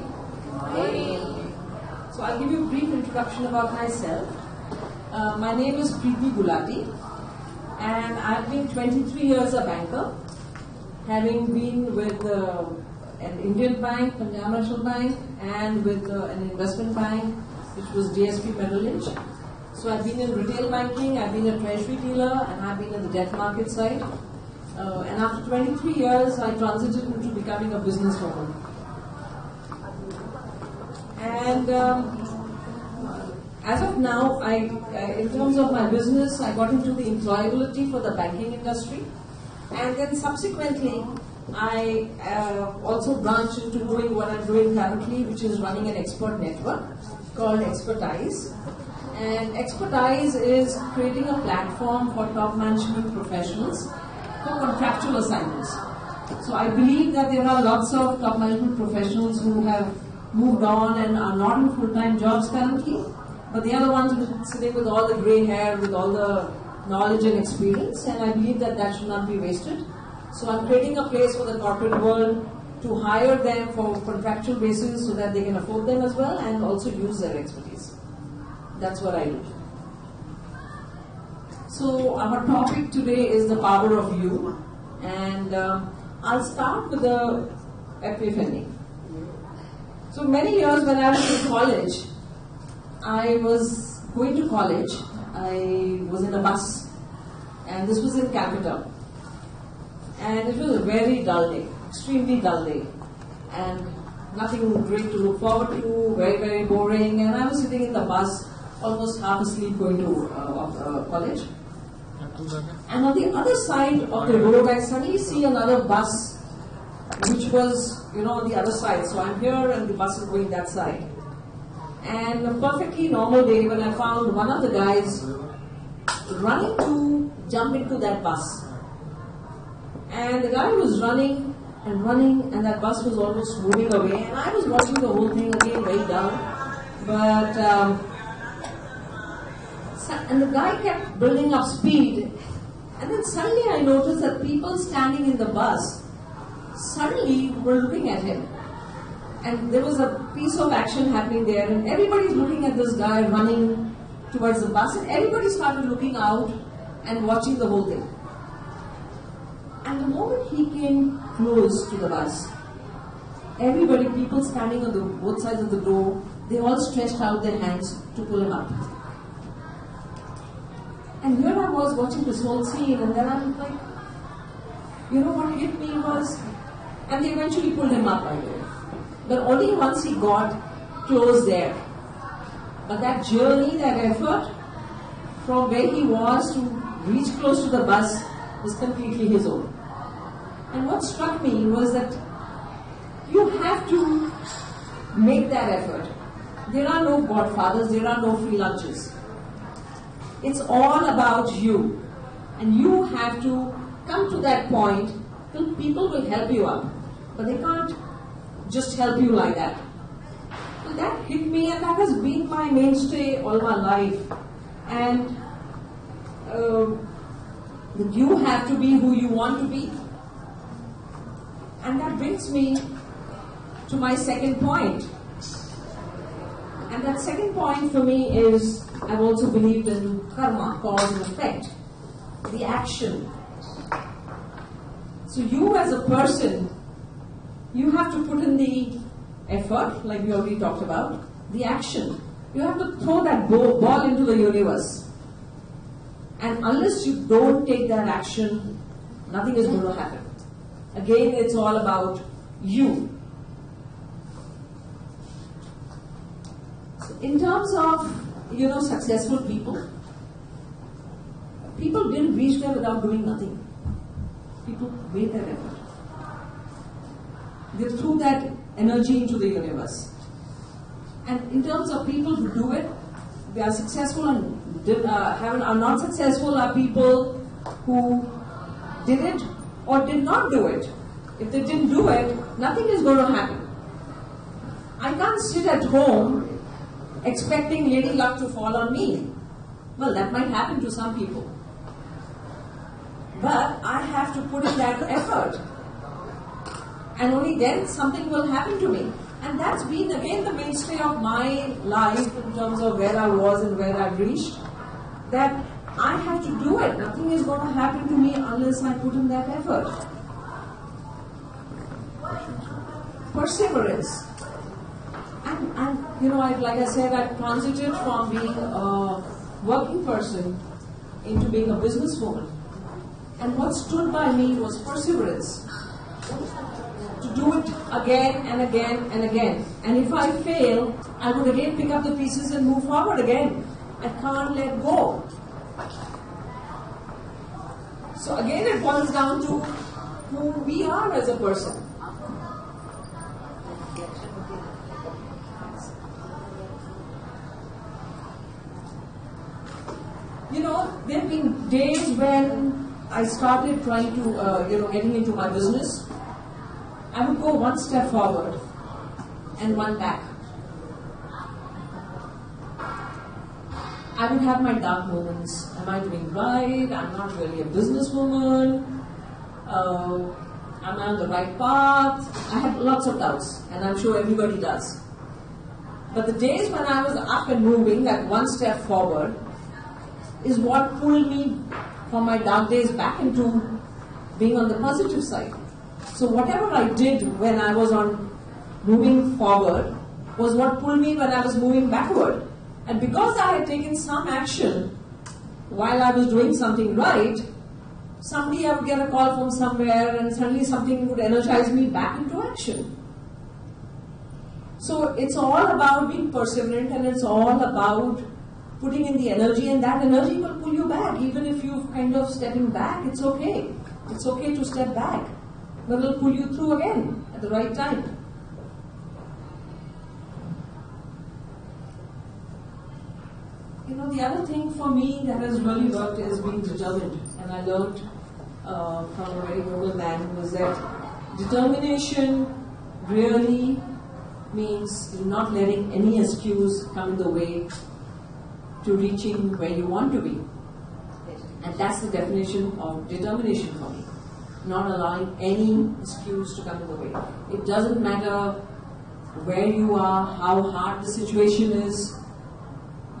So I'll give you a brief introduction about myself. My name is Priti Gulati, and I've been 23 years a banker, having been with an Indian bank, Punjab National Bank, and with an investment bank, which was DSP Merrill Lynch. So I've been in retail banking, I've been a treasury dealer, and I've been in the debt market side. And after 23 years, I transited into becoming a businesswoman. And as of now, in terms of my business, I got into the employability for the banking industry. And then subsequently, I also branched into doing what I'm doing currently, which is running an expert network called Expertise. And Expertise is creating a platform for top management professionals for contractual assignments. So I believe that there are lots of top management professionals who have moved on and are not in full-time jobs currently, but they are the ones who are sitting with all the grey hair, with all the knowledge and experience, and I believe that that should not be wasted. So I'm creating a place for the corporate world to hire them for contractual basis so that they can afford them as well and also use their expertise. That's what I do. So our topic today is the power of you, and I'll start with the epiphany. So many years when I was in college, I was going to college. I was in a bus, and this was in Calcutta. And it was a very dull day, extremely dull day, and nothing great to look forward to, very, very boring. And I was sitting in the bus, almost half asleep going to college. And on the other side of the road, I suddenly see another bus, which was, on the other side. So I'm here and the bus is going that side. And a perfectly normal day when I found one of the guys running to jump into that bus. And the guy was running, and that bus was almost moving away. And I was watching the whole thing again, very dull. But and the guy kept building up speed, and then suddenly I noticed that people standing in the bus suddenly were looking at him. And there was a piece of action happening there, and everybody's looking at this guy running towards the bus, and everybody started looking out and watching the whole thing. And the moment he came close to the bus, everybody, people standing on both sides of the door, they all stretched out their hands to pull him up. And here I was watching this whole scene, and then I'm like, you know what hit me was, and they eventually pulled him up, by the way. But only once he got close there. But that journey, that effort, from where he was to reach close to the bus, was completely his own. And what struck me was that you have to make that effort. There are no godfathers, there are no free lunches. It's all about you. And you have to come to that point till people will help you up. But they can't just help you like that. So that hit me, and that has been my mainstay all my life. And you have to be who you want to be. And that brings me to my second point. And that second point for me is, I've also believed in karma, cause and effect, the action. So you as a person, you have to put in the effort, like we already talked about, the action. You have to throw that ball into the universe. And unless you don't take that action, nothing is going to happen. Again, it's all about you. So in terms of, successful people, people didn't reach there without doing nothing. People made that effort. They threw that energy into the universe. And in terms of people who do it, they are successful and are not successful are people who did it or did not do it. If they didn't do it, nothing is going to happen. I can't sit at home expecting lady luck to fall on me. Well, that might happen to some people. But I have to put in that effort. And only then something will happen to me. And that's been again the mainstay of my life in terms of where I was and where I've reached. That I have to do it. Nothing is going to happen to me unless I put in that effort. Perseverance. And like I said, I transited from being a working person into being a businesswoman. And what stood by me was perseverance. To do it again and again and again. And if I fail, I would again pick up the pieces and move forward again. I can't let go. So again, it boils down to who we are as a person. There have been days when I started trying to, getting into my business. I would go one step forward and one back. I would have my dark moments. Am I doing right? I'm not really a businesswoman. Am I on the right path? I had lots of doubts, and I'm sure everybody does. But the days when I was up and moving, that one step forward, is what pulled me from my dark days back into being on the positive side. So whatever I did when I was on moving forward was what pulled me when I was moving backward. And because I had taken some action while I was doing something right, someday I would get a call from somewhere and suddenly something would energize me back into action. So it's all about being perseverant, and it's all about putting in the energy, and that energy will pull you back. Even if you're kind of stepping back, it's okay. It's okay to step back. But it'll pull you through again at the right time. The other thing for me that has really worked is being determined. And I learned from a very noble man was that determination really means not letting any excuse come in the way to reaching where you want to be. And that's the definition of determination for me. Not allowing any excuse to come in the way. It doesn't matter where you are, how hard the situation is,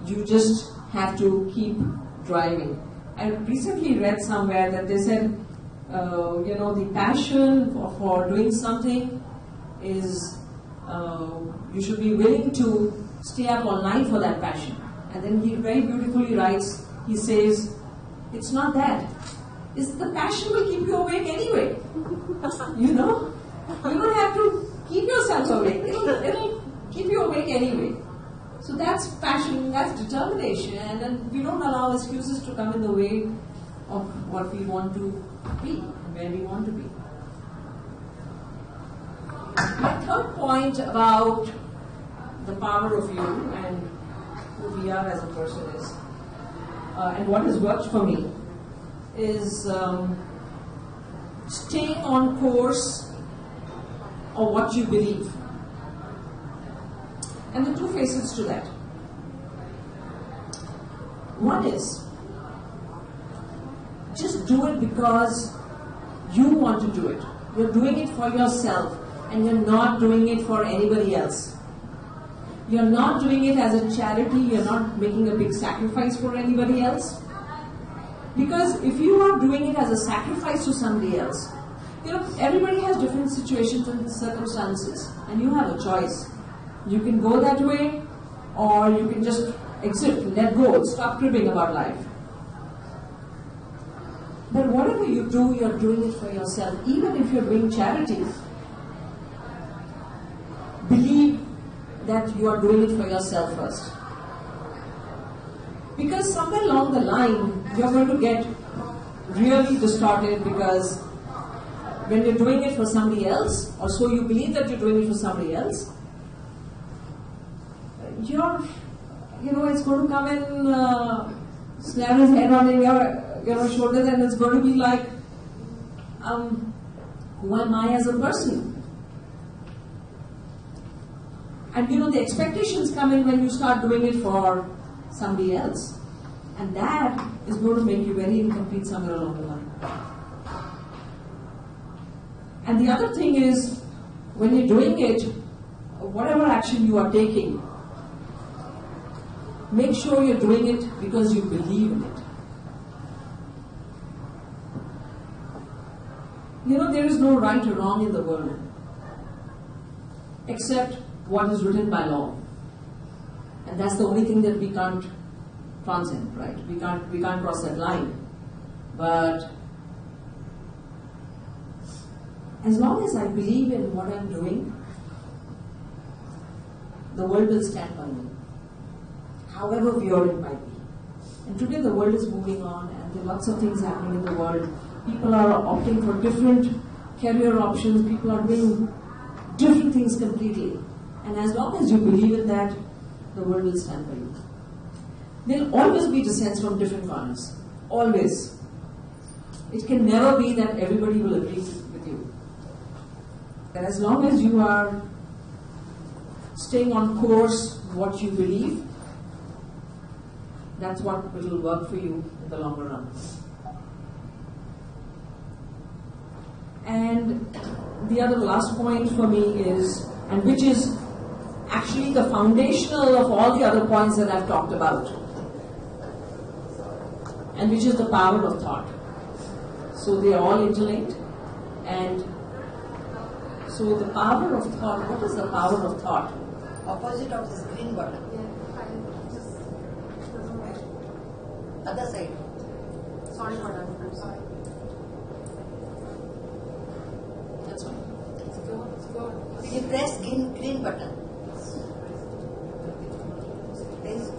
you just have to keep driving. I recently read somewhere that they said, the passion for doing something is, you should be willing to stay up all night for that passion. And then he very beautifully writes, he says, it's not that. It's the passion will keep you awake anyway. You know? You don't have to keep yourself awake. It'll keep you awake anyway. So that's passion, that's determination, and we don't allow excuses to come in the way of what we want to be, where we want to be. My third point about the power of you and who we are as a person is, and what has worked for me, is staying on course of what you believe. And there are two faces to that. One is, just do it because you want to do it. You're doing it for yourself, and you're not doing it for anybody else. You're not doing it as a charity, you're not making a big sacrifice for anybody else. Because if you are doing it as a sacrifice to somebody else, everybody has different situations and circumstances, and you have a choice. You can go that way, or you can just exit, let go, stop cribbing about life. But whatever you do, you're doing it for yourself. Even if you're doing charity, believe that you are doing it for yourself first. Because somewhere along the line, you're going to get really distorted, because when you're doing it for somebody else, or so you believe that you're doing it for somebody else, it's going to come and slam his head on your shoulders, and it's going to be like, who am I as a person? And the expectations come in when you start doing it for somebody else, and that is going to make you very incomplete somewhere along the line. And the other thing is, when you're doing it, whatever action you are taking, make sure you're doing it because you believe in it. There is no right or wrong in the world, except what is written by law. And that's the only thing that we can't transcend, right? We can't cross that line. But as long as I believe in what I'm doing, the world will stand by me, however weird it might be. And today the world is moving on, and there are lots of things happening in the world. People are opting for different career options, people are doing different things completely. And as long as you believe in that, the world will stand by you. There will always be dissents from different corners. Always. It can never be that everybody will agree with you. But as long as you are staying on course, what you believe, that's what will work for you in the longer run. And the other last point for me is, and which is actually the foundational of all the other points that I've talked about, and which is the power of thought. So they are all interlinked, and so the power of thought, what is the power of thought? Opposite of this green button. Other side. Sorry for that. I'm sorry. That's fine. If you press green button. Press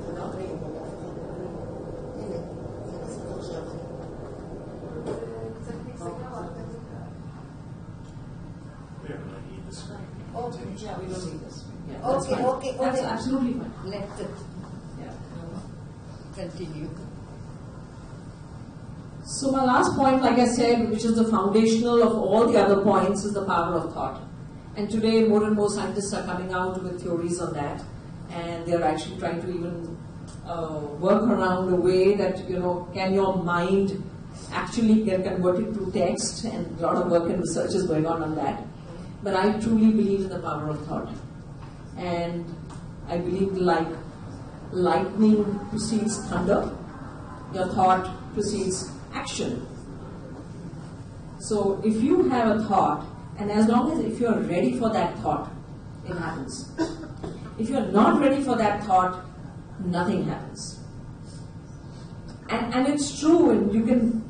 Oh, yeah, we don't need this. Yeah, okay. That's absolutely fine. Let it continue. So my last point, like I said, which is the foundational of all the other points, is the power of thought. And today more and more scientists are coming out with theories on that, and they're actually trying to even work around a way that, can your mind actually get converted to text, and a lot of work and research is going on that. But I truly believe in the power of thought. And I believe like lightning precedes thunder, your thought precedes action. So if you have a thought, and as long as if you're ready for that thought, it happens. If you're not ready for that thought, nothing happens. And it's true, and you can,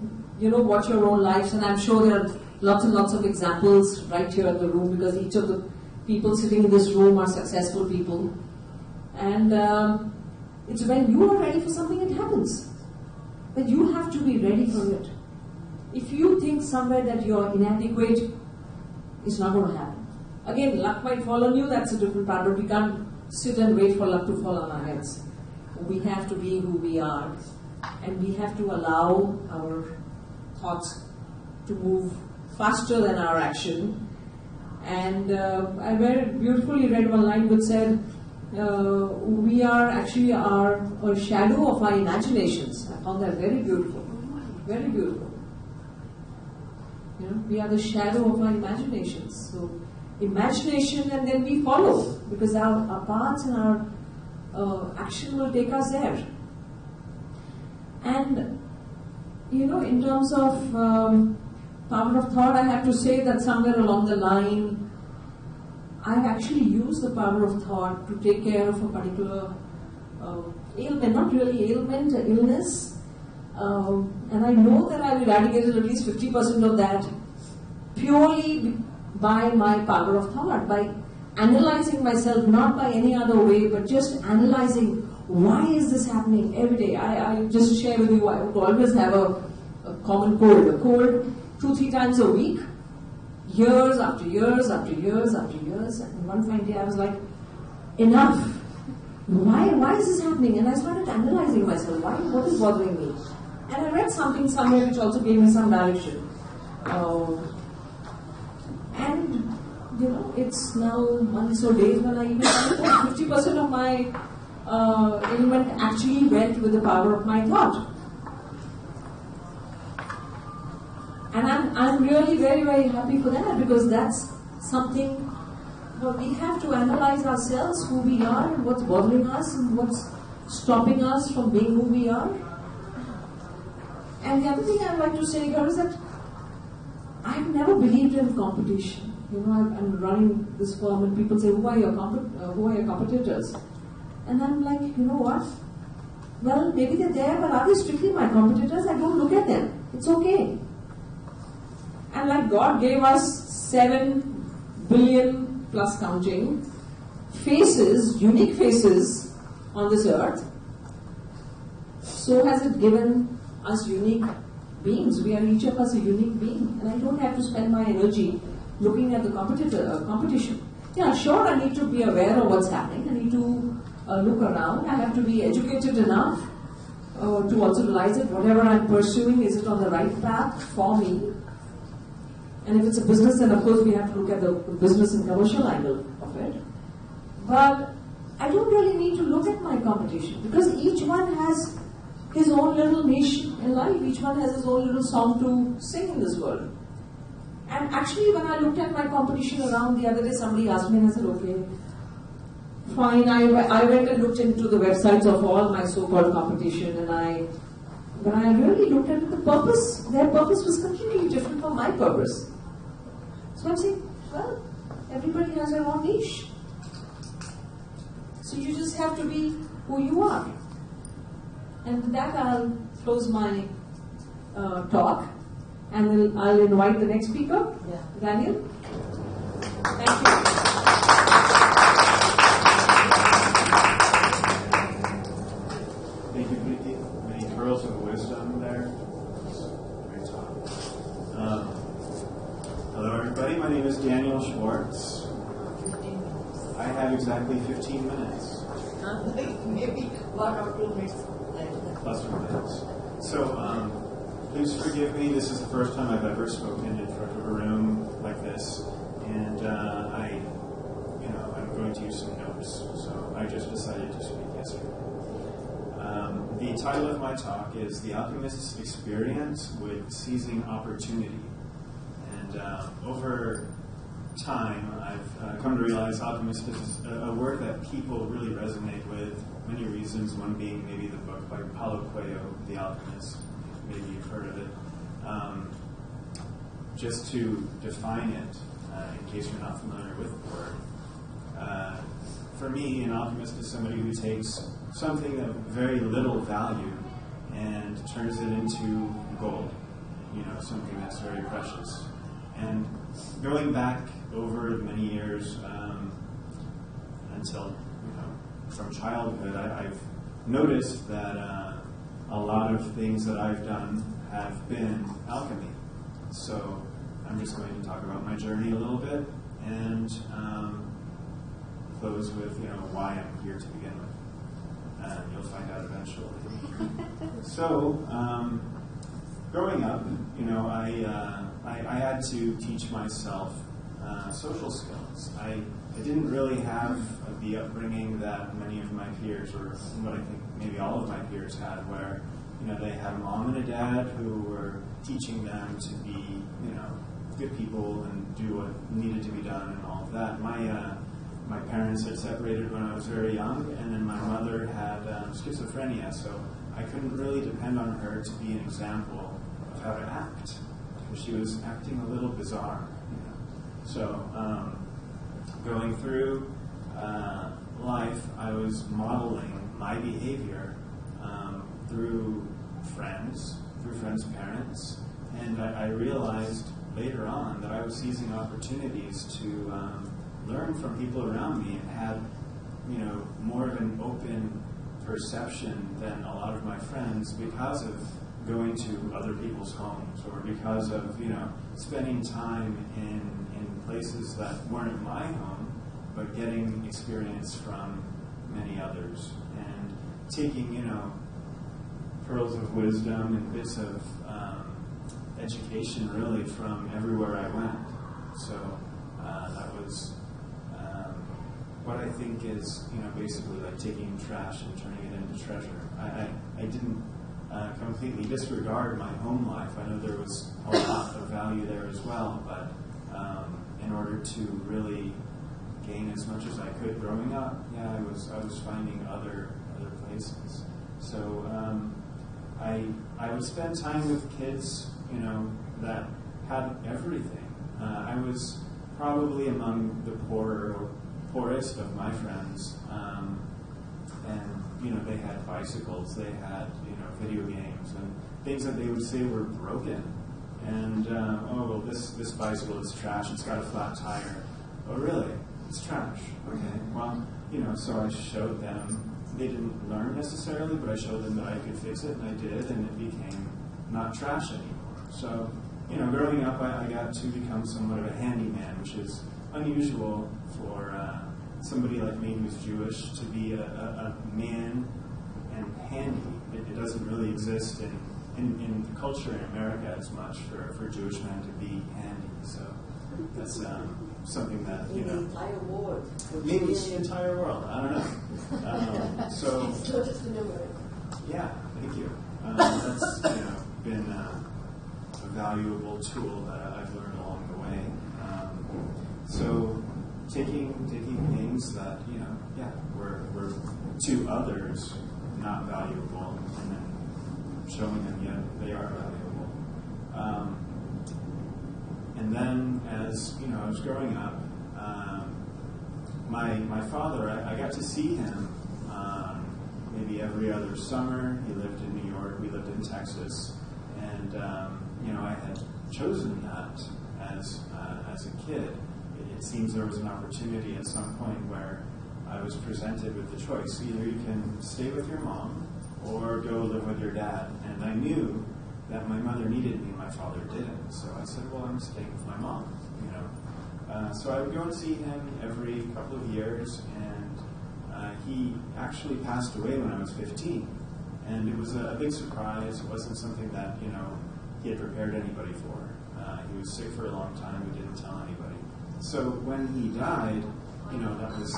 watch your own lives, and I'm sure there are lots and lots of examples right here in the room, because each of the people sitting in this room are successful people. And it's when you are ready for something, it happens. But you have to be ready for it. If you think somewhere that you're inadequate, it's not going to happen. Again, luck might fall on you, that's a different part, but we can't sit and wait for luck to fall on our heads. We have to be who we are, and we have to allow our thoughts to move faster than our action. And I very beautifully read one line which said, we are actually a shadow of our imaginations. I found that very beautiful. Very beautiful. We are the shadow of our imaginations. So imagination, and then we follow, because our paths and our action will take us there. And in terms of power of thought, I have to say that somewhere along the line, I actually use the power of thought to take care of a particular ailment, not really ailment, illness. And I know that I've eradicated at least 50% of that purely by my power of thought, by analyzing myself, not by any other way, but just analyzing why is this happening every day. I just share with you, I would always have a common cold, 2-3 times a week, years after years after years after years. And one fine day I was like, enough. Why is this happening? And I started analyzing myself. What is bothering me? And I read something somewhere which also gave me some direction. And it's now months or days when I even find that 50% of my ailment actually went with the power of my thought. And I'm really very, very happy for that, because that's something we have to analyze ourselves, who we are, and what's bothering us, and what's stopping us from being who we are. And the other thing I'd like to say here is that I've never believed in competition. I'm running this firm, and people say, who are your competitors? And I'm like, you know what? Well, maybe they're there, but are they strictly my competitors? I don't look at them. It's okay. And like God gave us 7 billion plus counting faces, unique faces on this earth, so has it given us unique beings. We are each of us a unique being, and I don't have to spend my energy looking at the competition. Yeah, sure, I need to be aware of what's happening. I need to look around. I have to be educated enough to also realize that whatever I'm pursuing, is it on the right path for me? And if it's a business, then of course we have to look at the business and commercial angle of it. But I don't really need to look at my competition, because each one has his own little niche in life. Each one has his own little song to sing in this world. And actually, when I looked at my competition around the other day, somebody asked me, and I said, okay, fine. I went and looked into the websites of all my so-called competition, and when I really looked at the purpose, their purpose was completely different from my purpose. So I'm saying, well, everybody has their own niche. So you just have to be who you are. And with that, I'll close my talk, and I'll invite the next speaker, Daniel. Thank you. Thank you, Priti. Many pearls of wisdom there. Great talk. Hello, everybody. My name is Daniel Schwartz. I have exactly 15 minutes. Maybe 1 or 2 minutes. Plus or minus. So, please forgive me. This is the first time I've ever spoken in front of a room like this. and I'm going to use some notes, so I just decided to speak yesterday. The title of my talk is The Alchemist's Experience with Seizing Opportunity. And over time, I've come to realize alchemist is a word that people really resonate with. Many reasons, one being maybe the book by Paulo Coelho, The Alchemist. Maybe you've heard of it. Just to define it, in case you're not familiar with the word, for me, an alchemist is somebody who takes something of very little value and turns it into gold, something that's very precious. And going back over many years until, from childhood, I've noticed that a lot of things that I've done have been alchemy. So I'm just going to talk about my journey a little bit and close with, why I'm here to begin with. You'll find out eventually. So, growing up, I had to teach myself social skills. I didn't really have the upbringing that many of my peers, or what I think maybe all of my peers had, where they had a mom and a dad who were teaching them to be good people and do what needed to be done and all of that. My parents had separated when I was very young, and then my mother had schizophrenia, so I couldn't really depend on her to be an example of how to act, because she was acting a little bizarre. So going through life, I was modeling my behavior through friends' parents, and I realized later on that I was seizing opportunities to learn from people around me and had, more of an open perception than a lot of my friends because of going to other people's homes, or because of, spending time in places that weren't my home, but getting experience from many others and taking, pearls of wisdom and bits of education really from everywhere I went. So that was what I think is, basically like taking trash and turning it into treasure. I didn't completely disregard my home life. I know there was a lot of value there as well, but in order to really gain as much as I could growing up, I was finding other places. So I would spend time with kids, that had everything. I was probably among the poorest of my friends, and they had bicycles, they had video games and things that they would say were broken. And this bicycle is trash. It's got a flat tire. Oh, really? It's trash. Okay. Well, so I showed them. They didn't learn necessarily, but I showed them that I could fix it, and I did, and it became not trash anymore. So, growing up, I got to become somewhat of a handyman, which is unusual for somebody like me who's Jewish to be a man and handy. It doesn't really exist in the culture in America as much for Jewish men to be handy. So that's something that, in the entire world. Maybe it's the entire world. I don't know. So it's not just in America. Yeah, thank you. That's been a valuable tool that I've learned along the way. So taking things that were to others not valuable, and then showing them they are valuable. And then as I was growing up, my father, I got to see him maybe every other summer. He lived in New York, we lived in Texas, and I had chosen that as a kid. It seems there was an opportunity at some point where I was presented with the choice: either you can stay with your mom or go live with your dad. And I knew that my mother needed me, my father didn't. So I said, well, I'm staying with my mom. So I would go and see him every couple of years, and he actually passed away when I was 15. And it was a big surprise. It wasn't something that, he had prepared anybody for. He was sick for a long time. He didn't tell anybody. So when he died, that was,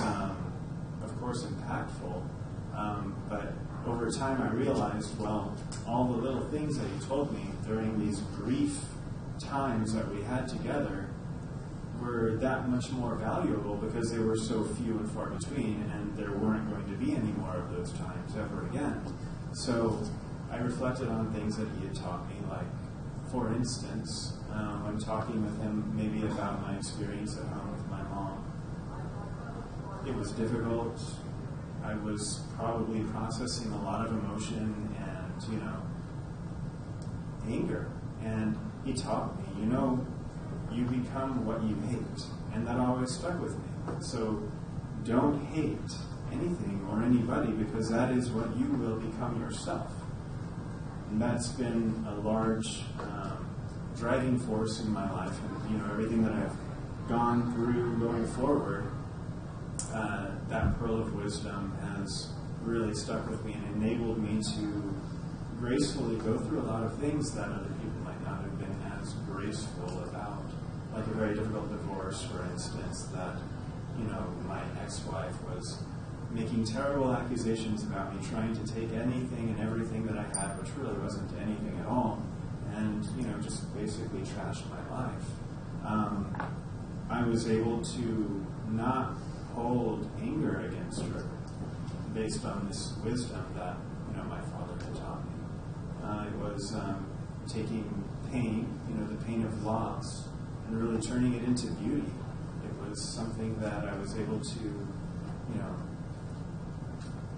of course, impactful. But over time I realized, well, all the little things that he told me during these brief times that we had together were that much more valuable because they were so few and far between, and there weren't going to be any more of those times ever again. So I reflected on things that he had taught me, like, for instance, when talking with him maybe about my experience at home with my mom. It was difficult. I was probably processing a lot of emotion and, anger. And he taught me, you become what you hate. And that always stuck with me. So don't hate anything or anybody, because that is what you will become yourself. And that's been a large driving force in my life. And, everything that I've gone through going forward, that pearl of wisdom has really stuck with me and enabled me to gracefully go through a lot of things that other people might not have been as graceful about. Like a very difficult divorce, for instance, that, my ex-wife was making terrible accusations about me, trying to take anything and everything that I had, which really wasn't anything at all, and, just basically trashed my life. I was able to not hold anger against her based on this wisdom that, my father had taught me. It was taking pain, the pain of loss, and really turning it into beauty. It was something that I was able to,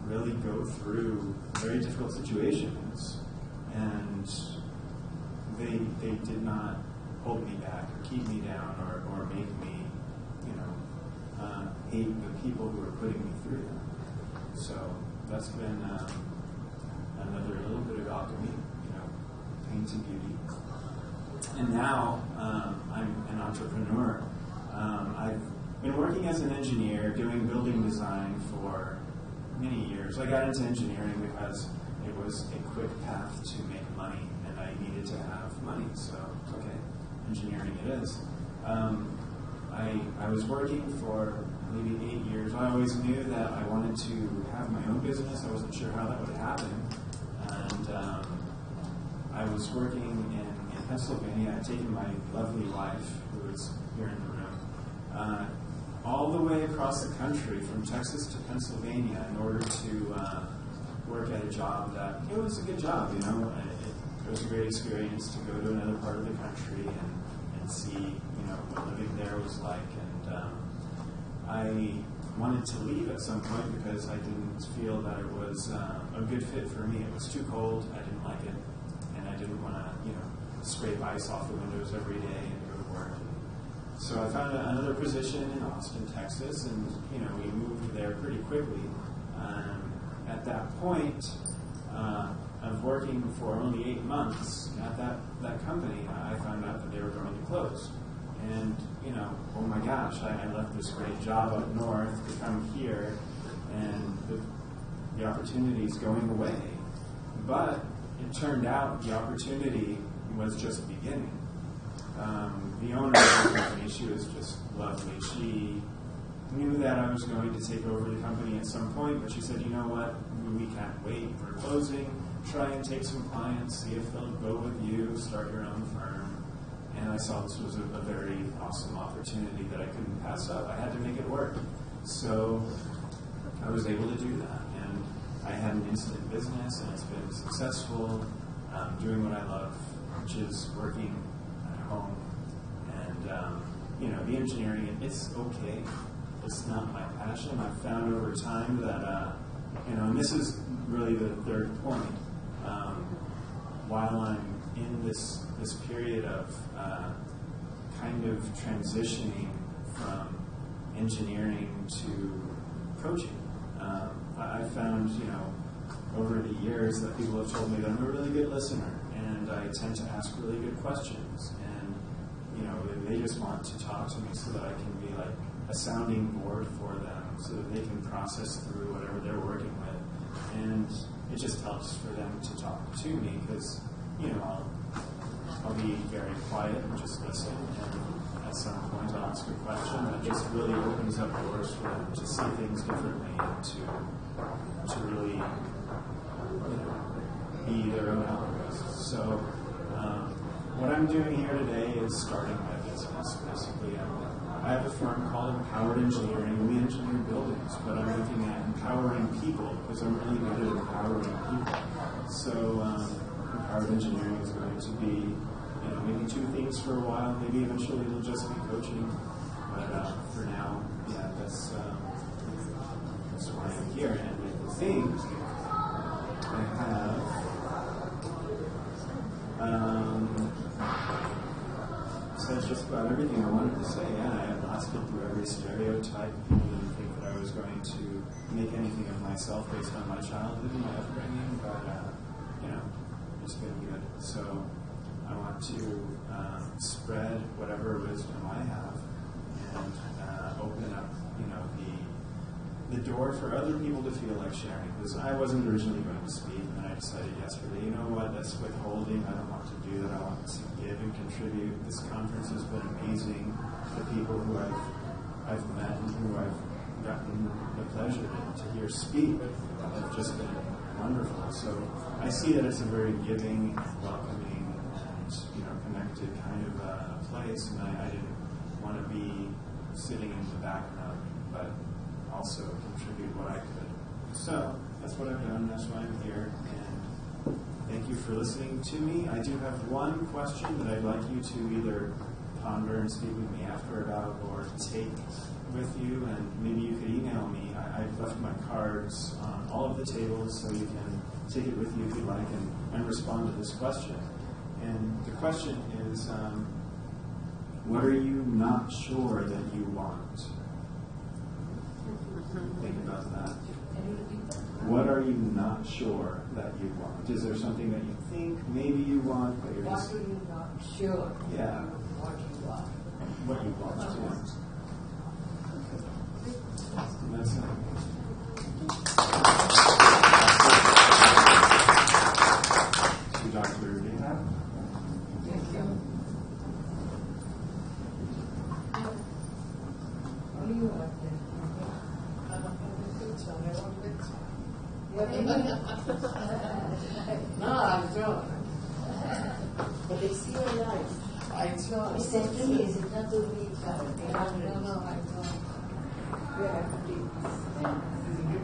really go through very difficult situations, and they did not hold me back or keep me down or make me, hate the people who are putting me through them. So that's been another little bit of alchemy, pain to beauty. And now I'm an entrepreneur. I've been working as an engineer, doing building design for many years. I got into engineering because it was a quick path to make money, and I needed to have money, so okay, engineering it is. I was working for maybe 8 years. I always knew that I wanted to have my own business. I wasn't sure how that would happen. And I was working in Pennsylvania. I had taken my lovely wife, who was here in the room, all the way across the country from Texas to Pennsylvania in order to work at a job that, it was a good job, It was a great experience to go to another part of the country and see, what living there was like. And I wanted to leave at some point because I didn't feel that it was a good fit for me. It was too cold, I didn't like it, and I didn't want to, scrape ice off the windows every day and go to work. So I found another position in Austin, Texas, and, we moved there pretty quickly. At that point of working for only 8 months at that company, I found out that they were going to close. And, oh my gosh, I left this great job up north to come here, and the opportunity's going away. But it turned out the opportunity was just beginning. The owner of the company, she was just lovely. She knew that I was going to take over the company at some point, but she said, you know what, we can't wait. We're closing. Try and take some clients, see if they'll go with you, start your own firm. And I saw this was a very awesome opportunity that I couldn't pass up. I had to make it work. So I was able to do that. And I had an instant business, and it's been successful, doing what I love, which is working at home. And, the engineering, it's okay. It's not my passion. I've found over time that, and this is really the third point, while I'm in this period of kind of transitioning from engineering to coaching, I found, over the years that people have told me that I'm a really good listener, and I tend to ask really good questions, and, they just want to talk to me so that I can be like a sounding board for them so that they can process through whatever they're working with. And it just helps for them to talk to me because, I'll be very quiet and just listen, and at some point I'll ask a question that just really opens up doors for them to see things differently and to really, be their own alchemists. So what I'm doing here today is starting my business. Basically, I have a firm called Empowered Engineering. We engineer buildings, but I'm looking at empowering people because I'm really good at empowering people. So Empowered Engineering is going to be, maybe two things for a while. Maybe eventually it'll just be coaching. But for now, that's why I'm here. And I think I have. Said just about everything I wanted to say. Yeah, I blasted through every stereotype. People didn't think that I was going to make anything of myself based on my childhood and my upbringing, but it's been good. So I want to spread whatever wisdom I have and open up, the door for other people to feel like sharing. Because I wasn't originally going to speak, and then I decided yesterday, you know what, that's withholding. I don't want to do that. I want to give and contribute. This conference has been amazing. The people who I've met and who I've gotten the pleasure to hear speak have just been wonderful. So I see that it's a very giving, welcoming, and connected kind of place, and I didn't want to be sitting in the background, but also contribute what I could. So that's what I've done. That's why I'm here. And thank you for listening to me. I do have one question that I'd like you to either ponder and speak with me after about, or take with you, and maybe you could email me. I've left my cards on all of the tables, so you can take it with you if you like and respond to this question. And the question is, what are you not sure that you want? Think about that. What are you not sure that you want? Is there something that you think maybe you want, but you're just... What are you not sure? Yeah. What you want. What you want, yeah. That's it. So Dr. Rehab? Thank you. What do you want? No, I don't. But they see your life. I don't. Secondly, is it not to be No, I don't. we have to take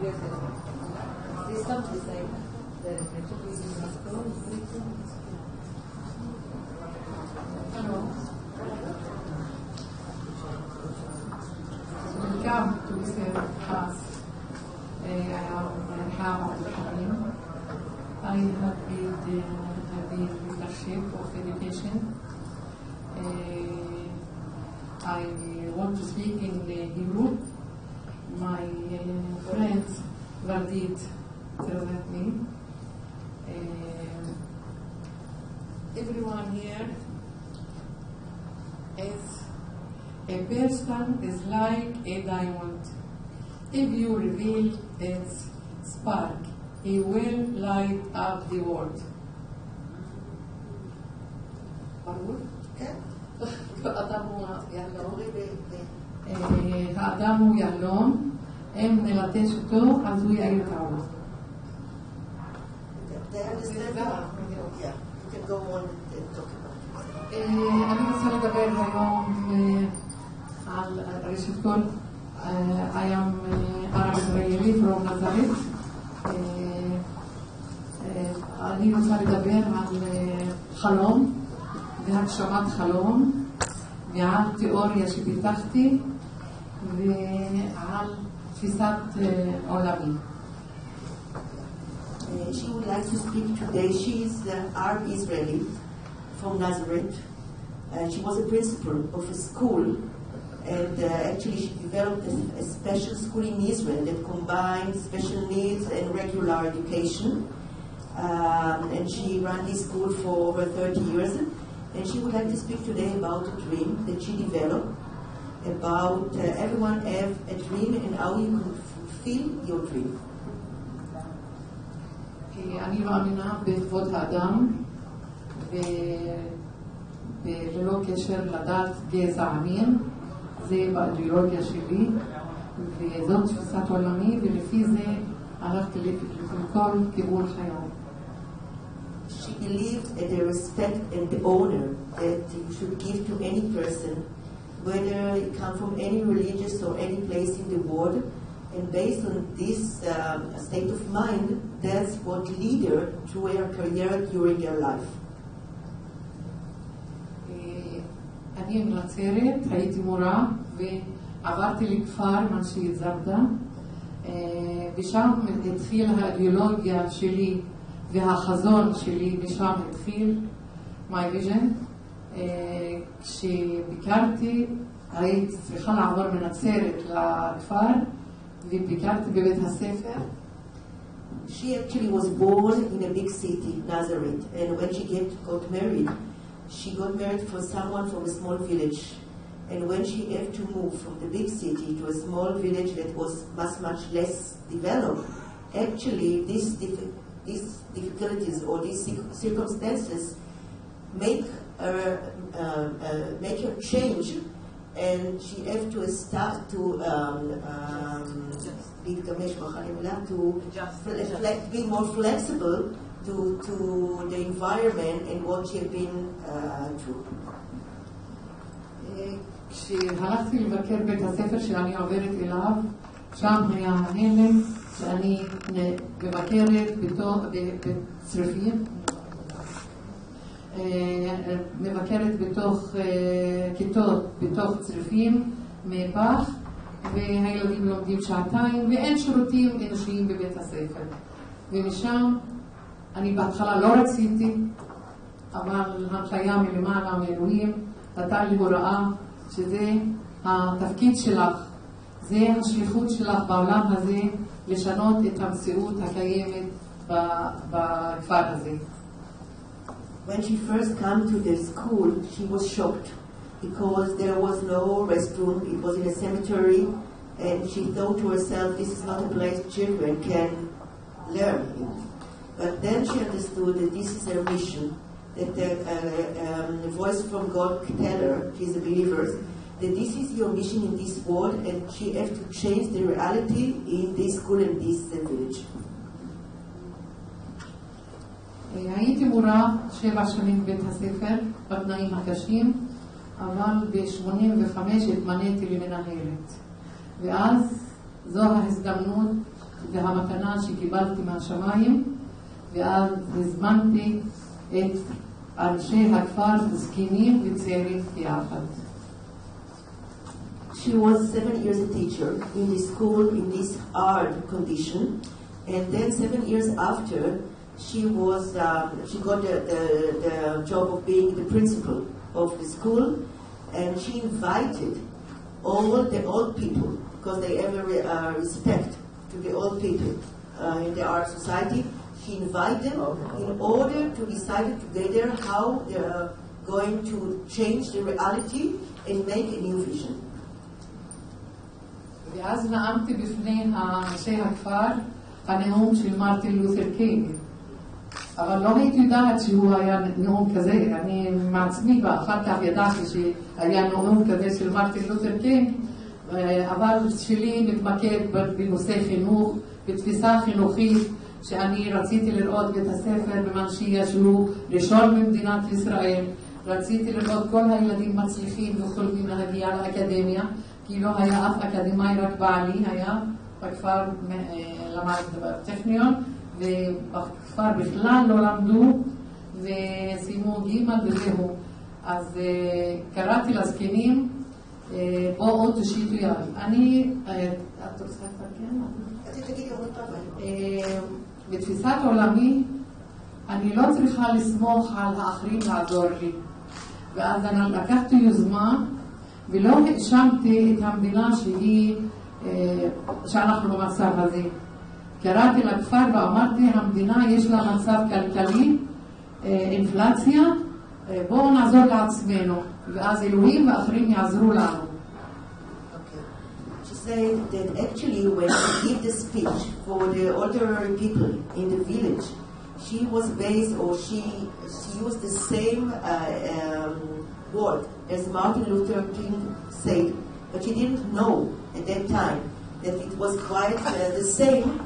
this. There's something like the Welcome to this class. I am Rehab Halim. I have been the leadership of education. I want to speak in Hebrew. My friends did translate me. Everyone here is a person is like a diamond. If you reveal its spark, it will light up the world. האדם הוא יהלום, אם נלטש אותו, אז הוא יאיר את העולם. אני רוצה לדבר היום על ראשית כל, I am Arab Israeli from Nazareth. אני רוצה לדבר על חלום והגשמת חלום ועל תיאוריה שפיתחתי ועל תפיסת עולמי. She would like to speak today. She is Arab Israeli from Nazareth. She was a principal of a school, and actually she developed a special school in Israel that combines special needs and regular education. And she ran this school for over 30 years. And she would like to speak today about a dream that she developed, about everyone have a dream and how you can fulfill your dream. אני מאמינה בכבוד האדם ללא קשר לדת, גזע, מין. זה באידיאולוגיה שלי, וזאת תפיסת עולמי, ולפי זה הלכתי לכל כיוון חיי. She believed in the respect and the honor that you should give to any person, whether you come from any religious or any place in the world. And based on this state of mind, that's what lead her to her career during her life. אני מנצרת, הייתי מורה ועברתי לכפר מנשית זרדה, ושם התחיל האידיאולוגיה שלי והחזון שלי, ושם התחיל my vision. כשביקרתי הייתי צריכה לעבור מנצרת לכפר וביקרתי בבית הספר. She actually was born in a big city, Nazareth, and when she got married, she got married for someone from a small village. And when she had to move from the big city to a small village that was much less developed, actually these difficulties or these circumstances make her change, and she had to start to be more flexible to the environment and what she had been through. כשהלכתי לבקר בית הספר שאני עוברת אליו, שם היה ההלם שאני מבקרת בצריפים, מבקרת בתוך כיתות, בתוך צריפים מפח, והילדים לומדים שעתיים ואין שירותים אנושיים בבית הספר. ומשם אני בהתחלה לא רציתי, אבל הנחיה מלמעלה מאלוהים נתן לי הוראה שזה התפקיד שלך, זה השליחות שלך בעולם הזה לשנות את המציאות הקיימת בכפר הזה. When she first came to the school, she was shocked because there was no restroom. It was in a cemetery, and she thought to herself, this is not a place children can learn in. But then she understood that this is her mission, that the voice from God tell her, she's a believer, that this is your mission in this world, and she has to change the reality in this school and this village. הייתי מורה 7 שנים בבית הספר בתנאים הקשים, אבל ב-85 התמניתי למנהלת. ואז זו ההזדמנות והמתנה שקיבלתי מהשמיים, ואז הזמנתי את אנשי הכפר, זקנים וצעירים יחד. She was 7 years a teacher in this school in this hard condition, and then 7 years after she got the job of being the principal of the school, and she invited all the old people, because they have a respect to the old people in our society. She invited them in order to decide together how they are going to change the reality and make a new vision. ואז נאמתי בפני אנשי הכפר הנאום של מרטין לותר קינג. אבל לא הייתי יודעת שהוא היה נאום כזה. אני מעצמי ואחר כך ידעתי שהיה נאום כזה של מרטין לותר קינג, אבל שלי מתמקד בנושא חינוך, בתפיסה חינוכית שאני רציתי לראות בית הספר במנשיה שהוא ראשון במדינת ישראל. רציתי לראות כל הילדים מצליחים וחולמים להגיע לאקדמיה, כי לא היה אף אקדמאי, רק בעלי היה בכפר למד בטכניון, ובכפר בכלל לא למדו וסיימו ג' וזהו. אז קראתי לזקנים, בואו תושיטו יד. אני, את רוצה בתפיסת עולמי אני לא צריכה לסמוך על האחרים לעזור לי, ואז אני לקחתי יוזמה ולא האשמתי את המדינה שאנחנו במצב הזה. קראתי לכפר ואמרתי, המדינה יש לה מצב כלכלי, אינפלציה, בואו נעזור לעצמנו, ואז אלוהים ואחרים יעזרו לנו. She said that actually when she gave the speech for the older people in the village, she was based, or she used the same word as Martin Luther King said, but she didn't know at that time that it was quite the same.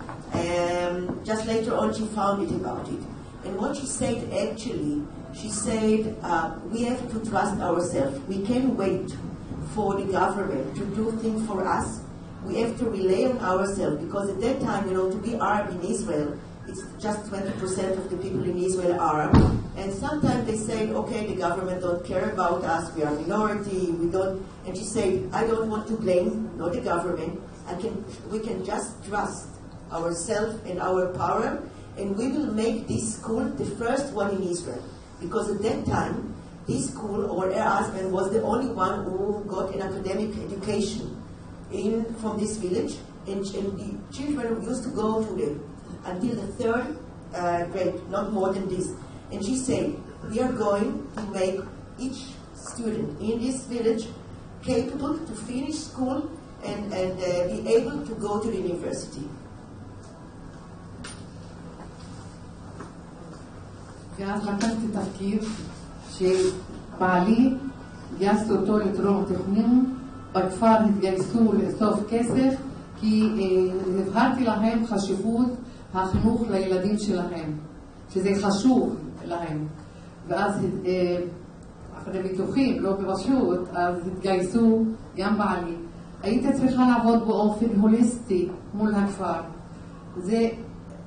Just later on she found it about it. And what she said actually, she said, we have to trust ourselves. We can't wait for the government to do things for us. We have to rely on ourselves, because at that time, to be Arab in Israel, it's just 20% of the people in Israel are Arab. And sometimes they say, okay, the government don't care about us, we are a minority, we don't. And she said, I don't want to blame, not the government. We can just trust ourselves and our power, and we will make this school the first one in Israel. Because at that time, this school, or her husband, was the only one who got an academic education from this village, and the children used to go to until the third grade, not more than this. And she said, we are going to make each student in this village capable to finish school and be able to go to the university. ואז לקחתי תפקיד שבעלי, גייסתי אותו לתרום תכנון, בכפר התגייסו לאסוף כסף, כי הבהרתי להם חשיבות החינוך לילדים שלהם, שזה חשוב להם. ואז אחרי ביטוחים, לא פשוט, אז התגייסו גם בעלי. הייתי צריכה לעבוד באופן הוליסטי מול הכפר. זה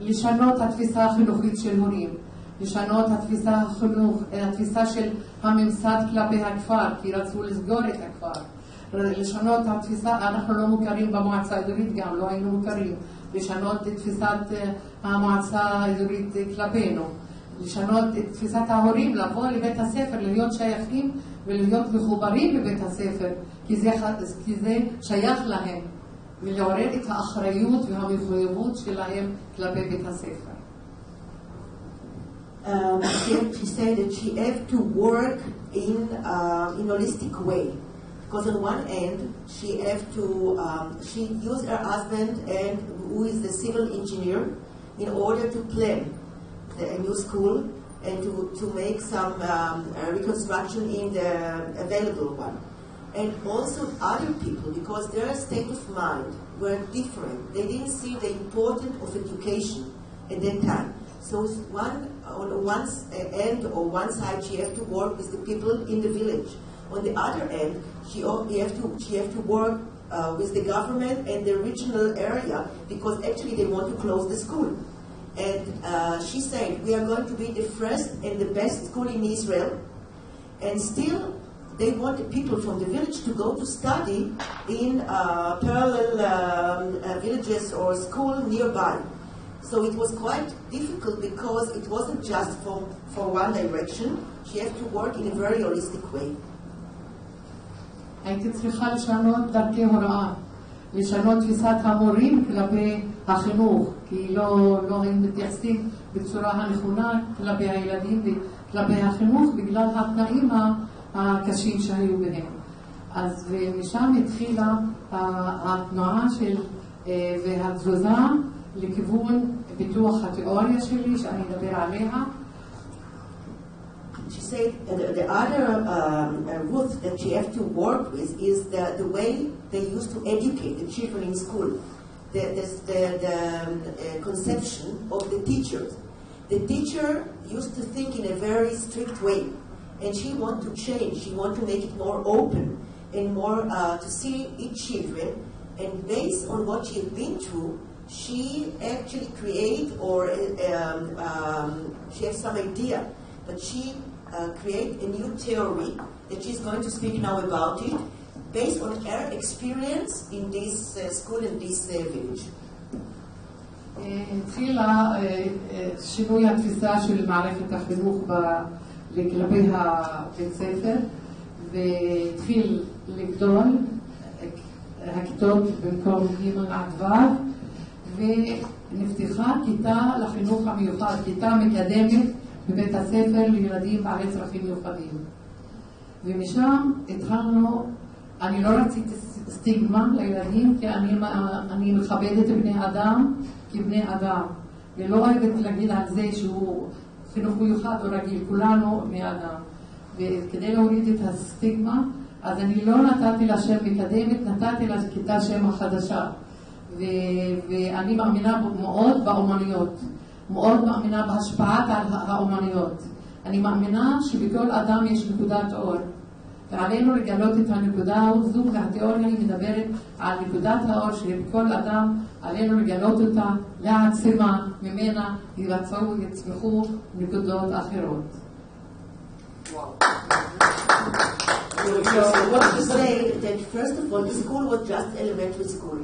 לשנות התפיסה החינוכית של הורים, לשנות התפיסה של הממסד כלפי הכפר, כי רצו לסגור את הכפר. לשנות התפיסה, אנחנו לא מוכרים במועצה האזורית גם, לא היינו מוכרים. לשנות את תפיסת המועצה האזורית כלפינו. לשנות את תפיסת ההורים, לבוא לבית הספר, להיות שייכים ולהיות מחוברים בבית הספר, כי זה שייך להם, ולעורר את האחריות והמחויבות שלהם כלפי בית הספר. She said that she had to work in a holistic way, because on one end she have to she used her husband, and who is the civil engineer, in order to plan the new school and to make some reconstruction in the available one, and also other people, because their state of mind were different. They didn't see the importance of education at that time. So on one end or one side, she has to work with the people in the village. On the other end, she have to work with the government and the regional area, because actually they want to close the school. And she said, we are going to be the first and the best school in Israel, and still they want the people from the village to go to study in parallel villages or school nearby. So it was quite difficult, because it wasn't just for one direction. She had to work in a very holistic way. הייתי צריכה לשנות דרכי הוראה, לשנות תפיסת המורים כלפי החינוך, כי לא הם מתייחסים בצורה הנכונה כלפי הילדים וכלפי החינוך, בגלל התנאים הקשים שהיו בהם. אז משם התחילה התנועה והתזוזה לכיוון פיתוח התיאוריה שלי, שאני אדבר עליה. She said the other route that she has to work with is the way they used to educate the children in school, the conception of the teachers. The teacher used to think in a very strict way, and she wanted to change. She wanted to make it more open and more to see each children, and based on what she had been through, she actually create, or she has some idea, but she create a new theory that she's going to speak now about it, based on her experience in this school and this village. התחילה שינוי התפיסה של מערכת החינוך כלפי הבית ספר, והתחיל לגדול הכיתות במקום ג' עד ו', ונפתחה כיתה לחינוך המיוחד, כיתה מקדמת בבית הספר לילדים בעלי צרכים מיוחדים. ומשם התחלנו, אני לא רציתי סטיגמה לילדים, כי אני מכבדת בני אדם כבני אדם, ולא אוהבת להגיד על זה שהוא חינוך מיוחד או רגיל, כולנו בני אדם. וכדי להוריד את הסטיגמה, אז אני לא נתתי לה שם מקדמת, נתתי לה כיתה שם החדשה. ואני מאמינה מאוד באומנויות, מאוד מאמינה בהשפעת על האומנויות. אני מאמינה שבכל אדם יש נקודת אור, ועלינו לגלות את הנקודה הזו, והתיאוריה היא מדברת על נקודת האור שבכל אדם, עלינו לגלות אותה, להעצימה, ממנה ייווצרו, יצמחו נקודות אחרות. So what to say that first of all, the school was just elementary school.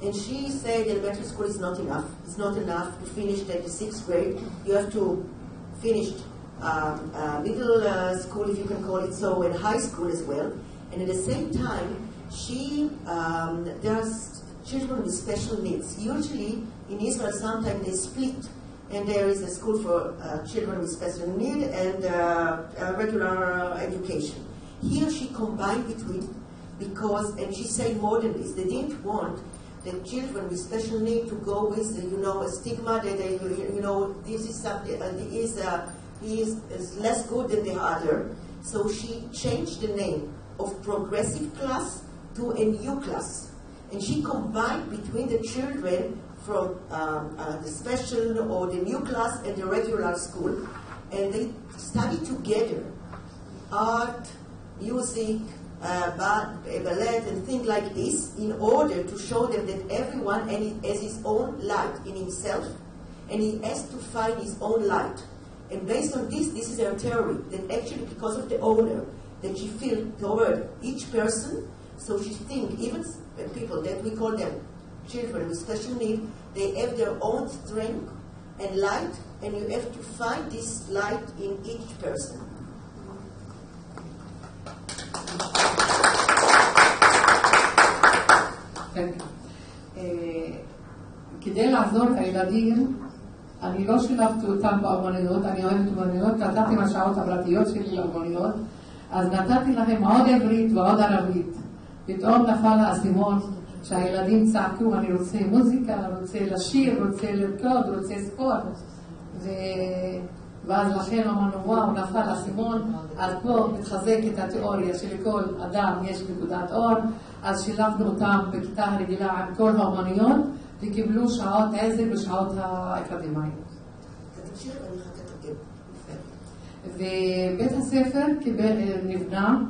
And she said elementary school is not enough. It's not enough to finish the 6th grade. You have to finish middle school, if you can call it so, and high school as well. And at the same time, there are children with special needs. Usually in Israel, sometimes they split, and there is a school for children with special need and regular education. Here she combined between, because, and she said more than this, they didn't want the children with special need to go with, a stigma that they, this is something, he is less good than the other. So she changed the name of progressive class to a new class. And she combined between the children from the special or the new class and the regular school, and they study together art, music, ballet, and things like this, in order to show them that everyone has his own light in himself, and he has to find his own light. And based on this is her theory, that actually because of the owner, that she feels toward each person, so she thinks, even people that we call them children with special need, they have their own strength and light, and you have to find this light in each person. כדי לעזור לילדים, אני לא שילבתי אותם באומנויות, אני אוהבת אומנויות, נתתי מהשעות הפרטיות שלי לאומנויות, אז נתתי להם עוד עברית ועוד ערבית. פתאום נפל האסימון שהילדים צעקו, אני רוצה מוזיקה, רוצה לשיר, רוצה לרקוד, רוצה ספורט. ואז לכן אמרנו, וואו, נפל האסימון, אז פה מתחזקת התיאוריה שלכל אדם יש נקודת אור, אז שילבנו אותם בכיתה הרגילה עם כל האומנויות, וקיבלו שעות עזר בשעות האקדמיות. ובית הספר נבנה,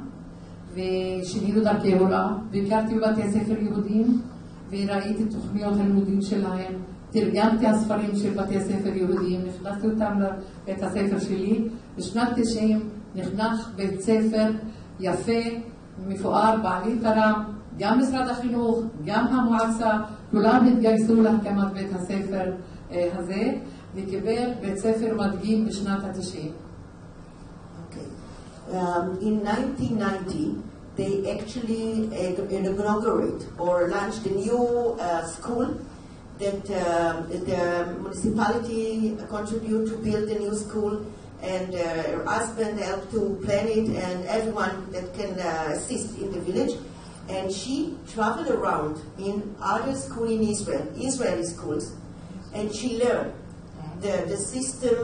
ושינינו דרכי הוראה, והכרתי בבתי הספר יהודים, וראיתי את תוכניות הלימודים שלהם, תרגמתי הספרים של בתי ספר יהודים, נכנסתי אותם לבית הספר שלי. בשנת 90 נחנך בית ספר יפה, מפואר, בעלי תרם, גם משרד החינוך, גם המועצה, כולם התגייסו להקמת בית הספר הזה, וקיבל בית ספר מדגים בשנת ה-90. In 1990, they actually inaugurated or launched a new school that the municipality contributed to build a new school, and her husband helped to plan it, and everyone that can assist in the village. And she traveled around in other schools in Israel, Israeli schools, and she learned the system.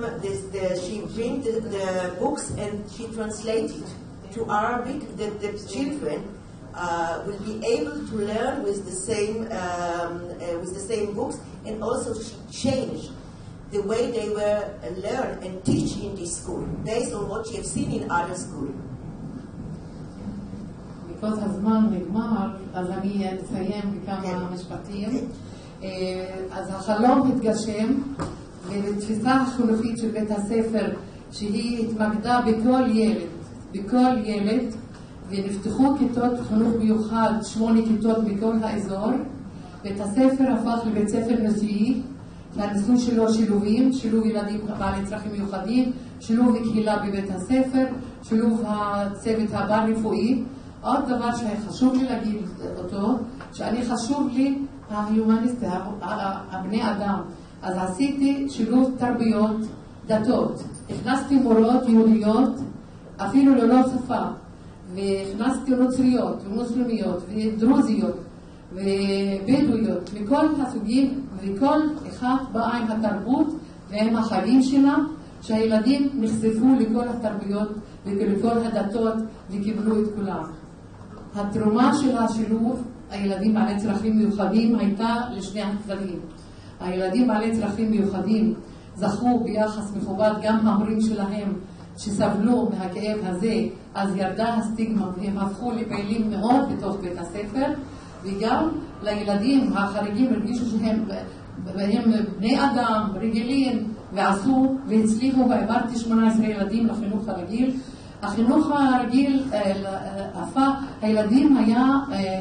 She printed the books and she translated to Arabic, that the children will be able to learn with the same books, and also she changed the way they were learn and teach in this school based on what she has seen in other schools. because הזמן נגמר, אז אני אסיים בכמה משפטים. אז החלום התגשם, ובתפיסה החינוכית של בית הספר, שהיא התמקדה בכל ילד, ונפתחו כיתות חינוך מיוחד, 8 כיתות בכל האזור. בית הספר הפך לבית ספר נשיאי, והניסוי שלו שילוב ילדים בעלי צרכים מיוחדים, שילוב קהילה בבית הספר, שילוב הצוות הבר-רפואי. עוד דבר שחשוב לי להגיד אותו, שאני חשוב לי ההומניסטי, הבני אדם. אז עשיתי שילוב תרבויות, דתות. הכנסתי מורות יהודיות, אפילו ללא שפה. והכנסתי נוצריות ומוסלמיות ודרוזיות ובדואיות מכל הסוגים וכל אחת באה עם התרבות ועם החגים שלה, שהילדים נחשפו לכל התרבויות ולכל הדתות וקיבלו את כולם. התרומה של השילוב הילדים בעלי צרכים מיוחדים הייתה לשני הצדדים. הילדים בעלי צרכים מיוחדים זכו ביחס מכובד, גם ההורים שלהם שסבלו מהכאב הזה, אז ירדה הסטיגמה והם הפכו לפעילים מאוד בתוך בית הספר, וגם לילדים החריגים הרגישו שהם בני אדם רגילים ועשו והצליחו, והעברתי 18 ילדים לחינוך הרגיל. החינוך הרגיל הילדים היה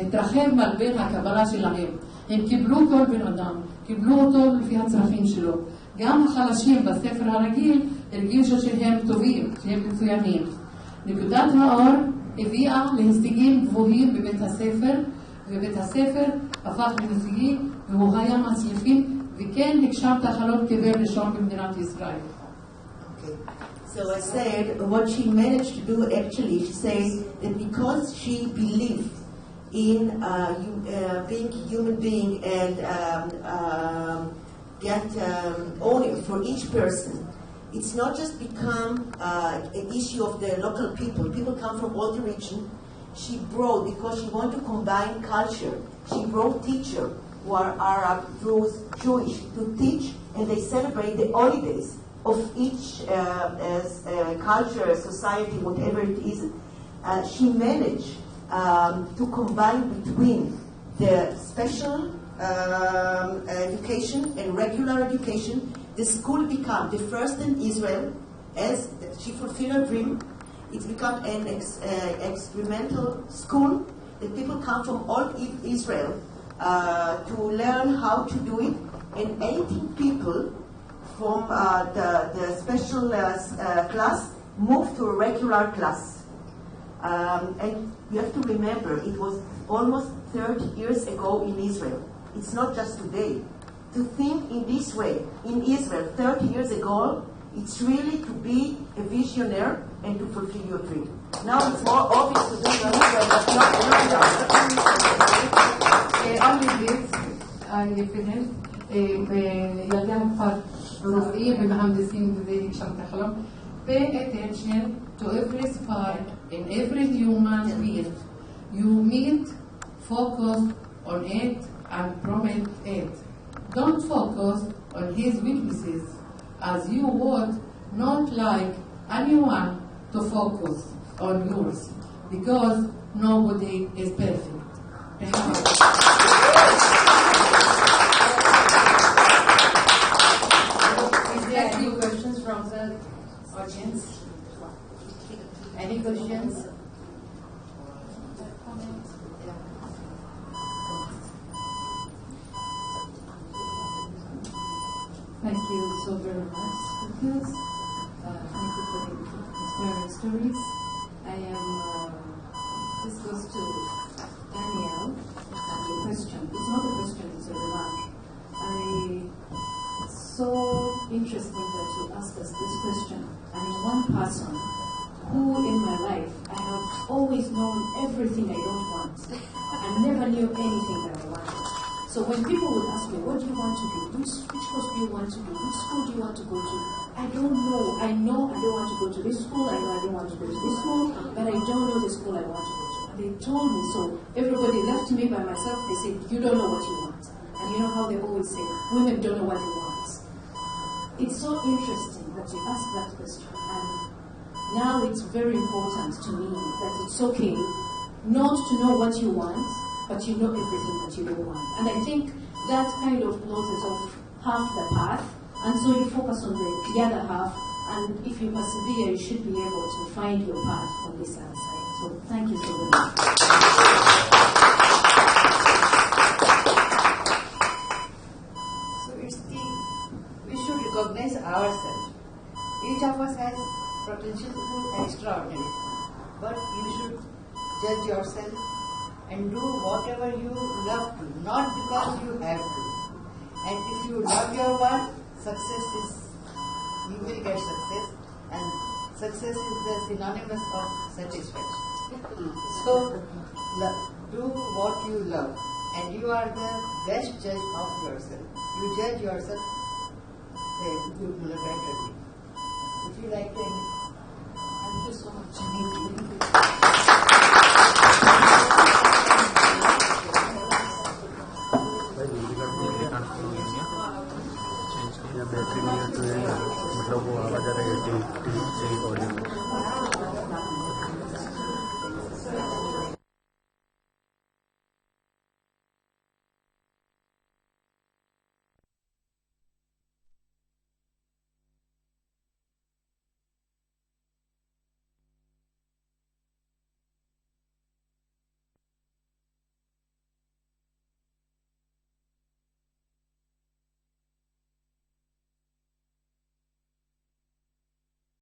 התרחב מעל בין הקבלה שלהם. הם קיבלו כל בן אדם, קיבלו אותו לפי הצרכים שלו. גם החלשים בספר הרגיל הרגישו שהם טובים, שהם מצוינים. נקודת האור הביאה להישגים גבוהים בבית הספר, ובית הספר הפך להישגי והוא היה מצליחים, וכן הגשם את החלום קבר ראשון במדינת ישראל. So I said, what she managed to do actually, she said that because she believed in being a human being and get ownership for each person, it's not just become an issue of the local people. People come from all the region. She brought, because she wanted to combine culture, she brought teachers who are Arab, Druze, Jewish to teach, and they celebrate the holidays of each culture, society, whatever it is. She managed to combine between the special education and regular education. The school became the first in Israel, as she fulfilled her dream. It's become an experimental school that people come from all Israel to learn how to do it, and 18 people from the special class moved to a regular class. And you have to remember, it was almost 30 years ago in Israel. It's not just today. To think in this way, in Israel, 30 years ago, it's really to be a visionary and to fulfill your dream. Now it's more obvious to do that, but only this, I finished. ילדי הכפר רופאים ומהנדסים וזה הגשם את החלום. Pay attention to every spark in every human being. You meet, focus on it and promote it. Don't focus on his weaknesses, as you would not like anyone to focus on yours, because nobody is perfect. Is there any questions from the audience? Any questions? Thank you so very much, speakers. Thank you for the inspiring stories. I am, this goes to Danielle, and the question. It's not a question, it's a remark. It's so interesting that you asked us this question. I mean, one person who in my life, I have always known everything I don't want. I never knew anything that I wanted. So when people would ask me, what do you want to do? Which course do you want to do? Which school do you want to go to? I don't know. I know I don't want to go to this school. I know I don't want to go to this school. But I don't know the school I want to go to. And they told me, so everybody left me by myself. They said, you don't know what you want. And you know how they always say, women don't know what they want. It's so interesting that you ask that question. And now it's very important to me that it's okay not to know what you want, but you know everything that you don't want. And I think that kind of closes off half the path, and so you focus on the other half, and if you persevere, you should be able to find your path on this other side. So thank you so very much. So we should recognize ourselves. Each of us has potential to do extraordinary, but you should judge yourself and do whatever you love to, not because you have to. And if you love your work, you will get success, and success is the synonymous of satisfaction. So, do what you love. and you are the best judge of yourself. You judge yourself better. Would you like to? Thank you so much. Battery नहीं है तो मतलब वो आवाज आ रहा है audio